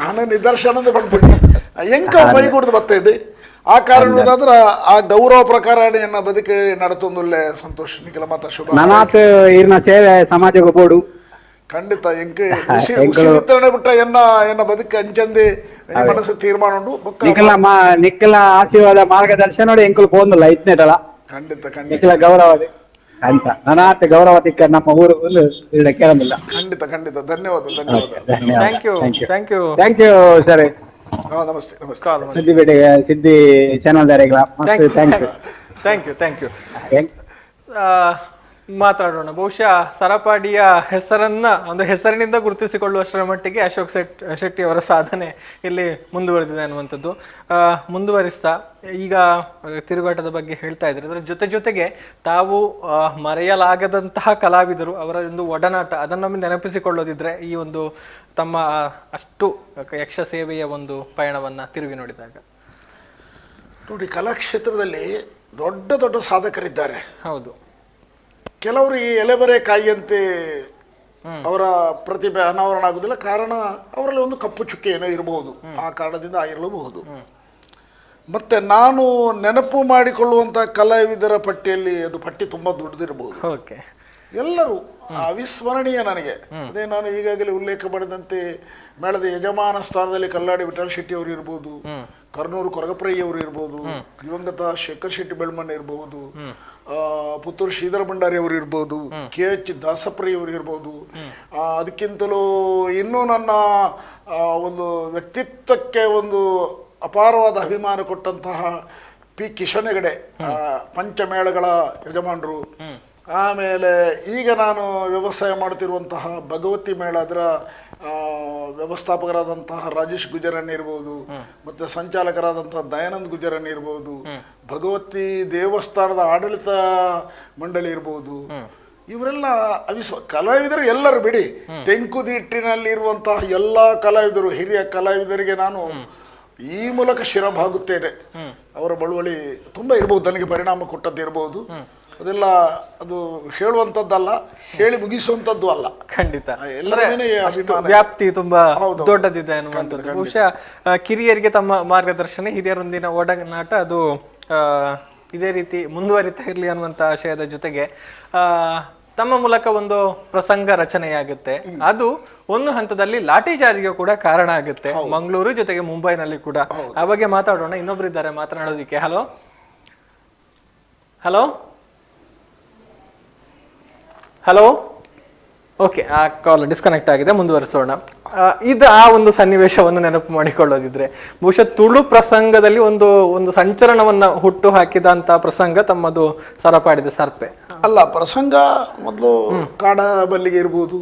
ಹಣ ನಿದರ್ಶನ ಪಣ್ಪುಂಡಿ ಎಂಕ ಮೈಗೂಡ್ದು ಬರ್ತಾ ಇದೆ. ಆ ಕಾರಣದಾದ್ರೆ ಆ ಗೌರವ ಪ್ರಕಾರ ಎನ್ನ ಬದುಕಿ ನಡತೊಂದುಲ್ಲೆ. ಸಂತೋಷ ನಿಖಿಲ ಮಾತ ಶುಭ. ನನಾತ್ ಇರ್ನ ಸೇವೆ ಸಮಾಜಕ್ಕೆ ಬೋಡು ಖಂಡಿತ ಉಸಿರಿತ್ತರಣೆ ಬಿಟ್ಟ ಎನ್ನ ಬದುಕು ಅಂಚಂದೆ ಮನಸ್ಸು ತೀರ್ಮಾನ ಉಂಟು ನಿಖಿಲ ಆಶೀರ್ವಾದ ಮಾರ್ಗದರ್ಶನ ನೋಡಿ ಎಂಕುಲು ಪೋಂದುಲ್ಲ ಇತ್ನೆಟಲ ಖಂಡಿತ ನಿಖಿಲ ಗೌರವದೆ ಅಂತ ನನಾತೆ ಗೌರವ ತಿಕ್ಕ ನಮ್ಮ ಊರು ಕೇಳಲಿಲ್ಲ. ಖಂಡಿತ ಧನ್ಯವಾದ ಥ್ಯಾಂಕ್ ಯು ಸರ್. ನಮಸ್ತೆ ಸಿದ್ದಿ ಚಾನಲ್ ದಾರಿಗಳ ಥ್ಯಾಂಕ್ ಯು. ಮಾತಾಡೋಣ. ಬಹುಶಃ ಸರಪಾಡಿಯ ಹೆಸರಿನಿಂದ ಗುರುತಿಸಿಕೊಳ್ಳುವಷ್ಟರ ಮಟ್ಟಿಗೆ ಅಶೋಕ್ ಶೆಟ್ಟಿ ಅವರ ಸಾಧನೆ ಇಲ್ಲಿ ಮುಂದುವರೆದಿದೆ ಅನ್ನುವಂಥದ್ದು. ಮುಂದುವರಿಸ್ತಾ ಈಗ ತಿರುಗಾಟದ ಬಗ್ಗೆ ಹೇಳ್ತಾ ಇದ್ದಾರೆ. ಅದರ ಜೊತೆಗೆ ತಾವು ಮರೆಯಲಾಗದಂತಹ ಕಲಾವಿದರು, ಅವರ ಒಂದು ಒಡನಾಟ, ಅದನ್ನೊಮ್ಮೆ ನೆನಪಿಸಿಕೊಳ್ಳೋದಿದ್ರೆ ಈ ಒಂದು ತಮ್ಮ ಅಷ್ಟು ಯಕ್ಷ ಸೇವೆಯ ಒಂದು ಪಯಣವನ್ನ ತಿರುಗಿ ನೋಡಿದಾಗ ನೋಡಿ, ಕಲಾಕ್ಷೇತ್ರದಲ್ಲಿ ದೊಡ್ಡ ಸಾಧಕರಿದ್ದಾರೆ. ಹೌದು. ಕೆಲವರು ಈ ಎಲೆಬರೆ ಕಾಯಿಯಂತೆ ಅವರ ಪ್ರತಿಭೆ ಅನಾವರಣ ಆಗುವುದಿಲ್ಲ. ಕಾರಣ ಅವರಲ್ಲಿ ಒಂದು ಕಪ್ಪು ಚುಕ್ಕೆ ಏನೋ ಇರಬಹುದು, ಆ ಕಾರಣದಿಂದ ಆಗಿರಲೂಬಹುದು. ಮತ್ತೆ ನಾನು ನೆನಪು ಮಾಡಿಕೊಳ್ಳುವಂಥ ಕಲಾವಿದರ ಪಟ್ಟಿಯಲ್ಲಿ ಅದು ಪಟ್ಟಿ ತುಂಬಾ ದೊಡ್ಡದಿರಬಹುದು. ಎಲ್ಲರೂ ಅವಿಸ್ಮರಣೀಯ ನನಗೆ. ಅದೇ ನಾನು ಈಗಾಗಲೇ ಉಲ್ಲೇಖ ಮಾಡಿದಂತೆ ಮೇಳದ ಯಜಮಾನ ಸ್ಥಾನದಲ್ಲಿ ಕಲ್ಲಾಡಿ ವಿಠಲ್ ಶೆಟ್ಟಿ ಅವರು ಇರ್ಬೋದು, ಕರ್ನೂರು ಕೊರಗಪ್ರಯ್ಯ ಅವರು ಇರ್ಬೋದು, ದಿವಂಗತ ಶೇಖರ್ ಶೆಟ್ಟಿ ಬೆಳ್ಮಣ್ಣ ಇರಬಹುದು, ಪುತ್ತೂರು ಶ್ರೀಧರ ಭಂಡಾರಿ ಅವರು ಇರ್ಬೋದು, KH ದಾಸಪ್ರಿಯ ಅವರು ಇರ್ಬೋದು. ಅದಕ್ಕಿಂತಲೂ ಇನ್ನೂ ನನ್ನ ಒಂದು ವ್ಯಕ್ತಿತ್ವಕ್ಕೆ ಒಂದು ಅಪಾರವಾದ ಅಭಿಮಾನ ಕೊಟ್ಟಂತಹ P ಕಿಶನ್ ಹೆಗಡೆ, ಪಂಚಮೇಳಗಳ ಯಜಮಾನರು. ಆಮೇಲೆ ಈಗ ನಾನು ವ್ಯವಸಾಯ ಮಾಡ್ತಿರುವಂತಹ ಭಗವತಿ ಮೇಳ, ಅದರ ವ್ಯವಸ್ಥಾಪಕರಾದಂತಹ ರಾಜೇಶ್ ಗುಜರನ್ ಇರ್ಬೋದು, ಮತ್ತು ಸಂಚಾಲಕರಾದಂತಹ ದಯಾನಂದ್ ಗುಜರನ್ ಇರ್ಬೋದು, ಭಗವತಿ ದೇವಸ್ಥಾನದ ಆಡಳಿತ ಮಂಡಳಿ ಇರ್ಬೋದು. ಇವರೆಲ್ಲ ಕಲಾವಿದರು ಎಲ್ಲರೂ ಬಿಡಿ, ತೆಂಕುದಿಟ್ಟಿನಲ್ಲಿರುವಂತಹ ಎಲ್ಲ ಕಲಾವಿದರು, ಹಿರಿಯ ಕಲಾವಿದರಿಗೆ ನಾನು ಈ ಮೂಲಕ ಶಿರಭಾಗುತ್ತೇನೆ. ಅವರ ಬಳುವಳಿ ತುಂಬ ಇರ್ಬೋದು, ನನಗೆ ಪರಿಣಾಮ ಕೊಟ್ಟದ್ದು ಇರ್ಬೋದು. ಅದೆಲ್ಲ ಅದು ಹೇಳುವಂಥದ್ದಲ್ಲ, ಹೇಳಿ ಮುಗಿಸುವಂಥದ್ದು ಅಲ್ಲ. ಖಂಡಿತ ವ್ಯಾಪ್ತಿ ತುಂಬಾ ದೊಡ್ಡದಿದೆ ಅನ್ನುವಂಥದ್ದು. ಬಹುಶಃ ಕಿರಿಯರಿಗೆ ತಮ್ಮ ಮಾರ್ಗದರ್ಶನ, ಹಿರಿಯರೊಂದಿನ ಒಡನಾಟ ಅದು ಇದೇ ರೀತಿ ಮುಂದುವರಿತಾ ಇರಲಿ ಅನ್ನುವಂಥ ಆಶಯದ ಜೊತೆಗೆ ತಮ್ಮ ಮೂಲಕ ಒಂದು ಪ್ರಸಂಗ ರಚನೆಯಾಗುತ್ತೆ. ಅದು ಒಂದು ಹಂತದಲ್ಲಿ ಲಾಠಿ ಚಾರ್ಜ್ಗೆ ಕೂಡ ಕಾರಣ ಆಗುತ್ತೆ, ಮಂಗಳೂರು ಜೊತೆಗೆ ಮುಂಬೈನಲ್ಲಿ ಕೂಡ. ಆ ಬಗ್ಗೆ ಮಾತಾಡೋಣ. ಇನ್ನೊಬ್ರು ಇದ್ದಾರೆ ಮಾತನಾಡೋದಿಕ್ಕೆ. ಹಲೋ. ಓಕೆ, ಆ ಕಾಲ್ ಡಿಸ್ಕನೆಕ್ಟ್ ಆಗಿದೆ. ಮುಂದುವರಿಸೋಣ. ಇದು ಆ ಒಂದು ಸನ್ನಿವೇಶವನ್ನು ನೆನಪು ಮಾಡಿಕೊಳ್ಳೋದಿದ್ರೆ ಬಹುಶಃ ತುಳು ಪ್ರಸಂಗದಲ್ಲಿ ಒಂದು ಸಂಚಲನವನ್ನ ಹುಟ್ಟು ಹಾಕಿದಂತ ಪ್ರಸಂಗ ತಮ್ಮದು ಸರಪಾಡಿದ ಸರ್ಪೆ ಅಲ್ಲ. ಪ್ರಸಂಗ ಮೊದಲು ಕಾಡ ಬಲ್ಲಿಗೆ ಇರ್ಬೋದು,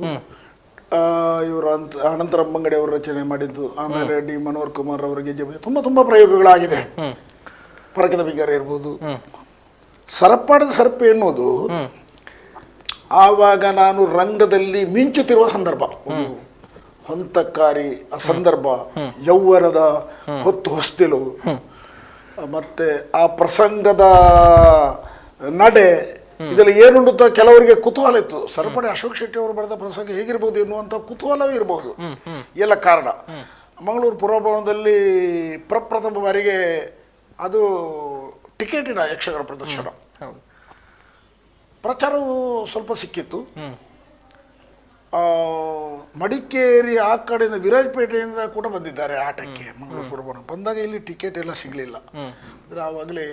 ಇವರು ಅನಂತರ ಮಂಗಡಿ ಅವರು ರಚನೆ ಮಾಡಿದ್ದು. ಆಮೇಲೆ ಡಿ ಮನೋಹರ್ ಕುಮಾರ್ ಅವರಿಗೆ ತುಂಬಾ ಪ್ರಯೋಗಗಳಾಗಿದೆ. ಪರಕದ ಬಿಗಾರ ಇರ್ಬೋದು. ಸರಪಾಡಿದ ಸರ್ಪೆ ಎನ್ನುವುದು ಆವಾಗ ನಾನು ರಂಗದಲ್ಲಿ ಮಿಂಚುತ್ತಿರುವ ಸಂದರ್ಭ, ಹೊಂತಕ್ಕಾರಿ ಸಂದರ್ಭ, ಯೌವನದ ಹೊಸ್ತಿಲು, ಮತ್ತೆ ಆ ಪ್ರಸಂಗದ ನಡೆ, ಇದರಲ್ಲಿ ಏನುಂಟು ಕೆಲವರಿಗೆ ಕುತೂಹಲ ಇತ್ತು. ಸರಪಡಿ ಅಶೋಕ್ ಶೆಟ್ಟಿ ಅವರು ಬರೆದ ಪ್ರಸಂಗ ಹೇಗಿರ್ಬೋದು ಎನ್ನುವಂಥ ಕುತೂಹಲವೂ ಇರಬಹುದು. ಎಲ್ಲ ಕಾರಣ ಮಂಗಳೂರು ಪುರಭವನದಲ್ಲಿ ಪ್ರಪ್ರಥಮ ಬಾರಿಗೆ ಅದು ಟಿಕೆಟಿನ ಯಕ್ಷಗಾನ ಪ್ರದರ್ಶನ. ಪ್ರಚಾರವು ಸ್ವಲ್ಪ ಸಿಕ್ಕಿತ್ತು. ಮಡಿಕೇರಿ ಆ ಕಡೆಯಿಂದ ವಿರಾಜಪೇಟೆಯಿಂದ ಕೂಡ ಬಂದಿದ್ದಾರೆ ಆಟಕ್ಕೆ ಮಂಗಳೂರು ಪುರಭವನ. ಬಂದಾಗ ಇಲ್ಲಿ ಟಿಕೆಟ್ ಎಲ್ಲ ಸಿಗಲಿಲ್ಲ. ಅಂದರೆ ಆವಾಗಲೇ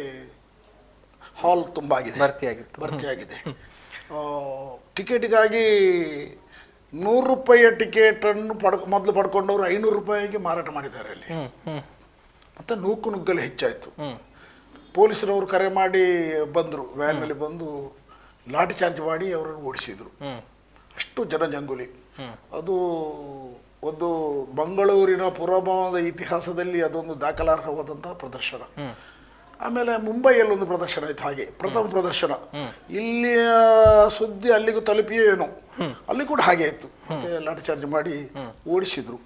ಹಾಲ್ ತುಂಬ ಆಗಿದೆ, ಭರ್ತಿಯಾಗಿದೆ. ಟಿಕೆಟಿಗಾಗಿ 100 ರೂಪಾಯಿಯ ಟಿಕೆಟನ್ನು ಮೊದಲು ಪಡ್ಕೊಂಡವರು 500 ರೂಪಾಯಿಗೆ ಮಾರಾಟ ಮಾಡಿದ್ದಾರೆ ಅಲ್ಲಿ. ಮತ್ತು ನೂಕುನುಗ್ಗಲು ಹೆಚ್ಚಾಯಿತು. ಪೊಲೀಸರವರು ಕರೆ ಮಾಡಿ ಬಂದರು, ವ್ಯಾನ್ನಲ್ಲಿ ಬಂದು ಲಾಠಿ ಚಾರ್ಜ್ ಮಾಡಿ ಅವರನ್ನು ಓಡಿಸಿದರು. ಅಷ್ಟು ಜನಜಂಗುಲಿ. ಅದು ಒಂದು ಮಂಗಳೂರಿನ ಪುರಭವನದ ಇತಿಹಾಸದಲ್ಲಿ ಅದೊಂದು ದಾಖಲಾರ್ಹವಾದಂತಹ ಪ್ರದರ್ಶನ. ಆಮೇಲೆ ಮುಂಬೈಯಲ್ಲೊಂದು ಪ್ರದರ್ಶನ ಆಯಿತು, ಹಾಗೆ ಪ್ರಥಮ ಪ್ರದರ್ಶನ. ಇಲ್ಲಿಯ ಸುದ್ದಿ ಅಲ್ಲಿಗೂ ತಲುಪಿಯೋ ಏನೋ, ಅಲ್ಲಿ ಕೂಡ ಹಾಗೆ ಆಯಿತು. ಮತ್ತೆ ಲಾಠಿ ಚಾರ್ಜ್ ಮಾಡಿ ಓಡಿಸಿದ್ರು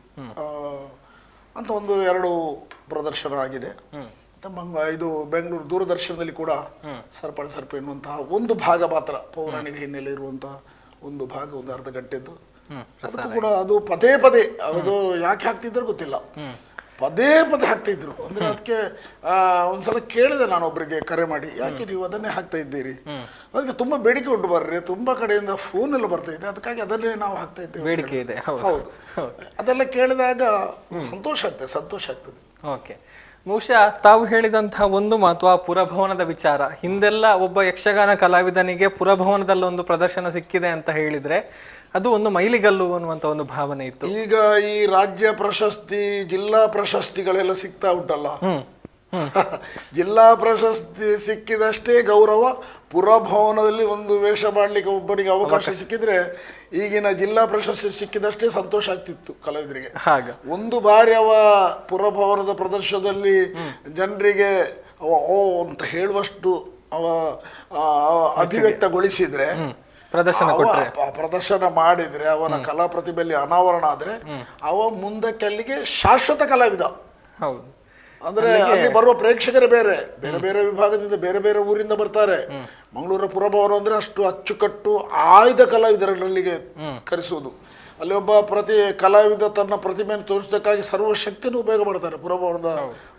ಅಂತ 1-2 ಪ್ರದರ್ಶನ ಆಗಿದೆ. ಇದು ಬೆಂಗಳೂರು ದೂರದರ್ಶನದಲ್ಲಿ ಕೂಡ ಸರಪಾಡಿ ಸರ್ಪೆ ಎನ್ನುವಂತಹ ಒಂದು ಭಾಗ ಮಾತ್ರ, ಪೌರಾಣಿಕ ಹಿನ್ನೆಲೆ ಇರುವಂತಹ ಒಂದು ಭಾಗ, ಒಂದು ಅರ್ಧ ಗಂಟೆದ್ದು. ಅದಕ್ಕೂ ಕೂಡ ಅದು ಪದೇ ಅದು ಯಾಕೆ ಹಾಕ್ತಿದ್ರು ಗೊತ್ತಿಲ್ಲ. ಪದೇ ಪದೇ ಹಾಕ್ತಾ ಇದ್ರು. ಅಂದ್ರೆ ಅದಕ್ಕೆ ಒಂದ್ಸಲ ಕೇಳಿದೆ ನಾನು ಒಬ್ಬರಿಗೆ ಕರೆ ಮಾಡಿ, ಯಾಕೆ ನೀವು ಅದನ್ನೇ ಹಾಕ್ತಾ ಇದ್ದೀರಿ, ಅದಕ್ಕೆ ತುಂಬಾ ಬೇಡಿಕೆ ಉಂಟು ಬರ್ರಿ, ತುಂಬಾ ಕಡೆಯಿಂದ ಫೋನ್ ಎಲ್ಲ ಬರ್ತಾ ಇದೆ, ಅದಕ್ಕಾಗಿ ಅದನ್ನೇ ನಾವು ಹಾಕ್ತಾ ಇದ್ದೇವೆ. ಬೇಡಿಕೆ ಇದೆ. ಹೌದು, ಅದೆಲ್ಲ ಕೇಳಿದಾಗ ಸಂತೋಷ ಆಗ್ತದೆ. ಓಕೆ, ಬಹುಶಃ ತಾವು ಹೇಳಿದಂತಹ ಒಂದು ಮಾತು ಆ ಪುರಭವನದ ವಿಚಾರ. ಹಿಂದೆಲ್ಲ ಒಬ್ಬ ಯಕ್ಷಗಾನ ಕಲಾವಿದನಿಗೆ ಪುರಭವನದಲ್ಲಿ ಒಂದು ಪ್ರದರ್ಶನ ಸಿಕ್ಕಿದೆ ಅಂತ ಹೇಳಿದ್ರೆ ಅದು ಒಂದು ಮೈಲಿಗಲ್ಲು ಅನ್ನುವಂತ ಒಂದು ಭಾವನೆ ಇತ್ತು. ಈಗ ಈ ರಾಜ್ಯ ಪ್ರಶಸ್ತಿ, ಜಿಲ್ಲಾ ಪ್ರಶಸ್ತಿಗಳೆಲ್ಲ ಸಿಗ್ತಾ ಉಂಟಲ್ಲ, ಜಿಲ್ಲಾ ಪ್ರಶಸ್ತಿ ಸಿಕ್ಕಿದಷ್ಟೇ ಗೌರವ, ಪುರಭವನದಲ್ಲಿ ಒಂದು ವೇಷ ಮಾಡಲಿಕ್ಕೆ ಒಬ್ಬರಿಗೆ ಅವಕಾಶ ಸಿಕ್ಕಿದ್ರೆ ಈಗಿನ ಜಿಲ್ಲಾ ಪ್ರಶಸ್ತಿ ಸಿಕ್ಕಿದಷ್ಟೇ ಸಂತೋಷ ಆಗ್ತಿತ್ತು ಕಲಾವಿದರಿಗೆ. ಒಂದು ಬಾರಿ ಅವ ಪುರಭವನದ ಪ್ರದರ್ಶನದಲ್ಲಿ ಜನರಿಗೆ ಓ ಅಂತ ಹೇಳುವಷ್ಟು ಅವ ಅಭಿವ್ಯಕ್ತಗೊಳಿಸಿದ್ರೆ, ಪ್ರದರ್ಶನ ಮಾಡಿದ್ರೆ, ಅವನ ಕಲಾ ಪ್ರತಿಭೆಯಲ್ಲಿ ಅನಾವರಣ ಆದ್ರೆ ಅವ ಮುಂದಕ್ಕೆ ಅಲ್ಲಿಗೆ ಶಾಶ್ವತ ಕಲಾವಿದ. ಹೌದು, ಅಂದ್ರೆ ಅಲ್ಲಿ ಬರುವ ಪ್ರೇಕ್ಷಕರೇ ಬೇರೆ ಬೇರೆ ವಿಭಾಗದಿಂದ ಬೇರೆ ಬೇರೆ ಊರಿಂದ ಬರ್ತಾರೆ. ಮಂಗಳೂರ ಪುರಭವನ ಅಂದ್ರೆ ಅಷ್ಟು ಅಚ್ಚುಕಟ್ಟು ಆಯ್ದ ಕಲಾವಿದರಲ್ಲಿಗೆ ಕರೆಸುವುದು. ಅಲ್ಲಿ ಒಬ್ಬ ಪ್ರತಿ ಕಲಾವಿದ ತನ್ನ ಪ್ರತಿಭೆಯನ್ನು ತೋರಿಸೋದಕ್ಕಾಗಿ ಸರ್ವಶಕ್ತಿಯನ್ನು ಉಪಯೋಗ ಮಾಡ್ತಾರೆ ಪುರಭವನದ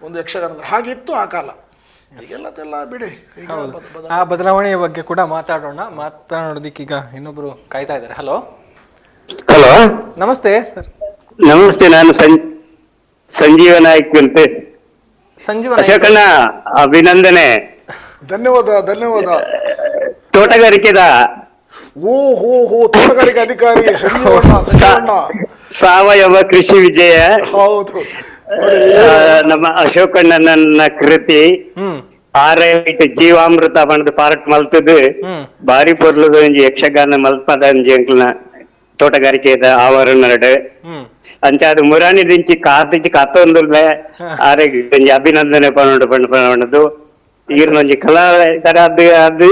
ಒಂದು ಯಕ್ಷಗಾನದಲ್ಲಿ. ಹಾಗಿತ್ತು ಆ ಕಾಲ. ಈಗೆಲ್ಲದೆಲ್ಲ ಬಿಡಿ. ಆ ಬದಲಾವಣೆಯ ಬಗ್ಗೆ ಕೂಡ ಮಾತಾಡೋದಕ್ಕೀಗ ಇನ್ನೊಬ್ರು ಕಾಯ್ತಾ ಇದ್ದಾರೆ. ಹಲೋ ನಮಸ್ತೆ ಸರ್. ನಮಸ್ತೆ, ನಾನು ಸಂಜೀವ ನಾಯ್ಕ್ ಅಂತ. ಅಶೋಕಣ್ಣ, ಅಭಿನಂದನೆ. ಧನ್ಯವಾದ. ತೋಟಗಾರಿಕೆದ ತೋಟಗಾರಿಕೆ ಅಧಿಕಾರಿ ಸಾವಯವ ಕೃಷಿ ವಿಜಯ. ಹೌದು, ನಮ್ಮ ಅಶೋಕಣ್ಣನ ಕೃತಿ ಆರೈಟ್ ಜೀವಾಮೃತ ಬಂದು ಪಾರ್ಟ್ ಮಲ್ತದು ಬಾರಿ ಪೊರ್ಲದ ಒಂಜಿ ಯಕ್ಷಗಾನ ಮಲ್ಪದ ಒಂಜಿ ಅಂಕ್ಲನ ತೋಟಗಾರಿಕೆದ ಆವರಣಡ್ ಅಂಚ ಅದು ಮುರಾಣಿ ದಿಂಚಿ ಕಾತಿಂಚಿ ಕತ್ತೊಂದುಲ್ಲ ಆರೆಗ್ ಒಂಜಿ ಅಭಿನಂದನೆ ಪಣದು ಈಗಿನ ಒಂಜಿ ಕಲಾ ಅದು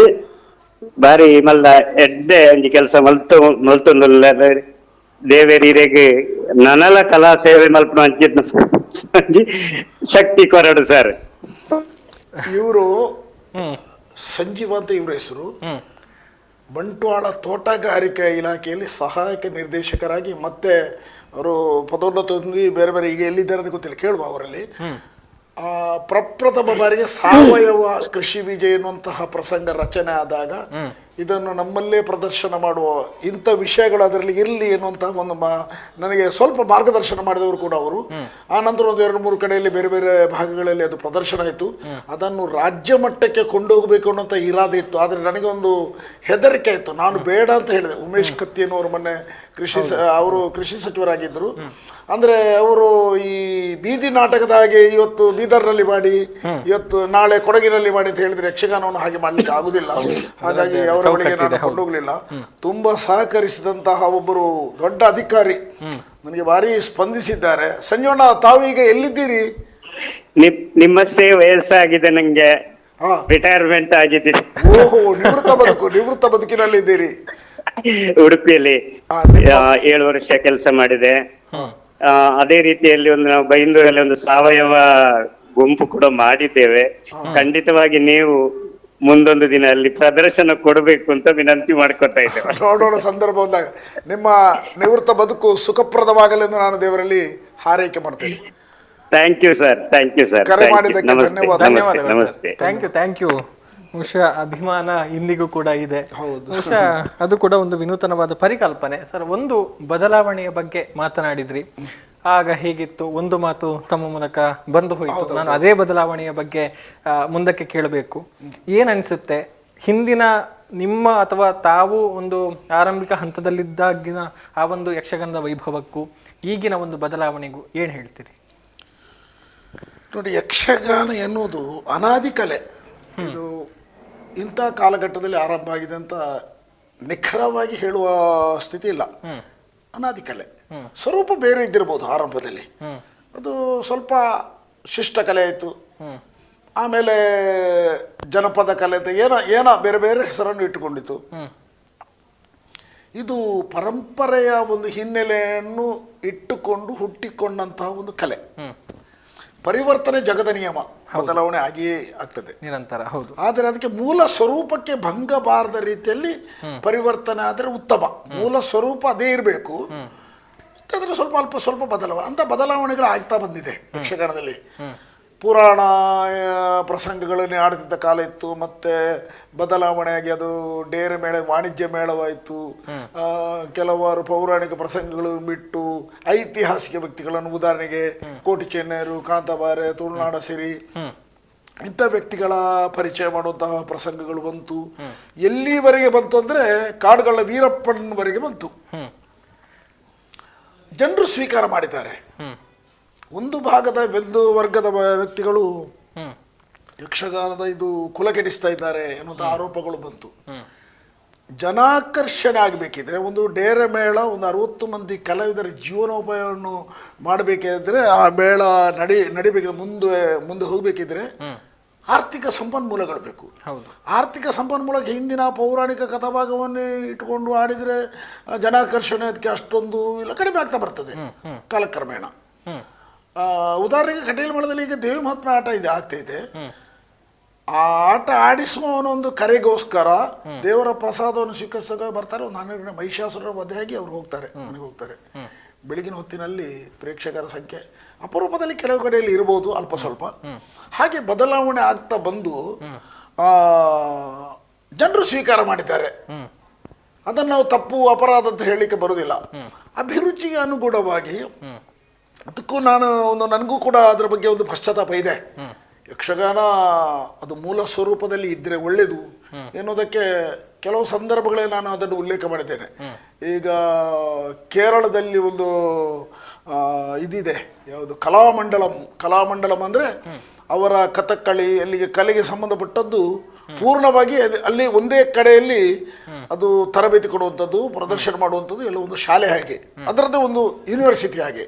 ಬಾರಿ ಮಲ್ಲ ಎಡ್ಡೆ ಒಂಜಿ ಕೆಲಸ ಮಲ್ತೊಂದುಲ್ಲ. ದೇವೇರಿರೆಗ್ ನನಲ ಕಲಾ ಸೇವೆ ಮಲ್ಪನ ಅಂಚಿ ಶಕ್ತಿ ಕೊರಡು ಸರ್. ಇವರು ಸಂಜೀವ ಅಂತ ಇವ್ರ ಹೆಸರು. ಬಂಟ್ವಾಳ ತೋಟಗಾರಿಕೆ ಇಲಾಖೆಯಲ್ಲಿ ಸಹಾಯಕ ನಿರ್ದೇಶಕರಾಗಿ ಮತ್ತೆ ಅವರು ಪದೋನ್ನತ ಹೊಂದಿ ಬೇರೆ ಬೇರೆ ಈಗ ಎಲ್ಲಿದ್ದಾರೆ ಅಂತ ಗೊತ್ತಿಲ್ಲ, ಕೇಳುವ ಅವರಲ್ಲಿ. ಪ್ರಪ್ರಥಮ ಬಾರಿಗೆ ಸಾವಯವ ಕೃಷಿ ವಿಜಯ ಎನ್ನುವಂತಹ ಪ್ರಸಂಗ ರಚನೆ ಆದಾಗ ಇದನ್ನು ನಮ್ಮಲ್ಲೇ ಪ್ರದರ್ಶನ ಮಾಡುವ ಇಂಥ ವಿಷಯಗಳು ಅದರಲ್ಲಿ ಇರಲಿ ಎನ್ನುವಂತಹ ಒಂದು ನನಗೆ ಸ್ವಲ್ಪ ಮಾರ್ಗದರ್ಶನ ಮಾಡಿದವರು ಕೂಡ ಅವರು. ಆ ನಂತರ ಒಂದು 2-3 ಕಡೆಯಲ್ಲಿ ಬೇರೆ ಬೇರೆ ಭಾಗಗಳಲ್ಲಿ ಅದು ಪ್ರದರ್ಶನ ಆಯಿತು. ಅದನ್ನು ರಾಜ್ಯ ಮಟ್ಟಕ್ಕೆ ಕೊಂಡೋಗಬೇಕು ಅನ್ನೋಂಥ ಇರಾದೆ ಇತ್ತು. ಆದರೆ ನನಗೆ ಒಂದು ಹೆದರಿಕೆ ಇತ್ತು, ನಾನು ಬೇಡ ಅಂತ ಹೇಳಿದೆ. ಉಮೇಶ್ ಕತ್ತಿ ಅನ್ನೋರು ಮೊನ್ನೆ ಅವರು ಕೃಷಿ ಸಚಿವರಾಗಿದ್ದರು. ಅಂದರೆ ಅವರು ಈ ಬೀದಿ ನಾಟಕದ ಹಾಗೆ ಇವತ್ತು ಬೀದರ್ನಲ್ಲಿ ಮಾಡಿ, ಇವತ್ತು ನಾಳೆ ಕೊಡಗಿನಲ್ಲಿ ಮಾಡಿ ಅಂತ ಹೇಳಿದ್ರೆ ಯಕ್ಷಗಾನವನ್ನು ಹಾಗೆ ಮಾಡ್ಲಿಕ್ಕೆ ಆಗುದಿಲ್ಲ. ಹಾಗಾಗಿ ಅವರ ಬಳಿಗೆ ನಾನು ಕೊಂಡೋಗ್ಲಿಲ್ಲ. ತುಂಬಾ ಸಹಕರಿಸಿದಂತಹ ಒಬ್ಬರು ದೊಡ್ಡ ಅಧಿಕಾರಿ ನನಗೆ ಭಾರಿ ಸ್ಪಂದಿಸಿದ್ದಾರೆ. ಸಂಜೋಣ, ತಾವೀಗ ಎಲ್ಲಿದ್ದೀರಿ? ನಿಮ್ಮಷ್ಟೇ ವಯಸ್ಸಾಗಿದೆ, ನಂಗೆ ರಿಟೈರ್ಮೆಂಟ್ ಆಗಿದೆ. ಓಹೋ, ನಿವೃತ್ತ ಬದುಕಿನಲ್ಲಿ ಇದ್ದೀರಿ. ಉಡುಪಿಯಲ್ಲಿ 7 ವರ್ಷ ಕೆಲಸ ಮಾಡಿದೆ. ಅದೇ ರೀತಿಯಲ್ಲಿ ನಾವು ಬೈಂದೂರಲ್ಲಿ ಒಂದು ಸಾವಯವ ಗುಂಪು ಕೂಡ ಮಾಡಿದ್ದೇವೆ. ಖಂಡಿತವಾಗಿ ನೀವು ಮುಂದೊಂದು ದಿನ ಅಲ್ಲಿ ಪ್ರದರ್ಶನ ಕೊಡಬೇಕು ಅಂತ ವಿನಂತಿ ಮಾಡ್ಕೊತಾ ಇದ್ದೇವೆ. ನೋಡೋಣ ಸಂದರ್ಭ ಬಂದಾಗ. ನಿಮ್ಮ ನಿವೃತ್ತ ಬದುಕು ಸುಖಪ್ರದವಾಗಲೆಂದು ನಾನು ದೇವರಲ್ಲಿ ಹಾರೈಕೆ ಮಾಡ್ತೇನೆ. Thank you sir. ಕರೆ ಮಾಡಿದ್ದಕ್ಕೆ ಧನ್ಯವಾದ. ನಮಸ್ತೆ. Thank you. ಬಹುಶಃ ಅಭಿಮಾನ ಇಂದಿಗೂ ಕೂಡ ಇದೆ. ಬಹುಶಃ ಅದು ಕೂಡ ಒಂದು ವಿನೂತನವಾದ ಪರಿಕಲ್ಪನೆ. ಸರ್, ಒಂದು ಬದಲಾವಣೆಯ ಬಗ್ಗೆ ಮಾತನಾಡಿದ್ರಿ. ಆಗ ಹೇಗಿತ್ತು, ಒಂದು ಮಾತು ತಮ್ಮ ಮೂಲಕ ಬಂದು ಹೋಯಿತು. ನಾನು ಅದೇ ಬದಲಾವಣೆಯ ಬಗ್ಗೆ ಮುಂದಕ್ಕೆ ಕೇಳಬೇಕು. ಏನನ್ಸುತ್ತೆ, ಹಿಂದಿನ ನಿಮ್ಮ ಅಥವಾ ತಾವು ಒಂದು ಆರಂಭಿಕ ಹಂತದಲ್ಲಿದ್ದಾಗಿನ ಆ ಒಂದು ಯಕ್ಷಗಾನದ ವೈಭವಕ್ಕೂ ಈಗಿನ ಒಂದು ಬದಲಾವಣೆಗೂ ಏನು ಹೇಳ್ತೀರಿ? ನೋಡಿ, ಯಕ್ಷಗಾನ ಎನ್ನುವುದು ಅನಾದಿ ಕಲೆ. ಇದು ಇಂಥ ಕಾಲಘಟ್ಟದಲ್ಲಿ ಆರಂಭ ಆಗಿದೆ ಅಂತ ನಿಖರವಾಗಿ ಹೇಳುವ ಸ್ಥಿತಿ ಇಲ್ಲ. ಅನಾದಿ ಕಲೆ. ಸ್ವರೂಪ ಬೇರೆ ಇದ್ದಿರ್ಬೋದು ಆರಂಭದಲ್ಲಿ. ಅದು ಸ್ವಲ್ಪ ಶಿಷ್ಟ ಕಲೆ ಆಯಿತು, ಆಮೇಲೆ ಜನಪದ ಕಲೆ ಅಂತ ಏನೋ ಬೇರೆ ಬೇರೆ ಹೆಸರನ್ನು ಇಟ್ಟುಕೊಂಡಿತು. ಇದು ಪರಂಪರೆಯ ಒಂದು ಹಿನ್ನೆಲೆಯನ್ನು ಇಟ್ಟುಕೊಂಡು ಹುಟ್ಟಿಕೊಂಡಂತಹ ಒಂದು ಕಲೆ. ಪರಿವರ್ತನೆ ಜಗದ ನಿಯಮ, ಬದಲಾವಣೆ ಆಗಿಯೇ ಆಗ್ತದೆ ನಿರಂತರ. ಹೌದು. ಆದರೆ ಅದಕ್ಕೆ ಮೂಲ ಸ್ವರೂಪಕ್ಕೆ ಭಂಗ ಬಾರದ ರೀತಿಯಲ್ಲಿ ಪರಿವರ್ತನೆ ಆದರೆ ಉತ್ತಮ. ಮೂಲ ಸ್ವರೂಪ ಅದೇ ಇರಬೇಕು. ಮತ್ತೆ ಅದರಲ್ಲಿ ಸ್ವಲ್ಪ ಅಂತ ಬದಲಾವಣೆಗಳು ಆಗ್ತಾ ಬಂದಿದೆ ಯಕ್ಷಗಾನದಲ್ಲಿ. ಪುರಾಣ ಪ್ರಸಂಗಗಳನ್ನೇ ಆಡ್ತಿದ್ದ ಕಾಲ ಇತ್ತು, ಮತ್ತೆ ಬದಲಾವಣೆಯಾಗಿ ಅದು ಡೇರೆ ಮೇಳ ವಾಣಿಜ್ಯ ಮೇಳವಾಯಿತು. ಕೆಲವಾರು ಪೌರಾಣಿಕ ಪ್ರಸಂಗಗಳನ್ನು ಬಿಟ್ಟು ಐತಿಹಾಸಿಕ ವ್ಯಕ್ತಿಗಳನ್ನು, ಉದಾಹರಣೆಗೆ ಕೋಟಿ ಚೆನ್ನೈರು, ಕಾಂತಾಬಾರೆ, ತುಳುನಾಡ ಸಿರಿ ಇಂಥ ವ್ಯಕ್ತಿಗಳ ಪರಿಚಯ ಮಾಡುವಂತಹ ಪ್ರಸಂಗಗಳು ಬಂತು. ಎಲ್ಲಿವರೆಗೆ ಬಂತು ಅಂದರೆ ಕಾಡುಗಳ ವೀರಪ್ಪನವರೆಗೆ ಬಂತು. ಜನರು ಸ್ವೀಕಾರ ಮಾಡಿದ್ದಾರೆ. ಒಂದು ಭಾಗದ ಒಂದು ವರ್ಗದ ವ್ಯಕ್ತಿಗಳು ಯಕ್ಷಗಾನದ ಇದು ಕುಲ ಕೆಡಿಸ್ತಾ ಇದ್ದಾರೆ ಎನ್ನುವಂಥ ಆರೋಪಗಳು ಬಂತು. ಜನಾಕರ್ಷಣೆ ಆಗಬೇಕಿದ್ರೆ, ಒಂದು ಡೇರೆ ಮೇಳ ಒಂದು 60 ಮಂದಿ ಕಲಾವಿದರ ಜೀವನೋಪಾಯವನ್ನು ಮಾಡಬೇಕಿದ್ರೆ, ಆ ಮೇಳ ನಡಿಬೇಕಿದ್ರೆ, ಮುಂದೆ ಹೋಗಬೇಕಿದ್ರೆ ಆರ್ಥಿಕ ಸಂಪನ್ಮೂಲಗಳು ಬೇಕು. ಆರ್ಥಿಕ ಸಂಪನ್ಮೂಲಕ್ಕೆ ಹಿಂದಿನ ಪೌರಾಣಿಕ ಕಥಾಭಾಗವನ್ನೇ ಇಟ್ಕೊಂಡು ಆಡಿದರೆ ಜನಾಕರ್ಷಣೆ ಅದಕ್ಕೆ ಅಷ್ಟೊಂದು ಇಲ್ಲ, ಕಡಿಮೆ ಆಗ್ತಾ ಬರ್ತದೆ ಕಾಲಕ್ರಮೇಣ. ಉದಾಹರಣೆಗೆ ಕಟೀಲು ಮೇಳದಲ್ಲಿ ಈಗ ದೇವಿ ಮಹಾತ್ಮೆ ಆಟ ಆಗ್ತೈತೆ. ಆ ಆಟ ಆಡಿಸುವವನೊಂದು ಕರೆಗೋಸ್ಕರ ದೇವರ ಪ್ರಸಾದವನ್ನು ಸ್ವೀಕರಿಸಾಗ ಬರ್ತಾರೆ. ಒಂದು 12 ಮಹಿಷಾಸುರರ ವಧೆಯಾಗಿ ಅವ್ರು ಮನೆಗೆ ಹೋಗ್ತಾರೆ. ಬೆಳಗಿನ ಹೊತ್ತಿನಲ್ಲಿ ಪ್ರೇಕ್ಷಕರ ಸಂಖ್ಯೆ ಅಪರೂಪದಲ್ಲಿ ಕೆಲವು ಕಡೆಯಲ್ಲಿ ಇರ್ಬೋದು, ಅಲ್ಪ ಸ್ವಲ್ಪ. ಹಾಗೆ ಬದಲಾವಣೆ ಆಗ್ತಾ ಬಂದು ಜನರು ಸ್ವೀಕಾರ ಮಾಡಿದ್ದಾರೆ. ಅದನ್ನು ನಾವು ತಪ್ಪು ಅಪರಾಧ ಅಂತ ಹೇಳಲಿಕ್ಕೆ ಬರುವುದಿಲ್ಲ. ಅಭಿರುಚಿಗೆ ಅನುಗುಣವಾಗಿ ಅದಕ್ಕೂ ನನಗೂ ಕೂಡ ಅದರ ಬಗ್ಗೆ ಒಂದು ಪಶ್ಚಾತ್ತಾಪ ಇದೆ. ಯಕ್ಷಗಾನ ಅದು ಮೂಲ ಸ್ವರೂಪದಲ್ಲಿ ಇದ್ದರೆ ಒಳ್ಳೆಯದು ಎನ್ನುವುದಕ್ಕೆ ಕೆಲವು ಸಂದರ್ಭಗಳಲ್ಲಿ ನಾನು ಅದನ್ನು ಉಲ್ಲೇಖ ಮಾಡಿದ್ದೇನೆ. ಈಗ ಕೇರಳದಲ್ಲಿ ಒಂದು ಇದಿದೆ, ಯಾವುದು ಕಲಾಮಂಡಲಂ ಅಂದರೆ ಅವರ ಕಥಕ್ಕಳಿ, ಅಲ್ಲಿಗೆ ಕಲೆಗೆ ಸಂಬಂಧಪಟ್ಟದ್ದು ಪೂರ್ಣವಾಗಿ ಅಲ್ಲಿ ಒಂದೇ ಕಡೆಯಲ್ಲಿ ಅದು ತರಬೇತಿ ಕೊಡುವಂಥದ್ದು, ಪ್ರದರ್ಶನ ಮಾಡುವಂಥದ್ದು, ಎಲ್ಲ ಒಂದು ಶಾಲೆ ಹಾಗೆ, ಅದರದ್ದೇ ಒಂದು ಯೂನಿವರ್ಸಿಟಿ ಹಾಗೆ.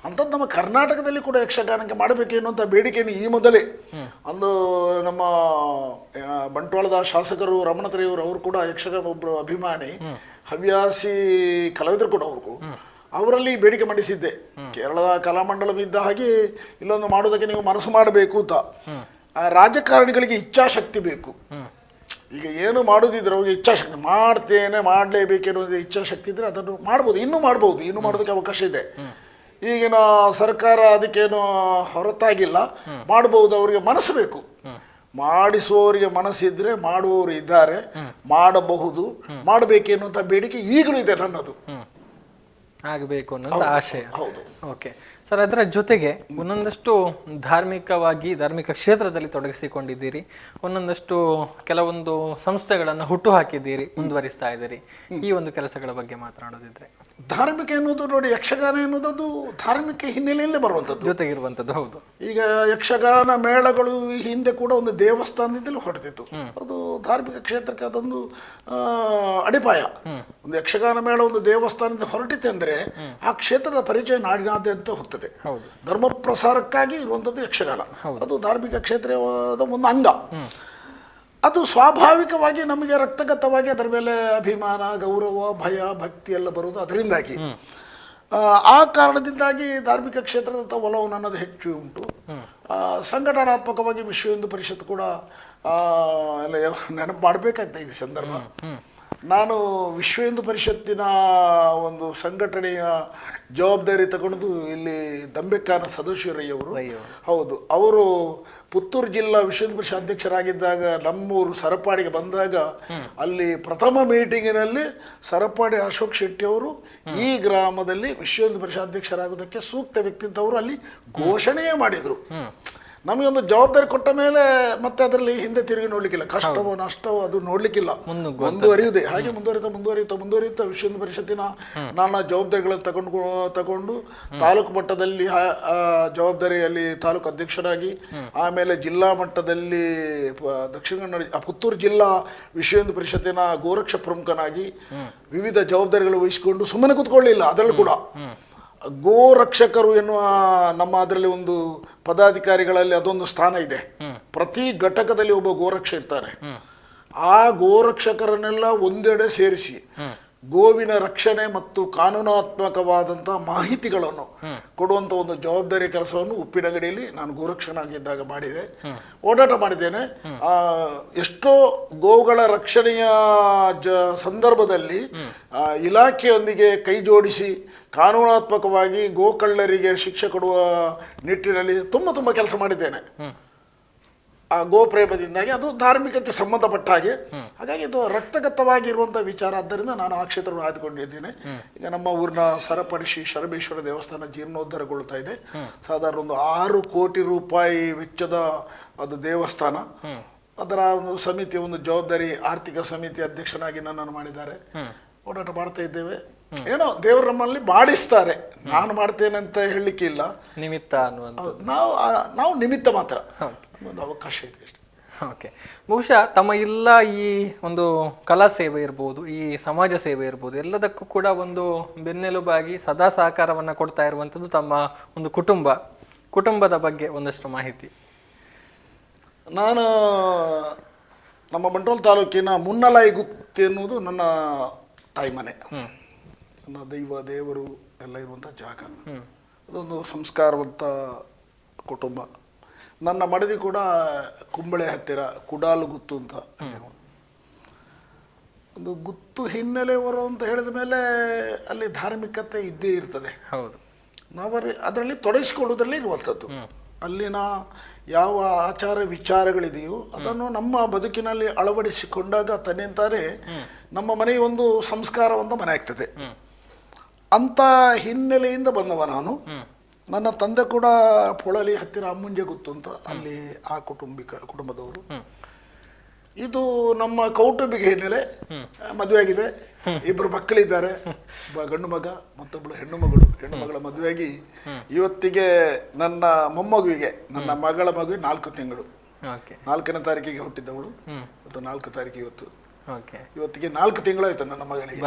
ಅಂಥದ್ದು ನಮ್ಮ ಕರ್ನಾಟಕದಲ್ಲಿ ಕೂಡ ಯಕ್ಷಗಾನಕ್ಕೆ ಮಾಡಬೇಕು ಎನ್ನುವಂಥ ಬೇಡಿಕೆಯನ್ನು ಈ ಮೊದಲೇ ಒಂದು ನಮ್ಮ ಬಂಟ್ವಾಳದ ಶಾಸಕರು ರಮಣತ್ರಯವರು, ಅವರು ಕೂಡ ಯಕ್ಷಗಾನ ಒಬ್ಬರು ಅಭಿಮಾನಿ ಹವ್ಯಾಸಿ ಕಲಾವಿದರು ಕೂಡ ಅವರಲ್ಲಿ ಬೇಡಿಕೆ ಮಂಡಿಸಿದ್ದೆ. ಕೇರಳದ ಕಲಾಮಂಡಲಂ ಇದ್ದ ಹಾಗೆ ಇಲ್ಲೊಂದು ಮಾಡೋದಕ್ಕೆ ನೀವು ಮನಸ್ಸು ಮಾಡಬೇಕು ಅಂತ. ರಾಜಕಾರಣಿಗಳಿಗೆ ಇಚ್ಛಾಶಕ್ತಿ ಬೇಕು. ಈಗ ಏನು ಮಾಡೋದಿದ್ರೆ ಅವ್ರಿಗೆ ಇಚ್ಛಾಶಕ್ತಿ, ಮಾಡಲೇಬೇಕೆನ್ನುವುದು ಇಚ್ಛಾಶಕ್ತಿ ಇದ್ದರೆ ಅದನ್ನು ಮಾಡ್ಬೋದು, ಇನ್ನೂ ಮಾಡೋದಕ್ಕೆ ಅವಕಾಶ ಇದೆ. ಈಗಿನ ಸರ್ಕಾರ ಅದಕ್ಕೇನು ಹೊರತಾಗಿಲ್ಲ, ಮಾಡಬಹುದು. ಅವರಿಗೆ ಮನಸ್ಸು ಬೇಕು. ಮಾಡಿಸುವವರಿಗೆ ಮನಸ್ಸಿದ್ರೆ ಮಾಡುವವರು ಇದ್ದಾರೆ, ಮಾಡಬಹುದು, ಮಾಡಬೇಕೆನ್ನುವಂಥ ಬೇಡಿಕೆ ಈಗಲೂ ಇದೆ ನನ್ನದು. ಆಗಬೇಕು ಅನ್ನೋದು ಆಶಯ. ಹೌದು. ಓಕೆ ಸರ್, ಅದರ ಜೊತೆಗೆ ಒಂದೊಂದಷ್ಟು ಧಾರ್ಮಿಕ ಕ್ಷೇತ್ರದಲ್ಲಿ ತೊಡಗಿಸಿಕೊಂಡಿದ್ದೀರಿ, ಒಂದೊಂದಷ್ಟು ಕೆಲವೊಂದು ಸಂಸ್ಥೆಗಳನ್ನು ಹುಟ್ಟು ಹಾಕಿದ್ದೀರಿ, ಮುಂದುವರಿಸ್ತಾ ಇದ್ದೀರಿ. ಈ ಒಂದು ಕೆಲಸಗಳ ಬಗ್ಗೆ ಮಾತನಾಡೋದಿದ್ರೆ. ಧಾರ್ಮಿಕ ಎನ್ನುವುದು ನೋಡಿ, ಯಕ್ಷಗಾನ ಎನ್ನುವುದು ಧಾರ್ಮಿಕ ಹಿನ್ನೆಲೆಯಲ್ಲೇ ಬರುವಂಥದ್ದು, ಜೊತೆಗಿರುವಂಥದ್ದು. ಹೌದು. ಈಗ ಯಕ್ಷಗಾನ ಮೇಳಗಳು ಹಿಂದೆ ಕೂಡ ಒಂದು ದೇವಸ್ಥಾನದಿಂದಲೂ ಹೊರಟಿತ್ತು. ಅದು ಧಾರ್ಮಿಕ ಕ್ಷೇತ್ರಕ್ಕೆ ಅದೊಂದು ಅಡಿಪಾಯ. ಒಂದು ಯಕ್ಷಗಾನ ಮೇಳ ಒಂದು ದೇವಸ್ಥಾನದಿಂದ ಹೊರಟಿದೆ ಅಂದರೆ ಆ ಕ್ಷೇತ್ರದ ಪರಿಚಯ ನಾಡಿನಾದ್ಯಂತ ಹೋಗ್ತದೆ. ಧರ್ಮ ಪ್ರಸಾರಕ್ಕಾಗಿ ಇರುವಂಥದ್ದು ಯಕ್ಷಗಾನ. ಅದು ಧಾರ್ಮಿಕ ಕ್ಷೇತ್ರದ ಒಂದು ಅಂಗ. ಅದು ಸ್ವಾಭಾವಿಕವಾಗಿ ನಮಗೆ ರಕ್ತಗತವಾಗಿ ಅದರ ಮೇಲೆ ಅಭಿಮಾನ, ಗೌರವ, ಭಯ, ಭಕ್ತಿ ಎಲ್ಲ ಬರುವುದು ಅದರಿಂದಾಗಿ. ಆ ಕಾರಣದಿಂದಾಗಿ ಧಾರ್ಮಿಕ ಕ್ಷೇತ್ರದ ಒಲವು ನನ್ನದು ಹೆಚ್ಚು ಉಂಟು. ಸಂಘಟನಾತ್ಮಕವಾಗಿ ವಿಶ್ವ ಹಿಂದೂ ಪರಿಷತ್ ಕೂಡ ಎಲ್ಲ ನೆನಪು ಮಾಡಬೇಕಾಗ್ತದೆ ಈ ಸಂದರ್ಭ. ನಾನು ವಿಶ್ವ ಹಿಂದೂ ಪರಿಷತ್ತಿನ ಒಂದು ಸಂಘಟನೆಯ ಜವಾಬ್ದಾರಿ ತಗೊಂಡು ಇಲ್ಲಿ ದಂಬೆಕಾನ ಸದಾಶಿವರಯ್ಯವರು, ಹೌದು, ಅವರು ಪುತ್ತೂರು ಜಿಲ್ಲಾ ವಿಶ್ವ ಹಿಂದೂ ಪರಿಷತ್ ಅಧ್ಯಕ್ಷರಾಗಿದ್ದಾಗ ನಮ್ಮೂರು ಸರಪಾಡಿಗೆ ಬಂದಾಗ ಅಲ್ಲಿ ಪ್ರಥಮ ಮೀಟಿಂಗಿನಲ್ಲಿ ಸರಪಾಡಿ ಅಶೋಕ್ ಶೆಟ್ಟಿ ಅವರು ಈ ಗ್ರಾಮದಲ್ಲಿ ವಿಶ್ವ ಹಿಂದೂ ಪರಿಷತ್ ಅಧ್ಯಕ್ಷರಾಗೋದಕ್ಕೆ ಸೂಕ್ತ ವ್ಯಕ್ತಿ ಅಂತ ಅವರು ಅಲ್ಲಿ ಘೋಷಣೆಯೇ ಮಾಡಿದರು. ನಮಗೊಂದು ಜವಾಬ್ದಾರಿ ಕೊಟ್ಟ ಮೇಲೆ ಮತ್ತೆ ಅದರಲ್ಲಿ ಹಿಂದೆ ತಿರುಗಿ ನೋಡ್ಲಿಕ್ಕಿಲ್ಲ, ಕಷ್ಟವೋ ನಷ್ಟವೋ ಅದು ನೋಡ್ಲಿಕ್ಕಿಲ್ಲ, ಮುಂದುವರಿಯುವುದೇ. ಹಾಗೆ ಮುಂದುವರಿಯುತ್ತಾ ವಿಶ್ವ ಹಿಂದೂ ಪರಿಷತ್ತಿನ ನಾನಾ ಜವಾಬ್ದಾರಿಗಳನ್ನು ತಗೊಂಡು ತಾಲೂಕು ಮಟ್ಟದಲ್ಲಿ ಜವಾಬ್ದಾರಿಯಲ್ಲಿ ತಾಲೂಕು ಅಧ್ಯಕ್ಷರಾಗಿ, ಆಮೇಲೆ ಜಿಲ್ಲಾ ಮಟ್ಟದಲ್ಲಿ ದಕ್ಷಿಣ ಕನ್ನಡ ಪುತ್ತೂರು ಜಿಲ್ಲಾ ವಿಶ್ವ ಹಿಂದೂ ಪರಿಷತ್ತಿನ ಗೋರಕ್ಷ ಪ್ರಮುಖನಾಗಿ ವಿವಿಧ ಜವಾಬ್ದಾರಿಗಳು ವಹಿಸಿಕೊಂಡು ಸುಮ್ಮನೆ ಕೂತ್ಕೊಳ್ಳಿಲ್ಲ. ಅದರಲ್ಲೂ ಕೂಡ ಗೋರಕ್ಷಕರು ಎನ್ನುವ ನಮ್ಮ ಅದರಲ್ಲಿ ಒಂದು ಪದಾಧಿಕಾರಿಗಳಲ್ಲಿ ಅದೊಂದು ಸ್ಥಾನ ಇದೆ. ಪ್ರತಿ ಘಟಕದಲ್ಲಿ ಒಬ್ಬ ಗೋರಕ್ಷ ಇರ್ತಾರೆ. ಆ ಗೋರಕ್ಷಕರನ್ನೆಲ್ಲ ಒಂದೆಡೆ ಸೇರಿಸಿ ಗೋವಿನ ರಕ್ಷಣೆ ಮತ್ತು ಕಾನೂನಾತ್ಮಕವಾದಂಥ ಮಾಹಿತಿಗಳನ್ನು ಕೊಡುವಂಥ ಒಂದು ಜವಾಬ್ದಾರಿ ಕೆಲಸವನ್ನು ಉಪ್ಪಿನಂಗಡಿಯಲ್ಲಿ ನಾನು ಗೋರಕ್ಷಕನಾಗಿದ್ದಾಗ ಮಾಡಿದೆ, ಓಡಾಟ ಮಾಡಿದ್ದೇನೆ. ಎಷ್ಟೋ ಗೋವುಗಳ ರಕ್ಷಣೆಯ ಸಂದರ್ಭದಲ್ಲಿ ಇಲಾಖೆಯೊಂದಿಗೆ ಕೈ ಜೋಡಿಸಿ ಕಾನೂನಾತ್ಮಕವಾಗಿ ಗೋಕಳ್ಳರಿಗೆ ಶಿಕ್ಷೆ ಕೊಡುವ ನಿಟ್ಟಿನಲ್ಲಿ ತುಂಬ ಕೆಲಸ ಮಾಡಿದ್ದೇನೆ. ಆ ಗೋಪ್ರೇಮದಿಂದಾಗಿ ಅದು ಧಾರ್ಮಿಕಕ್ಕೆ ಸಂಬಂಧಪಟ್ಟ ಹಾಗೆ, ಹಾಗಾಗಿ ಇದು ರಕ್ತಗತವಾಗಿರುವಂಥ ವಿಚಾರ. ಆದ್ದರಿಂದ ನಾನು ಆ ಕ್ಷೇತ್ರವನ್ನು ಆಯ್ದುಕೊಂಡಿದ್ದೇನೆ. ಈಗ ನಮ್ಮ ಊರಿನ ಸರಪಡಿ ಶ್ರೀ ಶರಬೇಶ್ವರ ದೇವಸ್ಥಾನ ಜೀರ್ಣೋದ್ಧಾರಗೊಳ್ತಾ ಇದೆ. ಸಾಧಾರಣ ಒಂದು 6 ಕೋಟಿ ರೂಪಾಯಿ ವೆಚ್ಚದ ಅದು ದೇವಸ್ಥಾನ. ಅದರ ಒಂದು ಸಮಿತಿಯ ಒಂದು ಜವಾಬ್ದಾರಿ ಆರ್ಥಿಕ ಸಮಿತಿ ಅಧ್ಯಕ್ಷನಾಗಿ ನನ್ನನ್ನು ಮಾಡಿದ್ದಾರೆ. ಓಡಾಟ ಮಾಡ್ತಾ ಇದ್ದೇವೆ. ಏನೋ ದೇವರು ನಮ್ಮಲ್ಲಿ ಮಾಡಿಸ್ತಾರೆ, ನಾನು ಮಾಡ್ತೇನೆ ಅಂತ ಹೇಳಲಿಕ್ಕೆ ಇಲ್ಲ, ನಿಮಿತ್ತ ಅನ್ನುವಂಥ ನಾವು ನಿಮಿತ್ತ ಮಾತ್ರ, ಒಂದು ಅವಕಾಶ ಇದೆ ಅಷ್ಟೇ. ಓಕೆ, ಬಹುಶಃ ತಮ್ಮ ಎಲ್ಲ ಈ ಒಂದು ಕಲಾ ಸೇವೆ ಇರ್ಬೋದು, ಈ ಸಮಾಜ ಸೇವೆ ಇರ್ಬೋದು, ಎಲ್ಲದಕ್ಕೂ ಕೂಡ ಒಂದು ಬೆನ್ನೆಲುಬಾಗಿ ಸದಾ ಸಹಕಾರವನ್ನು ಕೊಡ್ತಾ ಇರುವಂಥದ್ದು ತಮ್ಮ ಒಂದು ಕುಟುಂಬದ ಬಗ್ಗೆ ಒಂದಷ್ಟು ಮಾಹಿತಿ. ನಾನು ನಮ್ಮ ಬಂಟ್ವಾಳ ತಾಲೂಕಿನ ಮುನ್ನಲಾಯಿ ಗುತ್ತಿ ಎನ್ನುವುದು ನನ್ನ ತಾಯಿ ಮನೆ, ನನ್ನ ದೇವರು ಎಲ್ಲ ಇರುವಂಥ ಜಾಗ. ಅದೊಂದು ಸಂಸ್ಕಾರವಂತ ಕುಟುಂಬ. ನನ್ನ ಮಡದಿ ಕೂಡ ಕುಂಬಳೆ ಹತ್ತಿರ ಕುಡಾಲು ಗುತ್ತು ಅಂತ, ಒಂದು ಗುತ್ತು ಹಿನ್ನೆಲೆಯವರು ಅಂತ ಹೇಳಿದ ಮೇಲೆ ಅಲ್ಲಿ ಧಾರ್ಮಿಕತೆ ಇದ್ದೇ ಇರ್ತದೆ. ಹೌದು, ನಾವು ಅದರಲ್ಲಿ ತೊಡಗಿಸಿಕೊಳ್ಳುವುದರಲ್ಲಿ ಇರುವಂಥದ್ದು. ಅಲ್ಲಿನ ಯಾವ ಆಚಾರ ವಿಚಾರಗಳಿದೆಯೋ ಅದನ್ನು ನಮ್ಮ ಬದುಕಿನಲ್ಲಿ ಅಳವಡಿಸಿಕೊಂಡಾಗ ತನ್ನಿಂತಾನೇ ನಮ್ಮ ಮನೆಯ ಒಂದು ಸಂಸ್ಕಾರವಂತ ಮನೆ ಆಗ್ತದೆ. ಅಂಥ ಹಿನ್ನೆಲೆಯಿಂದ ಬಂದವ ನಾನು. ನನ್ನ ತಂದೆ ಕೂಡ ಪೊಳಲಿ ಹತ್ತಿರ ಅಮ್ಮುಂಜೆ ಗುತ್ತು ಅಂತ, ಅಲ್ಲಿ ಆ ಕುಟುಂಬದವರು. ಇದು ನಮ್ಮ ಕೌಟುಂಬಿಕ ಹಿನ್ನೆಲೆ. ಮದುವೆ ಆಗಿದೆ, 2 ಮಕ್ಕಳಿದ್ದಾರೆ, ಗಂಡು ಮಗ ಮತ್ತೊಬ್ಬಳು ಹೆಣ್ಣು ಮಗಳ ಮದುವೆಯಾಗಿ ಇವತ್ತಿಗೆ ನನ್ನ ಮೊಮ್ಮಗುವಿಗೆ, ನನ್ನ ಮಗಳ ಮಗುವಿಗೆ 4 ತಿಂಗಳು. 4ನೇ ತಾರೀಕಿಗೆ ಹುಟ್ಟಿದ್ದವಳು, ಇವತ್ತು 4 ತಾರೀಕು ಇವತ್ತಿಗೆ 4 ತಿಂಗಳಾಯ್ತು ನನ್ನ ಮಗಳಿಗೆ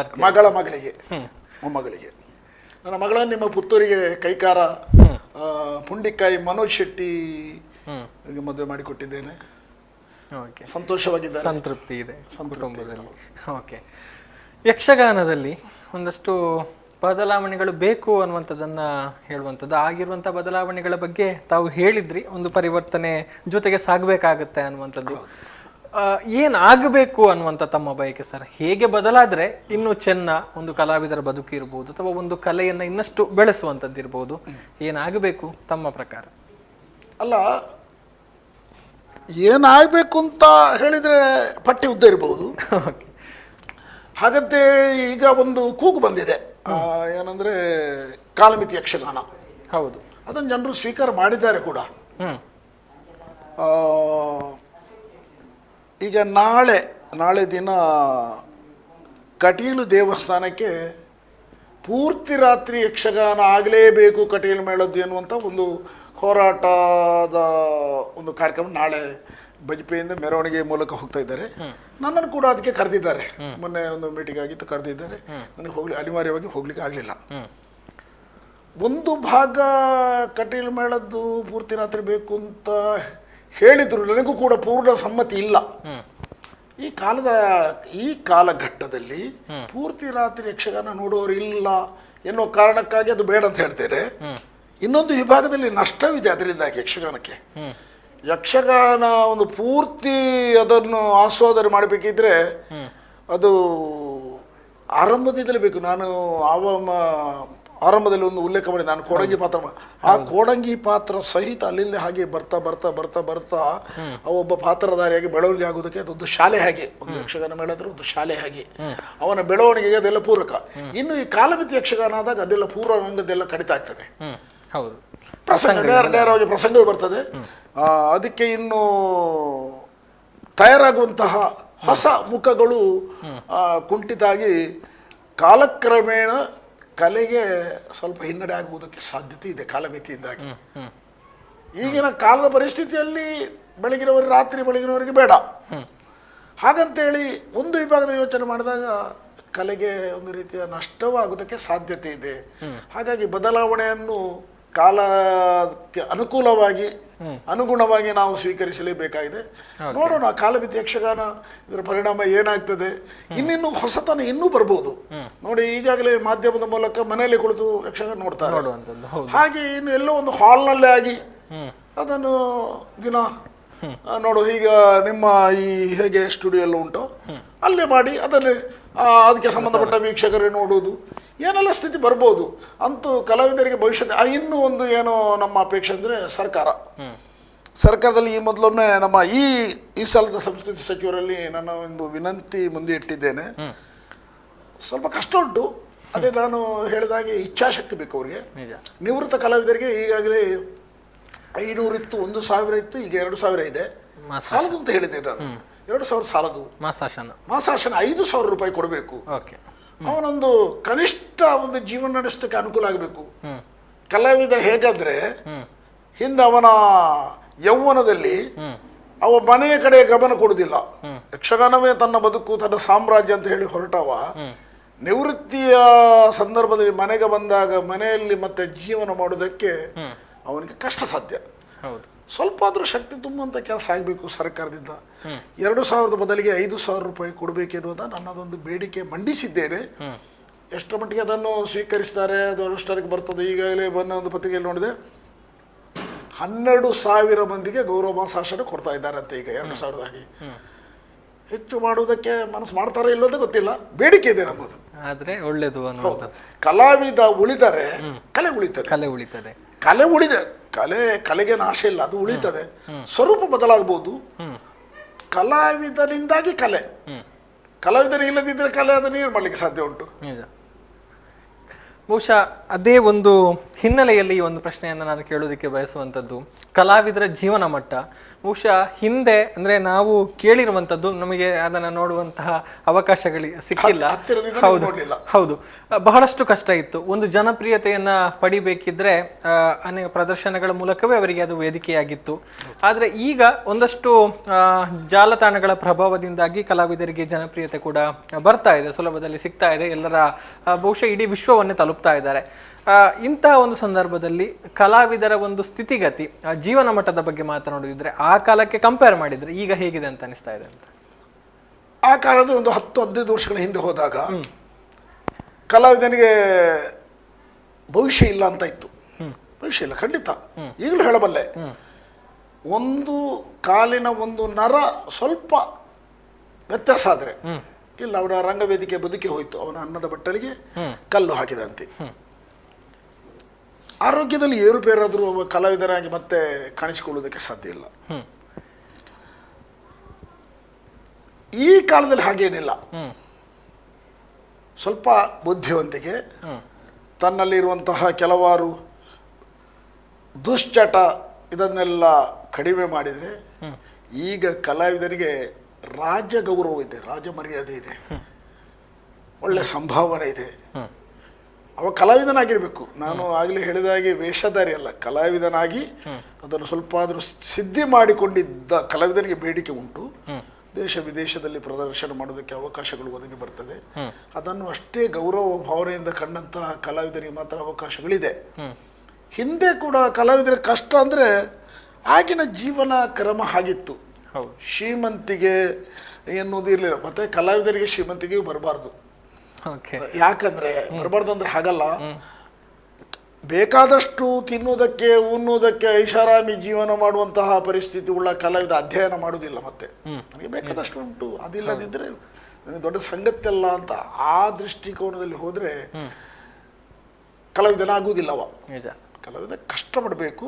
ಮೊಮ್ಮಗಳಿಗೆ. ನನ್ನ ಮಗಳನ್ನು ನಿಮ್ಮ ಪುತ್ತೂರಿಗೆ ಕೈಕಾರ ಪುಂಡಿಕಾಯಿ ಮನೋಜ್ ಶೆಟ್ಟಿ ಮದುವೆ ಮಾಡಿಕೊಟ್ಟಿದ್ದೇನೆ. ಸಂತೋಷವಾಗಿದ್ದಾರೆ, ಸಂತೃಪ್ತಿ ಇದೆ ಕುಟುಂಬದಲ್ಲಿ. ಓಕೆ, ಯಕ್ಷಗಾನದಲ್ಲಿ ಒಂದಷ್ಟು ಬದಲಾವಣೆಗಳು ಬೇಕು ಅನ್ನುವಂಥದ್ದನ್ನ ಹೇಳುವಂಥದ್ದು, ಆಗಿರುವಂಥ ಬದಲಾವಣೆಗಳ ಬಗ್ಗೆ ತಾವು ಹೇಳಿದ್ರಿ, ಒಂದು ಪರಿವರ್ತನೆ ಜೊತೆಗೆ ಸಾಗಬೇಕಾಗತ್ತೆ ಅನ್ನುವಂಥದ್ದು. ಏನಾಗಬೇಕು ಅನ್ನುವಂಥ ತಮ್ಮ ಬಯಕೆ ಸರ್? ಹೇಗೆ ಬದಲಾದರೆ ಇನ್ನೂ ಚೆನ್ನ ಒಂದು ಕಲಾವಿದರ ಬದುಕು ಇರ್ಬೋದು, ಅಥವಾ ಒಂದು ಕಲೆಯನ್ನು ಇನ್ನಷ್ಟು ಬೆಳೆಸುವಂಥದ್ದು ಇರ್ಬೋದು, ಏನಾಗಬೇಕು ತಮ್ಮ ಪ್ರಕಾರ? ಅಲ್ಲ, ಏನಾಗಬೇಕು ಅಂತ ಹೇಳಿದರೆ ಪಟ್ಟಿ ಉದ್ದ ಇರ್ಬೋದು. ಹಾಗಂತೆ ಈಗ ಒಂದು ಕೂಗು ಬಂದಿದೆ, ಏನಂದರೆ ಕಾಲಮಿತಿ ಯಕ್ಷಗಾನ. ಹೌದು, ಅದನ್ನು ಜನರು ಸ್ವೀಕಾರ ಮಾಡಿದ್ದಾರೆ ಕೂಡ. ಈಗ ನಾಳೆ ದಿನ ಕಟೀಲು ದೇವಸ್ಥಾನಕ್ಕೆ ಪೂರ್ತಿ ರಾತ್ರಿ ಯಕ್ಷಗಾನ ಆಗಲೇಬೇಕು, ಕಟೀಲು ಮೇಳದ್ದು ಎನ್ನುವಂಥ ಒಂದು ಹೋರಾಟದ ಒಂದು ಕಾರ್ಯಕ್ರಮ ನಾಳೆ ಬಜ್ಪೆಯಿಂದ ಮೆರವಣಿಗೆ ಮೂಲಕ ಹೋಗ್ತಾ ಇದ್ದಾರೆ. ನನ್ನನ್ನು ಕೂಡ ಅದಕ್ಕೆ ಕರೆದಿದ್ದಾರೆ. ಮೊನ್ನೆ ಒಂದು ಮೀಟಿಂಗ್ ಆಗಿತ್ತು, ಕರೆದಿದ್ದಾರೆ. ನನಗೆ ಅನಿವಾರ್ಯವಾಗಿ ಹೋಗ್ಲಿಕ್ಕೆ ಆಗಲಿಲ್ಲ. ಒಂದು ಭಾಗ ಕಟೀಲು ಮೇಳದ್ದು ಪೂರ್ತಿ ರಾತ್ರಿ ಬೇಕು ಅಂತ ಹೇಳಿದ್ರು, ನನಗೂ ಕೂಡ ಪೂರ್ಣ ಸಮ್ಮತಿ ಇಲ್ಲ. ಈ ಕಾಲಘಟ್ಟದಲ್ಲಿ ಪೂರ್ತಿ ರಾತ್ರಿ ಯಕ್ಷಗಾನ ನೋಡುವವರು ಇಲ್ಲ ಎನ್ನುವ ಕಾರಣಕ್ಕಾಗಿ ಅದು ಬೇಡ ಅಂತ ಹೇಳ್ತೇನೆ. ಇನ್ನೊಂದು ವಿಭಾಗದಲ್ಲಿ ನಷ್ಟವಿದೆ ಅದರಿಂದಾಗಿ ಯಕ್ಷಗಾನ ಒಂದು ಪೂರ್ತಿ ಅದನ್ನು ಆಸ್ವಾದನೆ ಮಾಡಬೇಕಿದ್ರೆ ಅದು ಆರಂಭದಿಂದಲೇ ಬೇಕು. ನಾನು ಆರಂಭದಲ್ಲಿ ಒಂದು ಉಲ್ಲೇಖ ಮಾಡಿ, ನಾನು ಕೋಡಂಗಿ ಪಾತ್ರ, ಆ ಕೋಡಂಗಿ ಪಾತ್ರ ಸಹಿತ ಅಲ್ಲಿ ಹಾಗೆ ಬರ್ತಾ ಬರ್ತಾ ಬರ್ತಾ ಬರ್ತಾ ಒಬ್ಬ ಪಾತ್ರಧಾರಿಯಾಗಿ ಬೆಳವಣಿಗೆ ಆಗೋದಕ್ಕೆ ಅದೊಂದು ಶಾಲೆ ಹಾಗೆ, ಒಂದು ಯಕ್ಷಗಾನ ಮೇಳದ್ರೆ ಒಂದು ಶಾಲೆ ಹಾಗೆ ಅವನ ಬೆಳವಣಿಗೆಗೆ ಅದೆಲ್ಲ ಪೂರಕ. ಇನ್ನು ಈ ಕಾಲಮಿತಿ ಯಕ್ಷಗಾನ ಆದಾಗ ಅದೆಲ್ಲ ಪೂರ್ವಾಂಗದೆಲ್ಲ ಕಡಿತ ಆಗ್ತದೆ. ಹೌದು, ಪ್ರಸಂಗ ನೇರವಾಗಿ ಪ್ರಸಂಗವೂ ಬರ್ತದೆ. ಅದಕ್ಕೆ ಇನ್ನು ತಯಾರಾಗುವಂತಹ ಹೊಸ ಮುಖಗಳು ಕುಂಠಿತಾಗಿ ಕಾಲಕ್ರಮೇಣ ಕಲೆಗೆ ಸ್ವಲ್ಪ ಹಿನ್ನಡೆ ಆಗುವುದಕ್ಕೆ ಸಾಧ್ಯತೆ ಇದೆ ಕಾಲಮಿತಿಯಿಂದಾಗಿ. ಈಗಿನ ಕಾಲದ ಪರಿಸ್ಥಿತಿಯಲ್ಲಿ ಬೆಳಗಿನವರಿಗೆ ರಾತ್ರಿ, ಬೆಳಗಿನವರಿಗೆ ಬೇಡ. ಹಾಗಂತೇಳಿ ಒಂದು ವಿಭಾಗದ ಯೋಚನೆ ಮಾಡಿದಾಗ ಕಲೆಗೆ ಒಂದು ರೀತಿಯ ನಷ್ಟವೂ ಆಗೋದಕ್ಕೆ ಸಾಧ್ಯತೆ ಇದೆ. ಹಾಗಾಗಿ ಬದಲಾವಣೆಯನ್ನು ಕಾಲಕ್ಕೆ ಅನುಗುಣವಾಗಿ ನಾವು ಸ್ವೀಕರಿಸಲೇಬೇಕಾಗಿದೆ. ನೋಡೋಣ ಕಾಲಮಿತಿ ಯಕ್ಷಗಾನ ಇದರ ಪರಿಣಾಮ ಏನಾಗ್ತದೆ. ಇನ್ನಿನ್ನೂ ಹೊಸತನ ಇನ್ನೂ ಬರ್ಬೋದು. ನೋಡಿ, ಈಗಾಗಲೇ ಮಾಧ್ಯಮದ ಮೂಲಕ ಮನೆಯಲ್ಲಿ ಕುಳಿತು ಯಕ್ಷಗಾನ ನೋಡ್ತಾರೆ. ಹಾಗೆ ಇನ್ನು ಎಲ್ಲೋ ಒಂದು ಹಾಲ್ನಲ್ಲೇ ಆಗಿ ಅದನ್ನು ದಿನ ನೋಡು, ಈಗ ನಿಮ್ಮ ಈ ಹೇಗೆ ಸ್ಟುಡಿಯೋ ಎಲ್ಲ ಉಂಟು ಅಲ್ಲೇ ಮಾಡಿ ಅದಕ್ಕೆ ಸಂಬಂಧಪಟ್ಟ ವೀಕ್ಷಕರೇ ನೋಡುವುದು ಏನೆಲ್ಲ ಸ್ಥಿತಿ ಬರ್ಬೋದು. ಅಂತೂ ಕಲಾವಿದರಿಗೆ ಭವಿಷ್ಯದ ಇನ್ನೂ ಒಂದು ಏನೋ ನಮ್ಮ ಅಪೇಕ್ಷೆ ಅಂದರೆ ಸರ್ಕಾರದಲ್ಲಿ ಈ ಮೊದಲೊಮ್ಮೆ ನಮ್ಮ ಈ ಸಲದ ಸಂಸ್ಕೃತಿ ಸಚಿವರಲ್ಲಿ ನನ್ನ ಒಂದು ವಿನಂತಿ ಮುಂದೆ ಇಟ್ಟಿದ್ದೇನೆ. ಸ್ವಲ್ಪ ಕಷ್ಟ ಉಂಟು, ಅದೇ ನಾನು ಹೇಳಿದಾಗೆ ಇಚ್ಛಾಶಕ್ತಿ ಬೇಕು ಅವ್ರಿಗೆ. ನಿವೃತ್ತ ಕಲಾವಿದರಿಗೆ ಈಗಾಗಲೇ 500 ಇತ್ತು, 1000 ಇತ್ತು, ಈಗ 2000 ಇದೆ. ಸಾಲದು ಅಂತ ಹೇಳಿದೆ ನಾನು. 2000 ಸಾಲದು, ಮಾಸಾಶನ 5000 ರೂಪಾಯಿ ಕೊಡಬೇಕು. ಅವನೊಂದು ಕನಿಷ್ಠ ಒಂದು ಜೀವನ ನಡೆಸೋದಕ್ಕೆ ಅನುಕೂಲ ಆಗಬೇಕು. ಕಲಾವಿದ ಹೇಗಾದ್ರೆ ಹಿಂದೆ ಅವನ ಯೌವನದಲ್ಲಿ ಅವ ಮನೆಯ ಕಡೆ ಗಮನ ಕೊಡುವುದಿಲ್ಲ, ಯಕ್ಷಗಾನವೇ ತನ್ನ ಬದುಕು, ತನ್ನ ಸಾಮ್ರಾಜ್ಯ ಅಂತ ಹೇಳಿ ಹೊರಟವ ನಿವೃತ್ತಿಯ ಸಂದರ್ಭದಲ್ಲಿ ಮನೆಗೆ ಬಂದಾಗ ಮನೆಯಲ್ಲಿ ಮತ್ತೆ ಜೀವನ ಮಾಡೋದಕ್ಕೆ ಅವನಿಗೆ ಕಷ್ಟ ಸಾಧ್ಯ. ಸ್ವಲ್ಪ ಆದರೂ ಶಕ್ತಿ ತುಂಬುವಂಥ ಕೆಲಸ ಆಗಬೇಕು ಸರ್ಕಾರದಿಂದ. 2000 ಬದಲಿಗೆ 5000 ರೂಪಾಯಿ ಕೊಡಬೇಕೆನ್ನುವುದ ನನ್ನದೊಂದು ಬೇಡಿಕೆ ಮಂಡಿಸಿದ್ದೇನೆ. ಎಷ್ಟರ ಮಟ್ಟಿಗೆ ಅದನ್ನು ಸ್ವೀಕರಿಸ್ತಾರೆ, ಅದು ಅನುಷ್ಠಾನಕ್ಕೆ ಬರ್ತದೆ. ಈಗಾಗಲೇ ಒಂದು ಪತ್ರಿಕೆಯಲ್ಲಿ ನೋಡಿದೆ, 12,000 ಮಂದಿಗೆ ಗೌರವ ಮಾಸಾಶನ ಕೊಡ್ತಾ ಇದ್ದಾರೆ ಅಂತ ಈಗ 2000 ಆಗಿ. ಹೆಚ್ಚು ಮಾಡುವುದಕ್ಕೆ ಮನಸ್ಸು ಮಾಡ್ತಾರೋ ಇಲ್ಲದ ಗೊತ್ತಿಲ್ಲ, ಬೇಡಿಕೆ ಇದೆ ನಮ್ಮದು. ಆದ್ರೆ ಒಳ್ಳೇದು ಅನ್ನೋದು. ಕಲಾವಿದ ಉಳಿದರೆ ಕಲೆ ಉಳಿತದೆ. ಕಲೆಗೆ ನಾಶ ಇಲ್ಲ, ಅದು ಉಳಿತದೆ. ಸ್ವರೂಪ ಬದಲಾಗಬಹುದು. ಕಲಾವಿದರಿಂದಾಗಿ ಕಲಾವಿದರು ಇಲ್ಲದಿದ್ದರೆ ಕಲೆ ಅದನ್ನು ಏನು ಮಾಡಲಿಕ್ಕೆ ಸಾಧ್ಯ ಉಂಟು? ಬಹುಶಃ ಅದೇ ಒಂದು ಹಿನ್ನೆಲೆಯಲ್ಲಿ ಈ ಒಂದು ಪ್ರಶ್ನೆಯನ್ನು ನಾನು ಕೇಳೋದಕ್ಕೆ ಬಯಸುವಂಥದ್ದು, ಕಲಾವಿದರ ಜೀವನ ಮಟ್ಟ ಬಹುಶಃ ಹಿಂದೆ ಅಂದ್ರೆ ನಾವು ಕೇಳಿರುವಂಥದ್ದು, ನಮಗೆ ಅದನ್ನು ನೋಡುವಂತಹ ಅವಕಾಶಗಳು ಸಿಕ್ಕಿಲ್ಲ. ಹೌದು, ಬಹಳಷ್ಟು ಕಷ್ಟ ಇತ್ತು. ಒಂದು ಜನಪ್ರಿಯತೆಯನ್ನ ಪಡಿಬೇಕಿದ್ರೆ ಅನೇಕ ಪ್ರದರ್ಶನಗಳ ಮೂಲಕವೇ ಅವರಿಗೆ ಅದು ವೇದಿಕೆಯಾಗಿತ್ತು. ಆದರೆ ಈಗ ಒಂದಷ್ಟು ಜಾಲತಾಣಗಳ ಪ್ರಭಾವದಿಂದಾಗಿ ಕಲಾವಿದರಿಗೆ ಜನಪ್ರಿಯತೆ ಕೂಡ ಬರ್ತಾ ಇದೆ, ಸುಲಭದಲ್ಲಿ ಸಿಗ್ತಾ ಇದೆ. ಎಲ್ಲರ ಬಹುಶಃ ಇಡೀ ವಿಶ್ವವನ್ನೇ ತಲುಪ್ತಾ ಇದ್ದಾರೆ. ಇಂತಹ ಒಂದು ಸಂದರ್ಭದಲ್ಲಿ ಕಲಾವಿದರ ಒಂದು ಸ್ಥಿತಿಗತಿ, ಜೀವನ ಮಟ್ಟದ ಬಗ್ಗೆ ಮಾತನಾಡೋದಿದ್ರೆ ಆ ಕಾಲಕ್ಕೆ ಕಂಪೇರ್ ಮಾಡಿದ್ರೆ ಈಗ ಹೇಗಿದೆ ಅಂತ ಅನಿಸ್ತಾ ಇದೆ ಅಂತ? ಆ ಕಾಲದ ಒಂದು 10-15 ವರ್ಷಗಳ ಹಿಂದೆ ಹೋದಾಗ ಕಲಾವಿದನಿಗೆ ಭವಿಷ್ಯ ಇಲ್ಲ ಅಂತ ಇತ್ತು. ಭವಿಷ್ಯ ಇಲ್ಲ ಖಂಡಿತ, ಈಗಲೂ ಹೇಳಬಲ್ಲೆ. ಒಂದು ಕಾಲಿನ ಒಂದು ನರ ಸ್ವಲ್ಪ ವ್ಯತ್ಯಾಸ ಆದರೆ ಇಲ್ಲ, ಅವರ ರಂಗವೇದಿಕೆ ಬದುಕಿ ಹೋಯ್ತು, ಅವನ ಅನ್ನದ ಬಟ್ಟಲಿಗೆ ಕಲ್ಲು ಹಾಕಿದಂತೆ. ಆರೋಗ್ಯದಲ್ಲಿ ಏರುಪೇರಾದರೂ ಒಬ್ಬ ಕಲಾವಿದರಾಗಿ ಮತ್ತೆ ಕಾಣಿಸಿಕೊಳ್ಳುವುದಕ್ಕೆ ಸಾಧ್ಯ ಇಲ್ಲ. ಈ ಕಾಲದಲ್ಲಿ ಹಾಗೇನಿಲ್ಲ. ಸ್ವಲ್ಪ ಬುದ್ಧಿವಂತಿಕೆ, ತನ್ನಲ್ಲಿರುವಂತಹ ಕೆಲವಾರು ದುಶ್ಚಟ ಇದನ್ನೆಲ್ಲ ಕಡಿಮೆ ಮಾಡಿದರೆ ಈಗ ಕಲಾವಿದರಿಗೆ ರಾಜ ಗೌರವ ಇದೆ, ರಾಜ ಮರ್ಯಾದೆ ಇದೆ, ಒಳ್ಳೆ ಸಂಭಾವನೆ ಇದೆ. ಅವ ಕಲಾವಿದನಾಗಿರಬೇಕು. ನಾನು ಆಗಲೇ ಹೇಳಿದಾಗೆ ವೇಷಧಾರಿ ಅಲ್ಲ, ಕಲಾವಿದನಾಗಿ ಅದನ್ನು ಸ್ವಲ್ಪ ಆದರೂ ಸಿದ್ಧಿ ಮಾಡಿಕೊಂಡಿದ್ದ ಕಲಾವಿದನಿಗೆ ಬೇಡಿಕೆ ಉಂಟು. ದೇಶ ವಿದೇಶದಲ್ಲಿ ಪ್ರದರ್ಶನ ಮಾಡೋದಕ್ಕೆ ಅವಕಾಶಗಳು ಒದಗಿ ಬರ್ತದೆ. ಅದನ್ನು ಅಷ್ಟೇ ಗೌರವ ಭಾವನೆಯಿಂದ ಕಂಡಂತಹ ಕಲಾವಿದರಿಗೆ ಮಾತ್ರ ಅವಕಾಶಗಳಿದೆ. ಹಿಂದೆ ಕೂಡ ಕಲಾವಿದರ ಕಷ್ಟ ಅಂದರೆ ಆಗಿನ ಜೀವನ ಕ್ರಮ ಆಗಿತ್ತು. ಶ್ರೀಮಂತಿಗೆ ಎನ್ನುವುದು ಇರಲಿಲ್ಲ. ಮತ್ತೆ ಕಲಾವಿದರಿಗೆ ಶ್ರೀಮಂತಿಗೆಯೂ ಬರಬಾರ್ದು. ಯಾಕಂದ್ರೆ ಬರಬಾರ್ದು ಅಂದ್ರೆ ಹಾಗಲ್ಲ, ಬೇಕಾದಷ್ಟು ತಿನ್ನುವುದಕ್ಕೆ ಉಣ್ಣುವುದಕ್ಕೆ ಐಷಾರಾಮಿ ಜೀವನ ಮಾಡುವಂತಹ ಪರಿಸ್ಥಿತಿ ಉಳ್ಳ ಕಲಾವಿದ ಅಧ್ಯಯನ ಮಾಡುವುದಿಲ್ಲ. ಮತ್ತೆ ನನಗೆ ಬೇಕಾದಷ್ಟು ಉಂಟು, ಅದಿಲ್ಲದಿದ್ದರೆ ನನಗೆ ದೊಡ್ಡ ಸಂಗತಿಯಲ್ಲ ಅಂತ ಆ ದೃಷ್ಟಿಕೋನದಲ್ಲಿ ಹೋದರೆ ಕಲಾವಿದನಾಗುವುದಿಲ್ಲವ. ಕಲಾವಿದ ಕಷ್ಟಪಡಬೇಕು,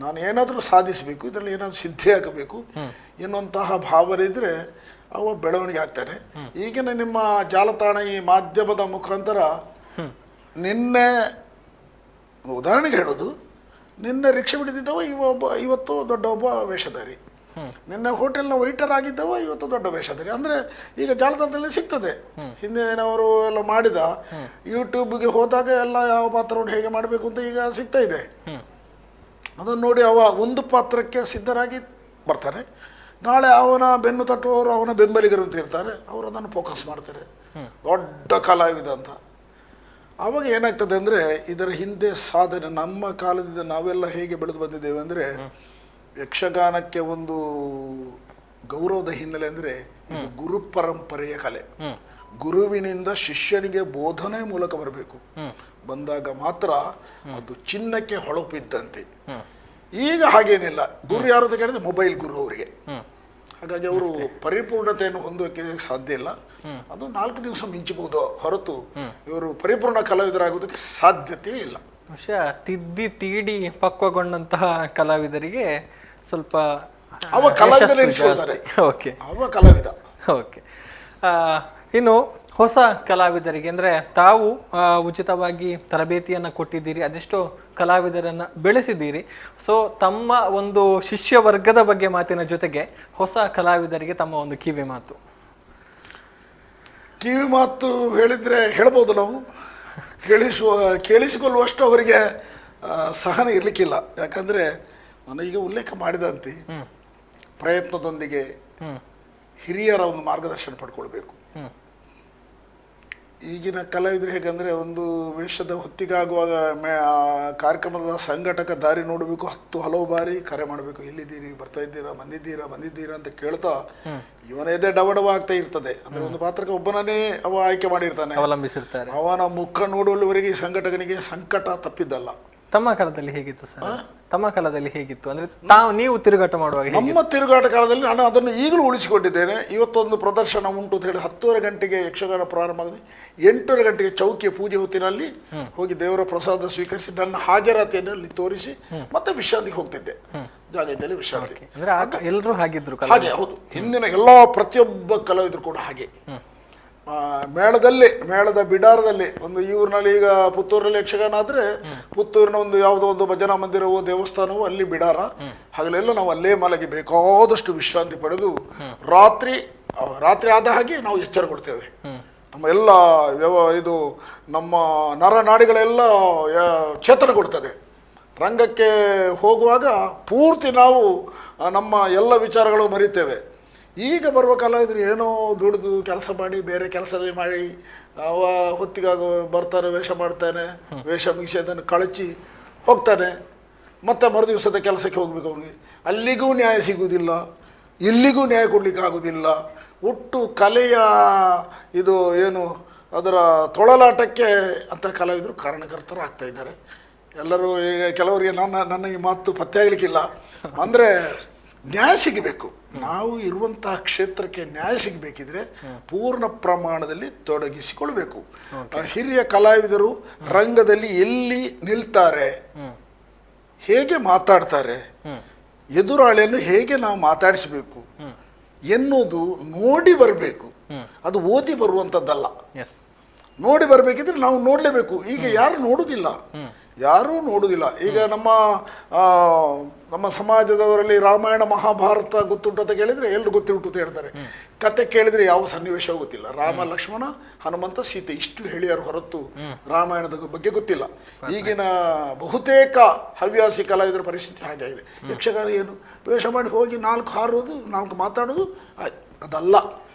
ನಾನು ಏನಾದರೂ ಸಾಧಿಸಬೇಕು, ಇದರಲ್ಲಿ ಏನಾದರೂ ಸಿದ್ಧಿ ಆಗಬೇಕು ಎನ್ನುವಂತಹ ಭಾವನೆ ಇದ್ದರೆ ಅವ ಬೆಳವಣಿಗೆ ಆಗ್ತಾನೆ. ಈಗಿನ ನಿಮ್ಮ ಜಾಲತಾಣ ಈ ಮಾಧ್ಯಮದ ಮುಖಾಂತರ ನಿನ್ನೆ ಉದಾಹರಣೆಗೆ ಹೇಳೋದು, ನಿನ್ನೆ ರಿಕ್ಷಾ ಬಿಡಿದಿದ್ದವ ಇವತ್ತು ದೊಡ್ಡ ಒಬ್ಬ ವೇಷಧಾರಿ, ನಿನ್ನೆ ಹೋಟೆಲ್ನ ವೈಟರ್ ಆಗಿದ್ದವ ಇವತ್ತು ದೊಡ್ಡ ವೇಷಧಾರಿ. ಅಂದರೆ ಈಗ ಜಾಲತಾಣದಲ್ಲಿ ಸಿಗ್ತದೆ. ಹಿಂದಿನವರು ಎಲ್ಲ ಮಾಡಿದ ಯೂಟ್ಯೂಬ್ಗೆ ಹೋದಾಗ ಎಲ್ಲ ಯಾವ ಪಾತ್ರವನ್ನು ಹೇಗೆ ಮಾಡಬೇಕು ಅಂತ ಈಗ ಸಿಗ್ತಾ ಇದೆ. ಅದನ್ನು ನೋಡಿ ಅವ ಒಂದು ಪಾತ್ರಕ್ಕೆ ಸಿದ್ಧರಾಗಿ ಬರ್ತಾರೆ. ನಾಳೆ ಅವನ ಬೆನ್ನು ತಟ್ಟುವವರು ಅವನ ಬೆಂಬಲಿಗರು ಅಂತ ಇರ್ತಾರೆ, ಅವರು ಅದನ್ನು ಫೋಕಸ್ ಮಾಡ್ತಾರೆ, ದೊಡ್ಡ ಕಲಾವಿದ ಅಂತ. ಆವಾಗ ಏನಾಗ್ತದೆ ಅಂದರೆ ಇದರ ಹಿಂದೆ ಸಾಧನೆ ನಮ್ಮ ಕಾಲದಿಂದ ನಾವೆಲ್ಲ ಹೇಗೆ ಬೆಳೆದು ಬಂದಿದ್ದೇವೆ ಅಂದರೆ ಯಕ್ಷಗಾನಕ್ಕೆ ಒಂದು ಗೌರವದ ಹಿನ್ನೆಲೆ ಅಂದರೆ ಇದು ಗುರು ಪರಂಪರೆಯ ಕಲೆ. ಗುರುವಿನಿಂದ ಶಿಷ್ಯನಿಗೆ ಬೋಧನೆ ಮೂಲಕ ಬರಬೇಕು. ಬಂದಾಗ ಮಾತ್ರ ಅದು ಚಿನ್ನಕ್ಕೆ ಹೊಳಪಿದ್ದಂತೆ. ಈಗ ಹಾಗೇನಿಲ್ಲ. ಗುರು ಯಾರು ಅಂತ ಕೇಳಿದ್ರೆ ಮೊಬೈಲ್ ಗುರು ಅವರಿಗೆ. ಹಾಗಾಗಿ ಅವರು ಪರಿಪೂರ್ಣತೆಯನ್ನು ಹೊಂದೋಕೆ ಸಾಧ್ಯ ಇಲ್ಲ. ಅದು 4 ದಿವಸ ಮಿಂಚಬಹುದು ಹೊರತು ಇವರು ಪರಿಪೂರ್ಣ ಕಲಾವಿದರಾಗೋದಕ್ಕೆ ಸಾಧ್ಯತೆ ಇಲ್ಲ. ಬಹುಶಃ ತಿದ್ದಿ ತೀಡಿ ಪಕ್ವಗೊಂಡಂತಹ ಕಲಾವಿದರಿಗೆ ಸ್ವಲ್ಪ ಅವ ಕಲಾವಿದ ಎನಿಸ್ಕೊಳ್ತಾರೆ. ಓಕೆ, ಅವ ಕಲಾವಿದ. ಓಕೆ. ಇನ್ನು ಹೊಸ ಕಲಾವಿದರಿಗೆ ಅಂದರೆ ತಾವು ಉಚಿತವಾಗಿ ತರಬೇತಿಯನ್ನು ಕೊಟ್ಟಿದ್ದೀರಿ, ಅದೆಷ್ಟೋ ಕಲಾವಿದರನ್ನು ಬೆಳೆಸಿದ್ದೀರಿ. ಸೊ ತಮ್ಮ ಒಂದು ಶಿಷ್ಯ ವರ್ಗದ ಬಗ್ಗೆ ಮಾತಿನ ಜೊತೆಗೆ ಹೊಸ ಕಲಾವಿದರಿಗೆ ತಮ್ಮ ಒಂದು ಕಿವಿ ಮಾತು ಹೇಳಿದರೆ ಹೇಳ್ಬೋದು ನಾವು. ಕೇಳಿಸಿಕೊಳ್ಳುವಷ್ಟು ಅವರಿಗೆ ಸಹನೆ ಇರಲಿಕ್ಕಿಲ್ಲ. ಯಾಕಂದರೆ ನನಗೀಗ ಉಲ್ಲೇಖ ಮಾಡಿದಂತೆ ಪ್ರಯತ್ನದೊಂದಿಗೆ ಹಿರಿಯರ ಒಂದು ಮಾರ್ಗದರ್ಶನ ಪಡ್ಕೊಳ್ಬೇಕು. ಈಗಿನ ಕಲಾವಿದರು ಹೇಗಂದರೆ ಒಂದು ವೇಷದ ಹೊತ್ತಿಗಾಗುವಾಗ ಕಾರ್ಯಕ್ರಮದ ಸಂಘಟಕ ದಾರಿ ನೋಡಬೇಕು, 10 ಹಲವು ಬಾರಿ ಕರೆ ಮಾಡಬೇಕು. ಎಲ್ಲಿದ್ದೀರಿ, ಬರ್ತಾ ಇದ್ದೀರಾ, ಬಂದಿದ್ದೀರಾ ಅಂತ ಕೇಳ್ತಾ ಇವನೇದೇ ಡವಡವ ಆಗ್ತಾ ಇರ್ತದೆ. ಅಂದರೆ ಒಂದು ಪಾತ್ರಕ್ಕೆ ಒಬ್ಬನನ್ನೇ ಅವ ಆಯ್ಕೆ ಮಾಡಿರ್ತಾನೆ, ಅವಲಂಬಿಸಿರ್ತಾರೆ. ಅವನ ಮುಖ ನೋಡುವವರೆಗೆ ಸಂಘಟಕನಿಗೆ ಸಂಕಟ ತಪ್ಪಿದ್ದಲ್ಲ. ತಮ್ಮ ಕಾಲದಲ್ಲಿ ಹೇಗಿತ್ತು ಸರ್? ತಮ್ಮ ಕಾಲದಲ್ಲಿ ಹೇಗಿತ್ತು ಅಂದ್ರೆ ನೀವು ತಿರುಗಾಟ ಮಾಡುವಾಗ? ನಮ್ಮ ತಿರುಗಾಟ ಕಾಲದಲ್ಲಿ ನಾನು ಅದನ್ನು ಈಗಲೂ ಉಳಿಸಿಕೊಂಡಿದ್ದೇನೆ. ಇವತ್ತೊಂದು ಪ್ರದರ್ಶನ ಉಂಟು ಅಂತ ಹೇಳಿ 10:30 ಗಂಟೆಗೆ ಯಕ್ಷಗಾನ ಪ್ರಾರಂಭ ಆಗಿದೆ. 8:30 ಗಂಟೆಗೆ ಚೌಕಿಯ ಪೂಜೆ ಹೊತ್ತಿನಲ್ಲಿ ಹೋಗಿ ದೇವರ ಪ್ರಸಾದ ಸ್ವೀಕರಿಸಿ ನನ್ನ ಹಾಜರಾತಿಯನ್ನು ಅಲ್ಲಿ ತೋರಿಸಿ ಮತ್ತೆ ವಿಶ್ರಾಂತಿಗೆ ಹೋಗ್ತಿದ್ದೆ. ಜಾಗದಲ್ಲಿ ವಿಶ್ರಾಂತಿ. ಎಲ್ಲರೂ ಹಾಗಿದ್ರು ಹಾಗೆ. ಹೌದು, ಹಿಂದಿನ ಎಲ್ಲ ಪ್ರತಿಯೊಬ್ಬ ಕಲಾವಿದರು ಕೂಡ ಹಾಗೆ. ಮೇಳದ ಬಿಡಾರದಲ್ಲಿ ಒಂದು ಈ ಊರಿನಲ್ಲಿ ಈಗ ಪುತ್ತೂರಲ್ಲಿ ಯಕ್ಷಗಾನ ಆದರೆ ಪುತ್ತೂರಿನ ಒಂದು ಯಾವುದೋ ಒಂದು ಭಜನಾ ಮಂದಿರವೋ ದೇವಸ್ಥಾನವೋ ಅಲ್ಲಿ ಬಿಡಾರ. ಹಾಗಲೆಲ್ಲ ನಾವು ಅಲ್ಲೇ ಮಲಗಿ ಬೇಕಾದಷ್ಟು ವಿಶ್ರಾಂತಿ ಪಡೆದು ರಾತ್ರಿ ಆದ ಹಾಗೆ ನಾವು ಎಚ್ಚರಗೊಳ್ತೇವೆ. ನಮ್ಮ ಎಲ್ಲ ಇದು ನಮ್ಮ ನರನಾಡಿಗಳೆಲ್ಲ ಚೇತನಗೊಳ್ತದೆ. ರಂಗಕ್ಕೆ ಹೋಗುವಾಗ ಪೂರ್ತಿ ನಾವು ನಮ್ಮ ಎಲ್ಲ ವಿಚಾರಗಳು ಮರಿತೇವೆ. ಈಗ ಬರುವ ಕಲಾವಿದರು ಏನೋ ದುಡಿದು ಕೆಲಸ ಮಾಡಿ ಬೇರೆ ಕೆಲಸದಲ್ಲಿ ಮಾಡಿ ಅವ ಹೊತ್ತಿಗಾಗ ಬರ್ತಾನೆ, ವೇಷ ಮಾಡ್ತಾನೆ, ವೇಷ ಮುಗಿಸಿ ಅದನ್ನು ಕಳಚಿ ಹೋಗ್ತಾನೆ. ಮತ್ತು ಮರುದಿವಸದ ಕೆಲಸಕ್ಕೆ ಹೋಗಬೇಕು. ಅವನಿಗೆ ಅಲ್ಲಿಗೂ ನ್ಯಾಯ ಸಿಗುವುದಿಲ್ಲ, ಇಲ್ಲಿಗೂ ನ್ಯಾಯ ಕೊಡಲಿಕ್ಕೆ ಆಗೋದಿಲ್ಲ. ಒಟ್ಟು ಕಲೆಯ ಇದು ಏನು ಅದರ ತೊಳಲಾಟಕ್ಕೆ ಅಂತ ಕಲಾವಿದರು ಕಾರಣಕರ್ತರಾಗ್ತಾ ಇದ್ದಾರೆ. ಎಲ್ಲರೂ ಈಗ ಕೆಲವರಿಗೆ ನನ್ನ ಈ ಮಾತು ಪತ್ತೆ ಆಗಲಿಕ್ಕಿಲ್ಲ. ಅಂದರೆ ನ್ಯಾಯ ಸಿಗಬೇಕು. ನಾವು ಇರುವಂತಹ ಕ್ಷೇತ್ರಕ್ಕೆ ನ್ಯಾಯ ಸಿಗಬೇಕಿದ್ರೆ ಪೂರ್ಣ ಪ್ರಮಾಣದಲ್ಲಿ ತೊಡಗಿಸಿಕೊಳ್ಬೇಕು. ಹಿರಿಯ ಕಲಾವಿದರು ರಂಗದಲ್ಲಿ ಎಲ್ಲಿ ನಿಲ್ತಾರೆ, ಹೇಗೆ ಮಾತಾಡ್ತಾರೆ, ಎದುರಾಳಿಯನ್ನು ಹೇಗೆ ನಾವು ಮಾತಾಡಿಸಬೇಕು ಎನ್ನುವುದು ನೋಡಿ ಬರಬೇಕು. ಅದು ಓದಿ ಬರುವಂಥದ್ದಲ್ಲ. ನೋಡಿ ಬರಬೇಕಿದ್ರೆ ನಾವು ನೋಡಲೇಬೇಕು. ಈಗ ಯಾರು ನೋಡುವುದಿಲ್ಲ, ಯಾರೂ ನೋಡುವುದಿಲ್ಲ. ಈಗ ನಮ್ಮ ಸಮಾಜದವರಲ್ಲಿ ರಾಮಾಯಣ ಮಹಾಭಾರತ ಗೊತ್ತುಂಟು ಅಂತ ಕೇಳಿದರೆ ಎಲ್ಲರೂ ಗೊತ್ತುಂಟು ಅಂತ ಹೇಳ್ತಾರೆ. ಕತೆ ಕೇಳಿದರೆ ಯಾವ ಸನ್ನಿವೇಶ ಗೊತ್ತಿಲ್ಲ. ರಾಮ, ಲಕ್ಷ್ಮಣ, ಹನುಮಂತ, ಸೀತೆ ಇಷ್ಟು ಹೇಳಿಯಾರು ಹೊರತು ರಾಮಾಯಣದ ಬಗ್ಗೆ ಗೊತ್ತಿಲ್ಲ. ಈಗಿನ ಬಹುತೇಕ ಹವ್ಯಾಸಿ ಕಲಾವಿದರ ಪರಿಸ್ಥಿತಿ ಹಾಗಾಗಿದೆ. ಯಕ್ಷಗಾನ ಏನು ವೇಷ ಮಾಡಿ ಹೋಗಿ 4 ಹಾರೋದು, 4 ಮಾತಾಡೋದು, ಅದಲ್ಲ.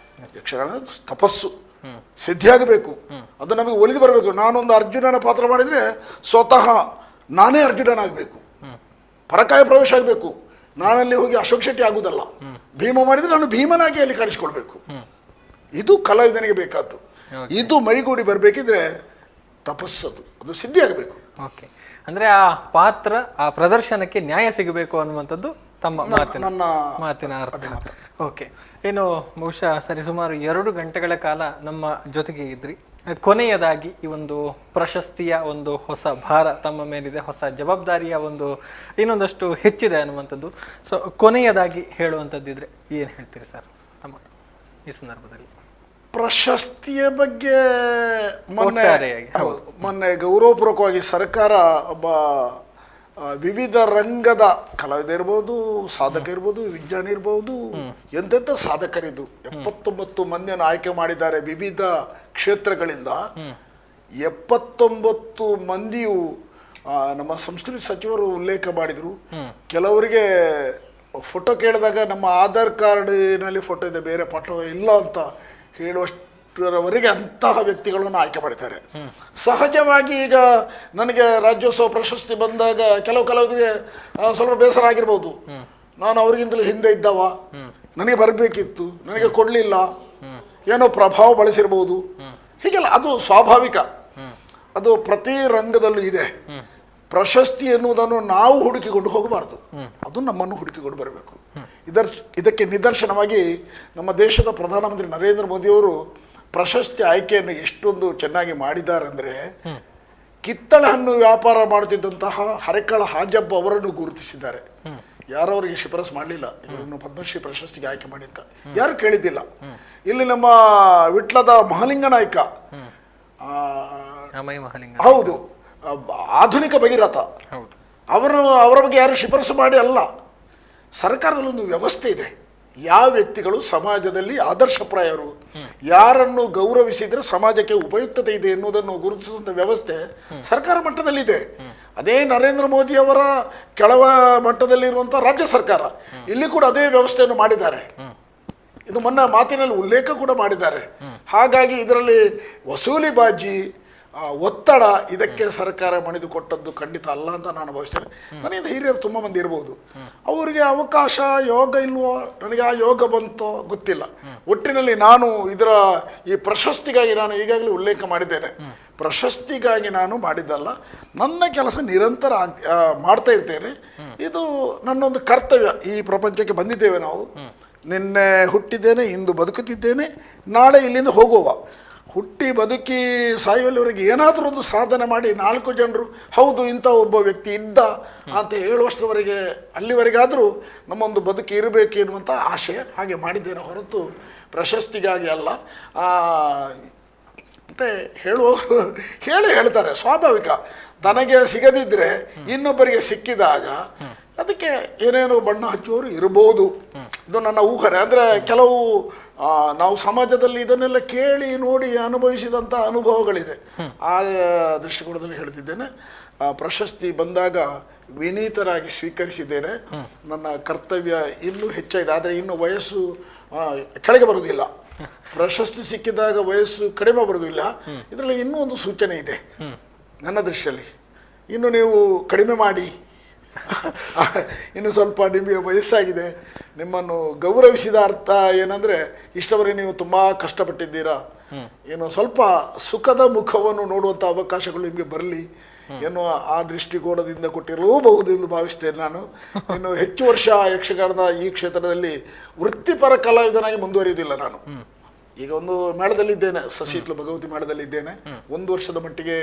ಯಕ್ಷಗಾನ ತಪಸ್ಸು, ಸಿದ್ಧಿಯಾಗಬೇಕು. ಅದು ನಮಗೆ ಒಲಿದು ಬರಬೇಕು. ನಾನೊಂದು ಅರ್ಜುನನ ಪಾತ್ರ ಮಾಡಿದರೆ ಸ್ವತಃ ನಾನೇ ಅರ್ಜುನನಾಗಬೇಕು, ಪರಕಾಯ ಪ್ರವೇಶ ಆಗಬೇಕು. ನಾನಲ್ಲಿ ಹೋಗಿ ಅಶೋಕ್ ಶೆಟ್ಟಿ ಆಗುವುದಲ್ಲ. ಭೀಮ ಮಾಡಿದರೆ ನಾನು ಭೀಮನಾಗಿ ಅಲ್ಲಿ ಕಾಣಿಸ್ಕೊಳ್ಬೇಕು. ಇದು ಕಲಾವಿದನಿಗೆ ಬೇಕಾದ್ದು. ಇದು ಮೈಗೂಡಿ ಬರಬೇಕಿದ್ರೆ ತಪಸ್ಸದು, ಅದು ಸಿದ್ಧಿಯಾಗಬೇಕು. ಓಕೆ, ಅಂದರೆ ಆ ಪಾತ್ರ, ಆ ಪ್ರದರ್ಶನಕ್ಕೆ ನ್ಯಾಯ ಸಿಗಬೇಕು ಅನ್ನುವಂಥದ್ದು ತಮ್ಮ ಮಾತಿನ ಅರ್ಥ. ಓಕೆ, ಏನು ಬಹುಶಃ ಸರಿಸುಮಾರು 2 ಗಂಟೆಗಳ ಕಾಲ ನಮ್ಮ ಜೊತೆಗೆ ಇದ್ರಿ. ಕೊನೆಯದಾಗಿ ಈ ಒಂದು ಪ್ರಶಸ್ತಿಯ ಒಂದು ಹೊಸ ಭಾರ ತಮ್ಮ ಮೇಲಿದೆ, ಹೊಸ ಜವಾಬ್ದಾರಿಯ ಒಂದು ಇನ್ನೊಂದಷ್ಟು ಹೆಚ್ಚಿದೆ ಅನ್ನುವಂಥದ್ದು. ಸೊ ಕೊನೆಯದಾಗಿ ಹೇಳುವಂಥದ್ದಿದ್ರೆ ಏನು ಹೇಳ್ತೀರಿ ಸರ್ ತಮ್ಮ ಈ ಸಂದರ್ಭದಲ್ಲಿ? ಪ್ರಶಸ್ತಿಯ ಬಗ್ಗೆ ಮೊನ್ನೆ ಗೌರವಪೂರ್ವಕವಾಗಿ ಸರ್ಕಾರ ಒಬ್ಬ ವಿವಿಧ ರಂಗದ ಕಲಾವಿದ ಇರ್ಬೋದು, ಸಾಧಕ ಇರ್ಬೋದು, ವಿಜ್ಞಾನಿ ಇರ್ಬೋದು, ಎಂತೆಂಥ ಸಾಧಕರಿದ್ದು 79 ಮಂದಿಯನ್ನು ಆಯ್ಕೆ ಮಾಡಿದ್ದಾರೆ ವಿವಿಧ ಕ್ಷೇತ್ರಗಳಿಂದ. 79 ಮಂದಿಯು ನಮ್ಮ ಸಂಸ್ಕೃತಿ ಸಚಿವರು ಉಲ್ಲೇಖ ಮಾಡಿದರು. ಕೆಲವರಿಗೆ ಫೋಟೋ ಕೇಳಿದಾಗ ನಮ್ಮ ಆಧಾರ್ ಕಾರ್ಡಿನಲ್ಲಿ ಫೋಟೋ ಇದೆ, ಬೇರೆ ಫೋಟೋ ಇಲ್ಲ ಅಂತ ಹೇಳುವಷ್ಟು ರವರೆಗೆ ಅಂತಹ ವ್ಯಕ್ತಿಗಳನ್ನು ಆಯ್ಕೆ ಮಾಡಿದ್ದಾರೆ. ಸಹಜವಾಗಿ ಈಗ ನನಗೆ ರಾಜ್ಯೋತ್ಸವ ಪ್ರಶಸ್ತಿ ಬಂದಾಗ ಕೆಲವರಿಗೆ ಸ್ವಲ್ಪ ಬೇಸರ ಆಗಿರ್ಬೋದು. ನಾನು ಅವ್ರಿಗಿಂತಲೂ ಹಿಂದೆ ಇದ್ದವ, ನನಗೆ ಬರಬೇಕಿತ್ತು, ನನಗೆ ಕೊಡಲಿಲ್ಲ, ಏನೋ ಪ್ರಭಾವ ಬಳಸಿರ್ಬೋದು, ಹೀಗೆಲ್ಲ. ಅದು ಸ್ವಾಭಾವಿಕ, ಅದು ಪ್ರತಿ ರಂಗದಲ್ಲೂ ಇದೆ. ಪ್ರಶಸ್ತಿ ಎನ್ನುವುದನ್ನು ನಾವು ಹುಡುಕಿಕೊಂಡು ಹೋಗಬಾರ್ದು, ಅದು ನಮ್ಮನ್ನು ಹುಡುಕಿಕೊಂಡು ಬರಬೇಕು. ಇದಕ್ಕೆ ನಿದರ್ಶನವಾಗಿ ನಮ್ಮ ದೇಶದ ಪ್ರಧಾನಮಂತ್ರಿ ನರೇಂದ್ರ ಮೋದಿಯವರು ಪ್ರಶಸ್ತಿ ಆಯ್ಕೆಯನ್ನು ಎಷ್ಟೊಂದು ಚೆನ್ನಾಗಿ ಮಾಡಿದ್ದಾರೆ ಅಂದರೆ, ಕಿತ್ತಳೆ ಹಣ್ಣು ವ್ಯಾಪಾರ ಮಾಡುತ್ತಿದ್ದಂತಹ ಹರೆಕಳ ಹಾಜಬ್ಬ ಅವರನ್ನು ಗುರುತಿಸಿದ್ದಾರೆ. ಯಾರು ಅವರಿಗೆ ಶಿಫಾರಸು ಮಾಡಲಿಲ್ಲ, ಇವರನ್ನು ಪದ್ಮಶ್ರೀ ಪ್ರಶಸ್ತಿಗೆ ಆಯ್ಕೆ ಮಾಡಿದ್ದ ಯಾರು ಕೇಳಿದ್ದಿಲ್ಲ. ಇಲ್ಲಿ ನಮ್ಮ ವಿಟ್ಲದ ಮಹಾಲಿಂಗ ನಾಯ್ಕ, ಹೌದು, ಆಧುನಿಕ ಭಗೀರಥ, ಅವರ ಬಗ್ಗೆ ಯಾರು ಶಿಫಾರಸು ಮಾಡಿ ಅಲ್ಲ. ಸರ್ಕಾರದಲ್ಲಿ ಒಂದು ವ್ಯವಸ್ಥೆ ಇದೆ. ಯಾವ ವ್ಯಕ್ತಿಗಳು ಸಮಾಜದಲ್ಲಿ ಆದರ್ಶಪ್ರಾಯರು, ಯಾರನ್ನು ಗೌರವಿಸಿದರೆ ಸಮಾಜಕ್ಕೆ ಉಪಯುಕ್ತತೆ ಇದೆ ಎನ್ನುವುದನ್ನು ಗುರುತಿಸುವಂಥ ವ್ಯವಸ್ಥೆ ಸರ್ಕಾರ ಮಟ್ಟದಲ್ಲಿದೆ. ಅದೇ ನರೇಂದ್ರ ಮೋದಿ ಅವರ ಕೆಳವ ಮಟ್ಟದಲ್ಲಿರುವಂಥ ರಾಜ್ಯ ಸರ್ಕಾರ ಇಲ್ಲಿ ಕೂಡ ಅದೇ ವ್ಯವಸ್ಥೆಯನ್ನು ಮಾಡಿದ್ದಾರೆ. ಇದು ಮೊನ್ನೆ ಮಾತಿನಲ್ಲಿ ಉಲ್ಲೇಖ ಕೂಡ ಮಾಡಿದ್ದಾರೆ. ಹಾಗಾಗಿ ಇದರಲ್ಲಿ ವಸೂಲಿಬಾಜಿ, ಒತ್ತಡ ಇದಕ್ಕೆ ಸರ್ಕಾರ ಮಣಿದುಕೊಟ್ಟದ್ದು ಖಂಡಿತ ಅಲ್ಲ ಅಂತ ನಾನು ಭಾವಿಸ್ತೇನೆ. ನನಗೆ ಹಿರಿಯರು ತುಂಬ ಮಂದಿ ಇರ್ಬೋದು, ಅವರಿಗೆ ಅವಕಾಶ ಯೋಗ ಇಲ್ವೋ, ನನಗೆ ಆ ಯೋಗ ಬಂತೋ ಗೊತ್ತಿಲ್ಲ. ಒಟ್ಟಿನಲ್ಲಿ ನಾನು ಈ ಪ್ರಶಸ್ತಿಗಾಗಿ ನಾನು ಈಗಾಗಲೇ ಉಲ್ಲೇಖ ಮಾಡಿದ್ದೇನೆ. ಪ್ರಶಸ್ತಿಗಾಗಿ ನಾನು ಮಾಡಿದ್ದಲ್ಲ, ನನ್ನ ಕೆಲಸ ನಿರಂತರ ಮಾಡ್ತಾ ಇರ್ತೇನೆ. ಇದು ನನ್ನೊಂದು ಕರ್ತವ್ಯ. ಈ ಪ್ರಪಂಚಕ್ಕೆ ಬಂದಿದ್ದೇವೆ ನಾವು. ನಿನ್ನೆ ಹುಟ್ಟಿದ್ದೇನೆ, ಇಂದು ಬದುಕುತ್ತಿದ್ದೇನೆ, ನಾಳೆ ಇಲ್ಲಿಂದ ಹೋಗುವ. ಹುಟ್ಟಿ ಬದುಕಿ ಸಾಯುವಲ್ಲಿವರೆಗೆ ಏನಾದರೂ ಒಂದು ಸಾಧನೆ ಮಾಡಿ 4 ಜನರು ಹೌದು ಇಂಥ ಒಬ್ಬ ವ್ಯಕ್ತಿ ಇದ್ದ ಅಂತ ಹೇಳುವಷ್ಟರವರೆಗೆ, ಅಲ್ಲಿವರೆಗಾದರೂ ನಮ್ಮೊಂದು ಬದುಕಿ ಇರಬೇಕು ಎನ್ನುವಂಥ ಆಶೆ. ಹಾಗೆ ಮಾಡಿದ್ದೇನೆ ಹೊರತು ಪ್ರಶಸ್ತಿಗಾಗಿ ಅಲ್ಲ. ಮತ್ತು ಹೇಳುವವರು ಹೇಳ್ತಾರೆ, ಸ್ವಾಭಾವಿಕ. ತನಗೆ ಸಿಗದಿದ್ದರೆ ಇನ್ನೊಬ್ಬರಿಗೆ ಸಿಕ್ಕಿದಾಗ ಅದಕ್ಕೆ ಏನೇನೋ ಬಣ್ಣ ಹಚ್ಚುವವರು ಇರ್ಬೋದು. ಇದು ನನ್ನ ಊಹನೆ. ಅಂದರೆ ಕೆಲವು ನಾವು ಸಮಾಜದಲ್ಲಿ ಇದನ್ನೆಲ್ಲ ಕೇಳಿ ನೋಡಿ ಅನುಭವಿಸಿದಂಥ ಅನುಭವಗಳಿದೆ. ಆ ದೃಷ್ಟಿಕೋನದಲ್ಲಿ ಹೇಳ್ತಿದ್ದೇನೆ. ಪ್ರಶಸ್ತಿ ಬಂದಾಗ ವಿನೀತರಾಗಿ ಸ್ವೀಕರಿಸಿದ್ದೇನೆ. ನನ್ನ ಕರ್ತವ್ಯ ಇನ್ನೂ ಹೆಚ್ಚಾಗಿದೆ, ಆದರೆ ಇನ್ನು ವಯಸ್ಸು ಕೆಳಗೆ ಬರುವುದಿಲ್ಲ. ಪ್ರಶಸ್ತಿ ಸಿಕ್ಕಿದಾಗ ವಯಸ್ಸು ಕಡಿಮೆ ಬರುವುದಿಲ್ಲ. ಇದರಲ್ಲಿ ಇನ್ನೂ ಒಂದು ಸೂಚನೆ ಇದೆ ನನ್ನ ದೃಷ್ಟಿಯಲ್ಲಿ. ಇನ್ನು ನೀವು ಕಡಿಮೆ ಮಾಡಿ, ಇನ್ನು ಸ್ವಲ್ಪ ನಿಮಗೆ ವಯಸ್ಸಾಗಿದೆ, ನಿಮ್ಮನ್ನು ಗೌರವಿಸಿದ ಅರ್ಥ ಏನಂದರೆ ಇಷ್ಟವರೆಗೆ ನೀವು ತುಂಬ ಕಷ್ಟಪಟ್ಟಿದ್ದೀರಾ, ಏನು ಸ್ವಲ್ಪ ಸುಖದ ಮುಖವನ್ನು ನೋಡುವಂಥ ಅವಕಾಶಗಳು ನಿಮಗೆ ಬರಲಿ ಎನ್ನುವ ಆ ದೃಷ್ಟಿಕೋನದಿಂದ ಕೊಟ್ಟಿರಲೂಬಹುದು ಎಂದು ಭಾವಿಸ್ತೇನೆ ನಾನು. ಇನ್ನು ಹೆಚ್ಚು ವರ್ಷ ಯಕ್ಷಗಾನದ ಈ ಕ್ಷೇತ್ರದಲ್ಲಿ ವೃತ್ತಿಪರ ಕಲಾವಿದನಾಗಿ ಮುಂದುವರಿಯುವುದಿಲ್ಲ ನಾನು. ಈಗ ಒಂದು ಮೇಳದಲ್ಲಿದ್ದೇನೆ, ಸಸಿಟ್ಲು ಭಗವತಿ ಮೇಳದಲ್ಲಿದ್ದೇನೆ. 1 ವರ್ಷದ ಮಟ್ಟಿಗೆ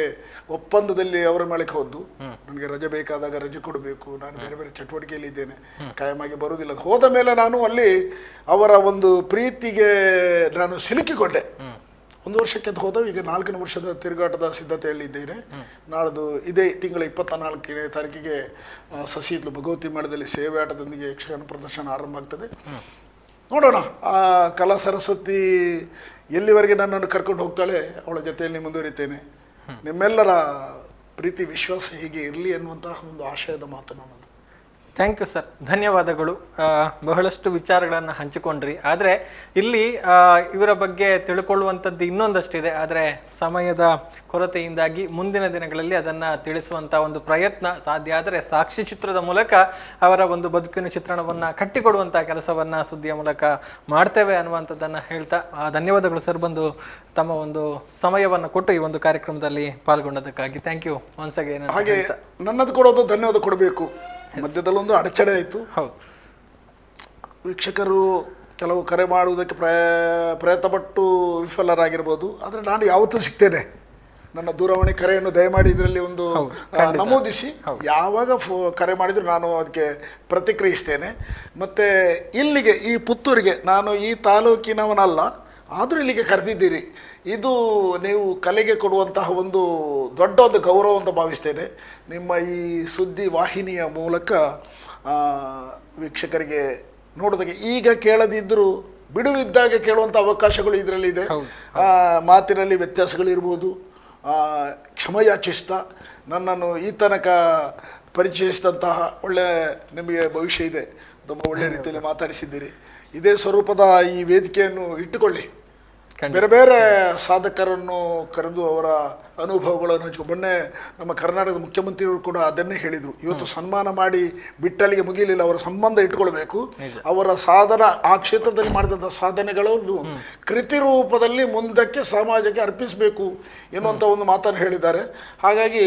ಒಪ್ಪಂದದಲ್ಲಿ ಅವರ ಮೇಳಕ್ಕೆ ಹೋದ್ದು. ನನಗೆ ರಜೆ ಬೇಕಾದಾಗ ರಜೆ ಕೊಡಬೇಕು, ನಾನು ಬೇರೆ ಬೇರೆ ಚಟುವಟಿಕೆಯಲ್ಲಿ ಇದ್ದೇನೆ, ಕಾಯಮಾಗಿ ಬರುವುದಿಲ್ಲ. ಹೋದ ಮೇಲೆ ನಾನು ಅಲ್ಲಿ ಅವರ ಒಂದು ಪ್ರೀತಿಗೆ ನಾನು ಸಿಲುಕಿಕೊಂಡೆ. 1 ವರ್ಷಕ್ಕೆ ಅಂತ ಹೋದ. ಈಗ 4ನೇ ವರ್ಷದ ತಿರುಗಾಟದ ಸಿದ್ಧತೆಯಲ್ಲಿದ್ದೇನೆ. ನಾಳ್ದು ಇದೇ ತಿಂಗಳ 24ನೇ ತಾರೀಕಿಗೆ ಸಸಿಟ್ಲು ಭಗವತಿ ಮೇಳದಲ್ಲಿ ಸೇವೆ ಆಟದೊಂದಿಗೆ ಯಕ್ಷಗಾನ ಪ್ರದರ್ಶನ ಆರಂಭ ಆಗ್ತದೆ. ನೋಡೋಣ, ಆ ಕಲಾ ಸರಸ್ವತಿ ಎಲ್ಲಿವರೆಗೆ ನನ್ನನ್ನು ಕರ್ಕೊಂಡು ಹೋಗ್ತಾಳೆ ಅವಳ ಜೊತೆಯಲ್ಲಿ ಮುಂದುವರಿತೇನೆ. ನಿಮ್ಮೆಲ್ಲರ ಪ್ರೀತಿ ವಿಶ್ವಾಸ ಹೀಗೆ ಇರಲಿ ಎನ್ನುವಂತಹ ಒಂದು ಆಶಯದ ಮಾತು ನನ್ನದು. ಥ್ಯಾಂಕ್ ಯು ಸರ್, ಧನ್ಯವಾದಗಳು. ಬಹಳಷ್ಟು ವಿಚಾರಗಳನ್ನು ಹಂಚಿಕೊಂಡ್ರಿ. ಆದರೆ ಇಲ್ಲಿ ಇವರ ಬಗ್ಗೆ ತಿಳ್ಕೊಳ್ಳುವಂಥದ್ದು ಇನ್ನೊಂದಷ್ಟಿದೆ. ಆದರೆ ಸಮಯದ ಕೊರತೆಯಿಂದಾಗಿ ಮುಂದಿನ ದಿನಗಳಲ್ಲಿ ಅದನ್ನು ತಿಳಿಸುವಂಥ ಒಂದು ಪ್ರಯತ್ನ ಸಾಧ್ಯ ಆದರೆ ಸಾಕ್ಷಿ ಚಿತ್ರದ ಮೂಲಕ ಅವರ ಒಂದು ಬದುಕಿನ ಚಿತ್ರಣವನ್ನು ಕಟ್ಟಿಕೊಡುವಂಥ ಕೆಲಸವನ್ನು ಸುದ್ದಿಯ ಮೂಲಕ ಮಾಡ್ತೇವೆ ಅನ್ನುವಂಥದ್ದನ್ನು ಹೇಳ್ತಾ ಧನ್ಯವಾದಗಳು ಸರ್, ಬಂದು ತಮ್ಮ ಒಂದು ಸಮಯವನ್ನು ಕೊಟ್ಟು ಈ ಒಂದು ಕಾರ್ಯಕ್ರಮದಲ್ಲಿ ಪಾಲ್ಗೊಂಡದಕ್ಕಾಗಿ. Thank you once again. ಹಾಗೆ ನನ್ನದು ಕೂಡ ಒಂದು ಧನ್ಯವಾದ ಕೊಡಬೇಕು. ಮಧ್ಯದಲ್ಲೊಂದು ಅಡಚಣೆ ಆಯಿತು. ವೀಕ್ಷಕರು ಕೆಲವು ಕರೆ ಮಾಡುವುದಕ್ಕೆ ಪ್ರಯತ್ನಪಟ್ಟು ವಿಫಲರಾಗಿರ್ಬೋದು. ಆದರೆ ನಾನು ಯಾವತ್ತೂ ಸಿಗ್ತೇನೆ. ನನ್ನ ದೂರವಾಣಿ ಕರೆಯನ್ನು ದಯಮಾಡಿ ಇದರಲ್ಲಿ ಒಂದು ನಮೂದಿಸಿ, ಯಾವಾಗ ಕರೆ ಮಾಡಿದರೂ ನಾನು ಅದಕ್ಕೆ ಪ್ರತಿಕ್ರಿಯಿಸ್ತೇನೆ. ಮತ್ತು ಇಲ್ಲಿಗೆ ಈ ಪುತ್ತೂರಿಗೆ ನಾನು ಈ ತಾಲೂಕಿನವನಲ್ಲ, ಆದರೂ ಇಲ್ಲಿಗೆ ಕರೆದಿದ್ದೀರಿ. ಇದು ನೀವು ಕಲೆಗೆ ಕೊಡುವಂತಹ ಒಂದು ದೊಡ್ಡ ಒಂದು ಗೌರವ ಅಂತ ಭಾವಿಸ್ತೇನೆ. ನಿಮ್ಮ ಈ ಸುದ್ದಿ ವಾಹಿನಿಯ ಮೂಲಕ ವೀಕ್ಷಕರಿಗೆ ನೋಡೋದಕ್ಕೆ ಈಗ ಕೇಳದಿದ್ದರೂ ಬಿಡುವಿದ್ದಾಗ ಕೇಳುವಂಥ ಅವಕಾಶಗಳು ಇದರಲ್ಲಿದೆ. ಮಾತಿನಲ್ಲಿ ವ್ಯತ್ಯಾಸಗಳಿರ್ಬೋದು. ಕ್ಷಮಯಾಚಿಸ್ತಾ ನನ್ನನ್ನು ಈ ತನಕ ಪರಿಚಯಿಸಿದಂತಹ ಒಳ್ಳೆಯ ನಿಮಗೆ ಭವಿಷ್ಯ ಇದೆ. ತುಂಬ ಒಳ್ಳೆಯ ರೀತಿಯಲ್ಲಿ ಮಾತಾಡಿಸಿದ್ದೀರಿ. ಇದೇ ಸ್ವರೂಪದ ಈ ವೇದಿಕೆಯನ್ನು ಇಟ್ಟುಕೊಳ್ಳಿ. ಬೇರೆ ಬೇರೆ ಸಾಧಕರನ್ನು ಕರೆದು ಅವರ ಅನುಭವಗಳನ್ನು ಹಂಚಿಕೊಂಡು ಮೊನ್ನೆ ನಮ್ಮ ಕರ್ನಾಟಕದ ಮುಖ್ಯಮಂತ್ರಿಯವರು ಕೂಡ ಅದನ್ನೇ ಹೇಳಿದರು. ಇವತ್ತು ಸನ್ಮಾನ ಮಾಡಿ ಬಿಟ್ಟಲ್ಲಿಗೆ ಮುಗಿಲಿಲ್ಲ, ಅವರ ಸಂಬಂಧ ಇಟ್ಕೊಳ್ಬೇಕು. ಅವರ ಆ ಕ್ಷೇತ್ರದಲ್ಲಿ ಮಾಡಿದಂಥ ಸಾಧನೆಗಳನ್ನು ಕೃತಿ ರೂಪದಲ್ಲಿ ಮುಂದಕ್ಕೆ ಸಮಾಜಕ್ಕೆ ಅರ್ಪಿಸಬೇಕು ಎನ್ನುವಂಥ ಒಂದು ಮಾತನ್ನು ಹೇಳಿದ್ದಾರೆ. ಹಾಗಾಗಿ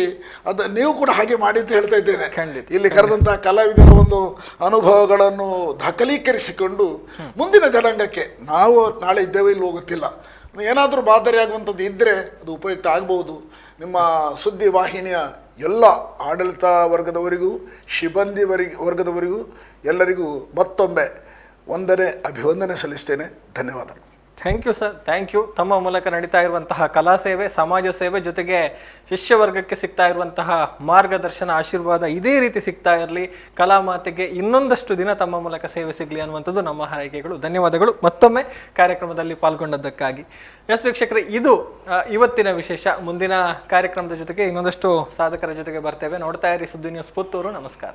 ನೀವು ಕೂಡ ಹಾಗೆ ಮಾಡಿ ಅಂತ ಹೇಳ್ತಾ ಇದ್ದೇನೆ. ಇಲ್ಲಿ ಕರೆದಂತಹ ಕಲಾವಿದರ ಒಂದು ಅನುಭವಗಳನ್ನು ದಾಖಲೀಕರಿಸಿಕೊಂಡು ಮುಂದಿನ ಜನಾಂಗಕ್ಕೆ ನಾವು ನಾಳೆ ಇದ್ದೇವೆ ಇಲ್ಲಿ ಹೋಗುತ್ತಿಲ್ಲ, ಏನಾದರೂ ಮಾದರಿಯಾಗುವಂಥದ್ದು ಇದ್ದರೆ ಅದು ಉಪಯುಕ್ತ ಆಗಬಹುದು. ನಿಮ್ಮ ಸುದ್ದಿ ವಾಹಿನಿಯ ಎಲ್ಲ ಆಡಳಿತ ವರ್ಗದವರಿಗೂ ಸಿಬ್ಬಂದಿ ವರ್ಗದವರಿಗೂ ಎಲ್ಲರಿಗೂ ಮತ್ತೊಮ್ಮೆ ಅಭಿವಂದನೆ ಸಲ್ಲಿಸ್ತೇನೆ. ಧನ್ಯವಾದಗಳು. Thank you sir, thank you. ತಮ್ಮ ಮೂಲಕ ನಡೀತಾ ಇರುವಂತಹ ಕಲಾ ಸೇವೆ, ಸಮಾಜ ಸೇವೆ ಜೊತೆಗೆ ಶಿಷ್ಯ ವರ್ಗಕ್ಕೆ ಸಿಗ್ತಾ ಇರುವಂತಹ ಮಾರ್ಗದರ್ಶನ, ಆಶೀರ್ವಾದ ಇದೇ ರೀತಿ ಸಿಗ್ತಾ ಇರಲಿ. ಕಲಾ ಮಾತೆಗೆ ಇನ್ನೊಂದಷ್ಟು ದಿನ ತಮ್ಮ ಮೂಲಕ ಸೇವೆ ಸಿಗಲಿ ಅನ್ನುವಂಥದ್ದು ನಮ್ಮ ಹಾರೈಕೆಗಳು. ಧನ್ಯವಾದಗಳು ಮತ್ತೊಮ್ಮೆ ಕಾರ್ಯಕ್ರಮದಲ್ಲಿ ಪಾಲ್ಗೊಂಡದ್ದಕ್ಕಾಗಿ. ಎಸ್ ವೀಕ್ಷಕರೇ, ಇದು ಇವತ್ತಿನ ವಿಶೇಷ. ಮುಂದಿನ ಕಾರ್ಯಕ್ರಮದ ಜೊತೆಗೆ ಇನ್ನೊಂದಷ್ಟು ಸಾಧಕರ ಜೊತೆಗೆ ಬರ್ತೇವೆ. ನೋಡ್ತಾ ಇರಿ ಸುದ್ದಿ ನ್ಯೂಸ್ ಪುತ್ತೂರು. ನಮಸ್ಕಾರ.